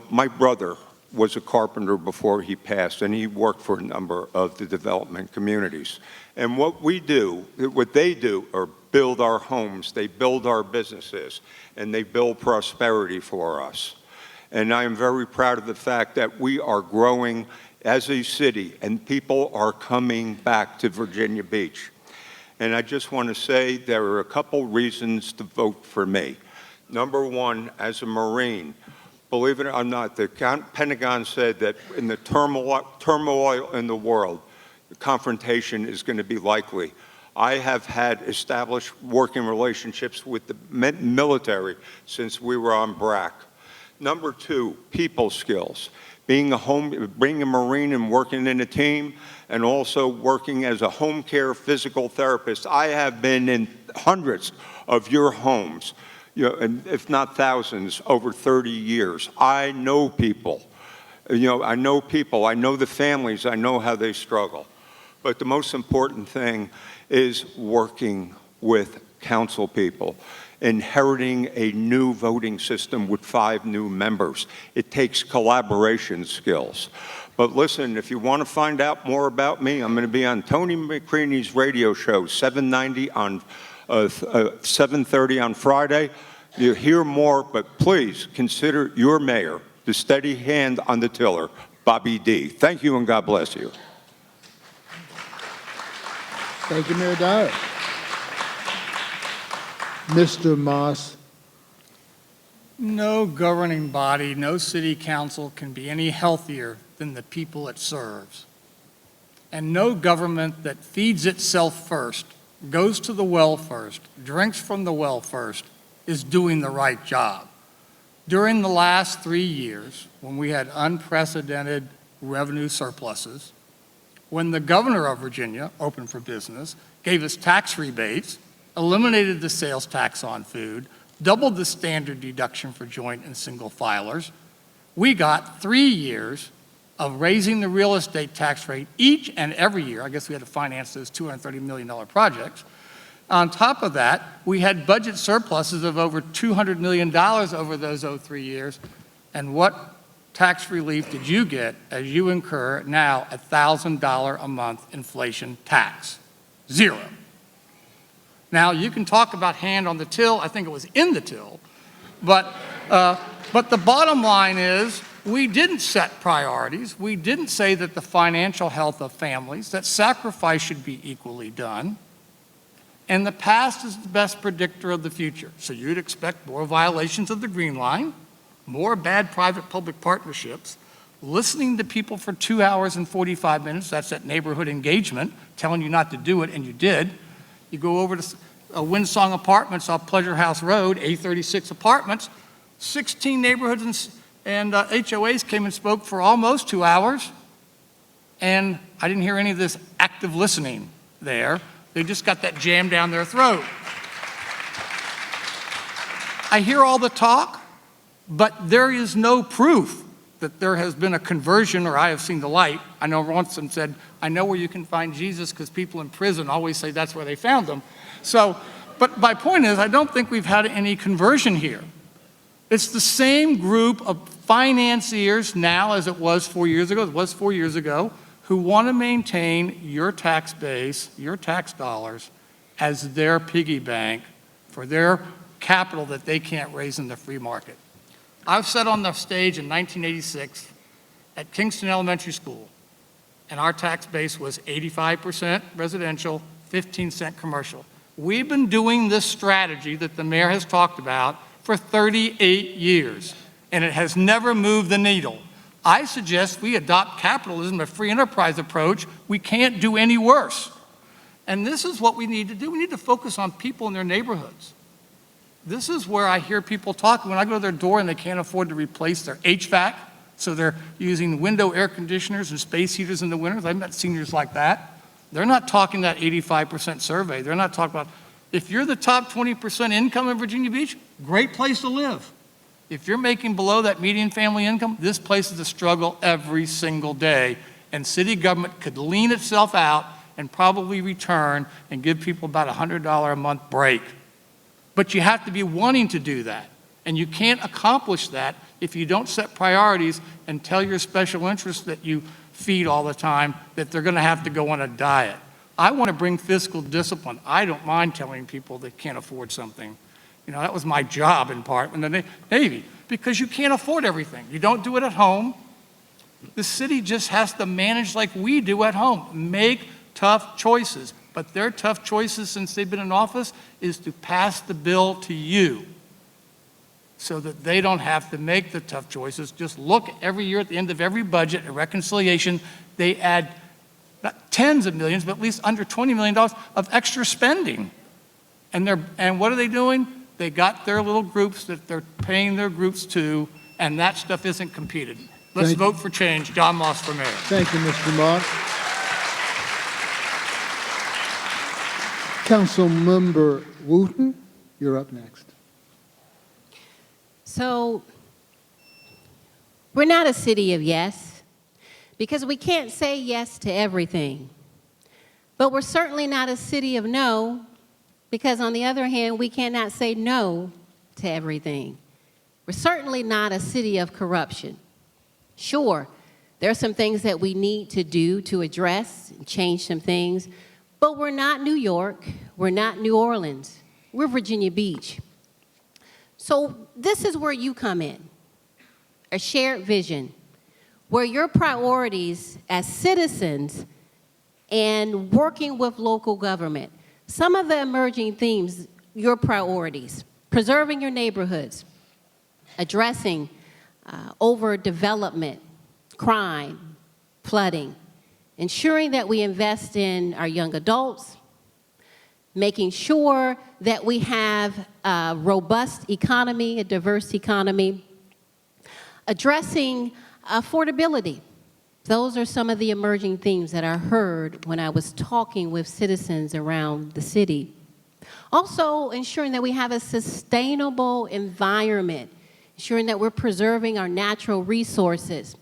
my brother was a carpenter before he passed, and he worked for a number of the development communities. And what they do are build our homes, they build our businesses, and they build prosperity for us. And I am very proud of the fact that we are growing as a city, and people are coming back to Virginia Beach. And I just want to say there are a couple reasons to vote for me. Number 1, as a Marine, believe it or not, the Pentagon said that in the turmoil in the world, the confrontation is going to be likely. I have had established working relationships with the military since we were on BRAC. Number 2, people skills. Being a Marine and working in a team, and also working as a home care physical therapist. I have been in hundreds of your homes, and if not thousands, over 30 years. I know people. I know people. I know the families. I know how they struggle. But the most important thing is working with council people, inheriting a new voting system with 5 new members. It takes collaboration skills. But listen, if you want to find out more about me, I'm going to be on Tony McCreaney's radio show, 790 on 7:30 on Friday. You'll hear more, but please consider your mayor, the steady hand on the tiller, Bobby D. Thank you, and God bless you. Thank you, Mayor Dyer. Mr. Moss. No governing body, no city council can be any healthier than the people it serves. And no government that feeds itself first, goes to the well first, drinks from the well first, is doing the right job. During the last 3 years, when we had unprecedented revenue surpluses, when the governor of Virginia, open for business, gave us tax rebates, eliminated the sales tax on food, doubled the standard deduction for joint and single filers, we got 3 years of raising the real estate tax rate each and every year. I guess we had to finance those $230 million projects. On top of that, we had budget surpluses of over $200 million over those 3 years. And what tax relief did you get as you incur now $1,000 a month inflation tax? 0. Now, you can talk about hand on the till. I think it was in the till. But the bottom line is we didn't set priorities. We didn't say that the financial health of families, that sacrifice should be equally done. And the past is the best predictor of the future. So you'd expect more violations of the Green Line, more bad private-public partnerships, listening to people for 2 hours and 45 minutes, that's that neighborhood engagement, telling you not to do it, and you did. You go over to Windsong Apartments off Pleasure House Road, A36 apartments, 16 neighborhoods and HOAs came and spoke for almost 2 hours, and I didn't hear any of this active listening there. They just got that jam down their throat. I hear all the talk, but there is no proof that there has been a conversion or I have seen the light. I know once some said, I know where you can find Jesus because people in prison always say that's where they found him. So, but my point is, I don't think we've had any conversion here. It's the same group of financiers now as it was 4 years ago, who want to maintain your tax base, your tax dollars, as their piggy bank for their capital that they can't raise in the free market. I've sat on the stage in 1986 at Kingston Elementary School, and our tax base was 85% residential, 15% commercial. We've been doing this strategy that the mayor has talked about for 38 years, and it has never moved the needle. I suggest we adopt capitalism, a free enterprise approach. We can't do any worse. And this is what we need to do. We need to focus on people in their neighborhoods. This is where I hear people talk when I go to their door and they can't afford to replace their HVAC, so they're using window air conditioners and space heaters in the winters. I've met seniors like that. They're not talking that 85% survey. They're not talking about, if you're the top 20% income in Virginia Beach, great place to live. If you're making below that median family income, this place is a struggle every single day, and city government could lean itself out and probably return and give people about a $100 a month break. But you have to be wanting to do that, and you can't accomplish that if you don't set priorities and tell your special interests that you feed all the time that they're going to have to go on a diet. I want to bring fiscal discipline. I don't mind telling people they can't afford something. You know, that was my job in part in the Navy, because you can't afford everything. You don't do it at home. The city just has to manage like we do at home. Make tough choices. But their tough choices since they've been in office is to pass the bill to you so that they don't have to make the tough choices. Just look every year at the end of every budget, a reconciliation, they add not tens of millions, but at least under $20 million of extra spending. And what are they doing? They got their little groups that they're paying their groups to, and that stuff isn't competed. Let's vote for change. John Moss for mayor. Thank you, Mr. Moss. Councilmember Wooten, you're up next. So, we're not a city of yes, because we can't say yes to everything. But we're certainly not a city of no, because on the other hand, we cannot say no to everything. We're certainly not a city of corruption. Sure, there are some things that we need to do to address and change some things, but we're not New York, we're not New Orleans, we're Virginia Beach. So this is where you come in, a shared vision, where your priorities as citizens and working with local government, some of the emerging themes, your priorities, preserving your neighborhoods, addressing overdevelopment, crime, flooding, ensuring that we invest in our young adults, making sure that we have a robust economy, a diverse economy, addressing affordability. Those are some of the emerging themes that I heard when I was talking with citizens around the city. Also, ensuring that we have a sustainable environment, ensuring that we're preserving our natural resources,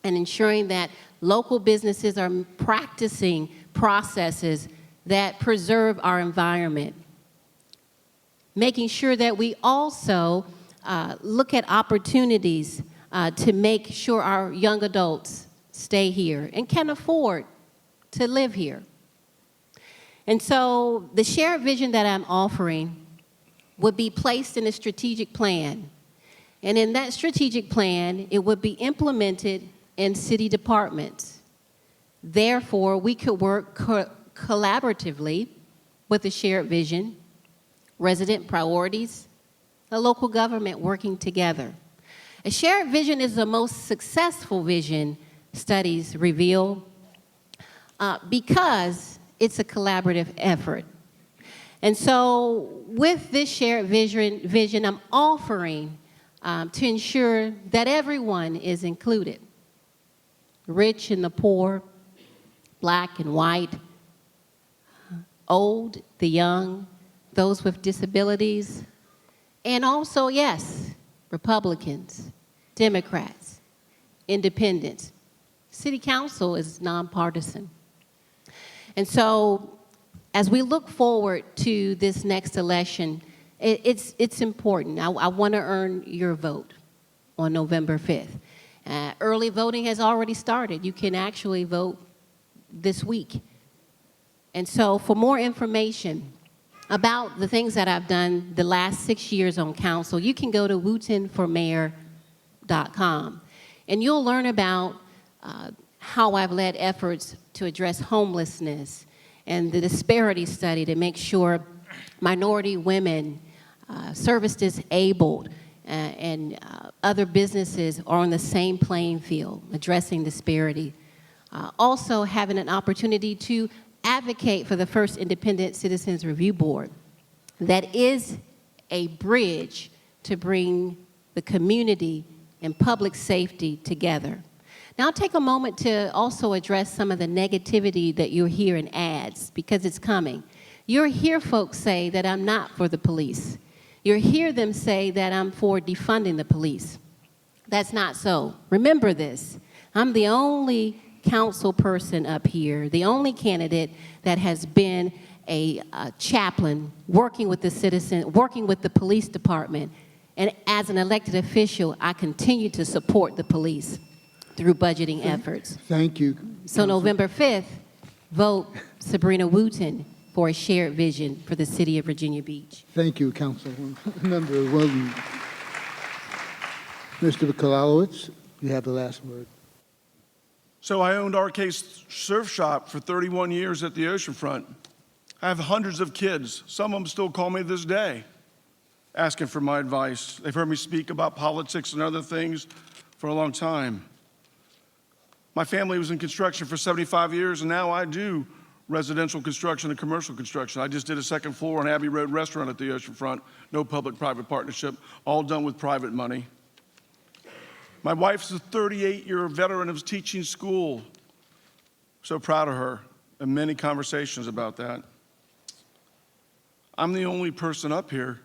and ensuring that local businesses are practicing processes that preserve our environment. Making sure that we also look at opportunities to make sure our young adults stay here and can afford to live here. And so the shared vision that I'm offering would be placed in a strategic plan. And in that strategic plan, it would be implemented in city departments. Therefore, we could work collaboratively with a shared vision, resident priorities, the local government working together. A shared vision is the most successful vision, studies reveal, because it's a collaborative effort. And so with this shared vision, I'm offering to ensure that everyone is included, rich and the poor, black and white, old, the young, those with disabilities, and also, yes, Republicans, Democrats, independents. City Council is nonpartisan. And so as we look forward to this next election, it's important. I want to earn your vote on November 5th. Early voting has already started. You can actually vote this week. And so for more information about the things that I've done the last 6 years on council, you can go to wootenformayor.com. And you'll learn about how I've led efforts to address homelessness and the disparity study to make sure minority women, service disabled, and other businesses are on the same playing field, addressing disparity. Also having an opportunity to advocate for the first independent citizens review board that is a bridge to bring the community and public safety together. Now, I'll take a moment to also address some of the negativity that you'll hear in ads, because it's coming. You'll hear folks say that I'm not for the police. You'll hear them say that I'm for defunding the police. That's not so. Remember this. I'm the only council person up here, the only candidate that has been a chaplain working with the citizen, working with the police department. And as an elected official, I continue to support the police through budgeting efforts. Thank you. So November 5th, vote Sabrina Wooten for a shared vision for the city of Virginia Beach. Thank you, Councilmember Wilton. Mr. Kalalowicz, you have the last word. So I owned RK Surf Shop for 31 years at the oceanfront. I have hundreds of kids. Some of them still call me this day, asking for my advice. They've heard me speak about politics and other things for a long time. My family was in construction for 75 years, and now I do residential construction and commercial construction. I just did a second floor on Abbey Road restaurant at the oceanfront, no public-private partnership, all done with private money. My wife's a 38-year veteran of teaching school. So proud of her, and many conversations about that. I'm the only person up here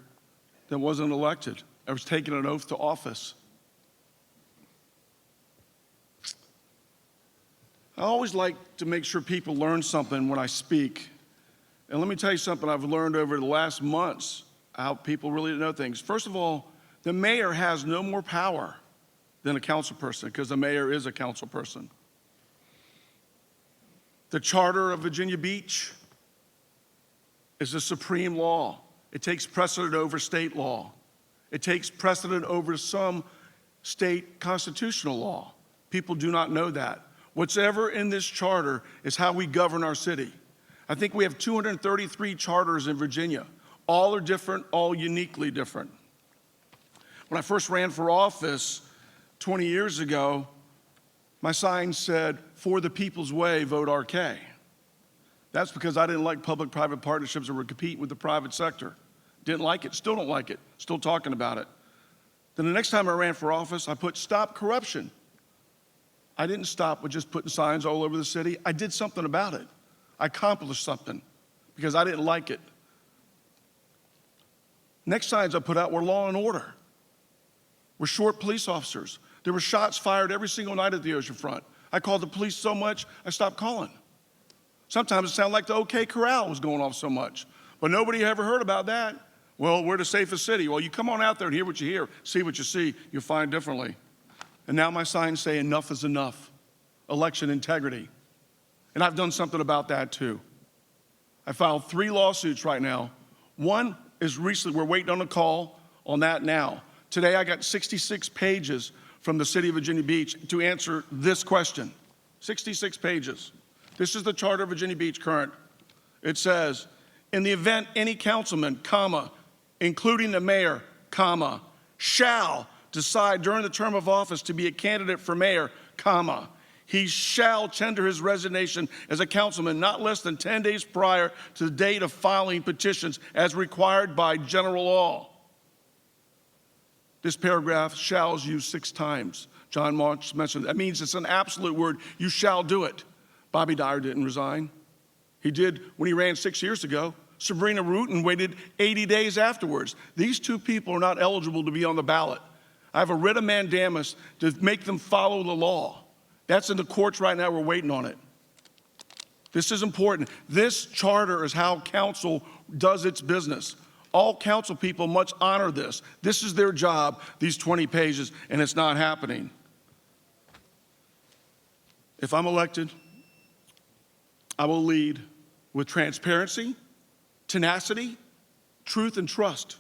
that wasn't elected. I was taking an oath to office. I always like to make sure people learn something when I speak. And let me tell you something I've learned over the last months, how people really know things. First of all, the mayor has no more power than a council person, because the mayor is a council person. The Charter of Virginia Beach is the supreme law. It takes precedent over state law. It takes precedent over some state constitutional law. People do not know that. Whatever in this charter is how we govern our city. I think we have 233 charters in Virginia. All are different, all uniquely different. When I first ran for office 20 years ago, my sign said, "For the people's way, vote RK." That's because I didn't like public-private partnerships that were competing with the private sector. Didn't like it, still don't like it, still talking about it. Then the next time I ran for office, I put "Stop Corruption." I didn't stop with just putting signs all over the city. I did something about it. I accomplished something because I didn't like it. Next signs I put out were law and order. We're short police officers. There were shots fired every single night at the oceanfront. I called the police so much, I stopped calling. Sometimes it sounded like the OK Corral was going off so much, but nobody ever heard about that. Well, we're the safest city. Well, you come on out there and hear what you hear, see what you see, you'll find differently. And now my signs say enough is enough, election integrity. And I've done something about that too. I filed 3 lawsuits right now. One is recently, we're waiting on a call on that now. Today I got 66 pages from the city of Virginia Beach to answer this question. 66 pages. This is the Charter of Virginia Beach current. It says, in the event any councilman, comma, including the mayor, comma, shall decide during the term of office to be a candidate for mayor, comma, he shall tender his resignation as a councilman not less than 10 days prior to the date of filing petitions as required by general law. This paragraph shall is used 6 times. John March mentioned it. That means it's an absolute word. You shall do it. Bobby Dyer didn't resign. He did when he ran 6 years ago. Sabrina Rutan waited 80 days afterwards. These two people are not eligible to be on the ballot. I have a writ of mandamus to make them follow the law. That's in the courts right now. We're waiting on it. This is important. This charter is how council does its business. All council people must honor this. This is their job, these 20 pages, and it's not happening. If I'm elected, I will lead with transparency, tenacity, truth, and trust.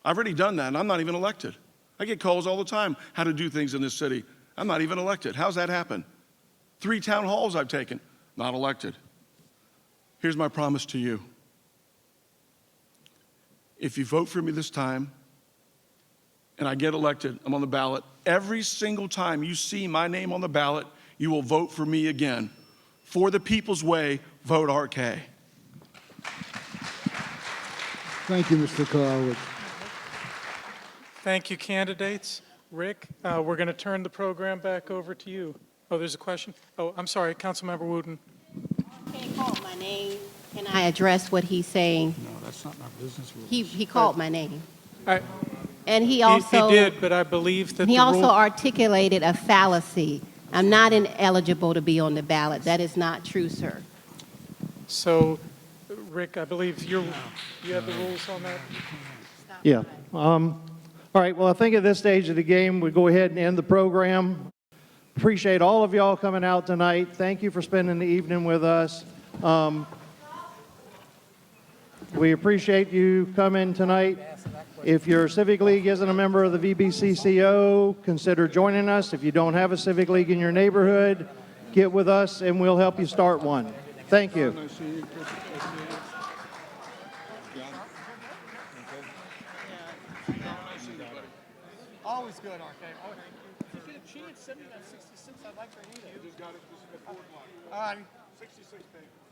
I've already done that, and I'm not even elected. I get calls all the time how to do things in this city. I'm not even elected. How's that happen? 3 town halls I've taken, not elected. Here's my promise to you. If you vote for me this time and I get elected, I'm on the ballot, every single time you see my name on the ballot, you will vote for me again. For the people's way, vote RK. Thank you, Mr. Kowalewicz. Thank you, candidates. Rick, we're going to turn the program back over to you. Oh, there's a question? Oh, I'm sorry, Councilmember Wooten. He called my name. Can I address what he's saying? No, that's not our business rules. He called my name. I- And he also... He did, but I believe that He the also rule... articulated a fallacy. I'm not ineligible to be on the ballot. That is not true, sir. So, Rick, I believe you have the rules on that? Yeah. All right, well, I think at this stage of the game, we go ahead and end the program. Appreciate all of y'all coming out tonight. Thank you for spending the evening with us. We appreciate you coming tonight. If your Civic League isn't a member of the VBCCO, consider joining us. If you don't have a Civic League in your neighborhood, get with us and we'll help you start one. Thank you. Always good, RK. She had sent me that 66. I'd like to read it. Just got it. This is the fourth one. All right. 66 pages.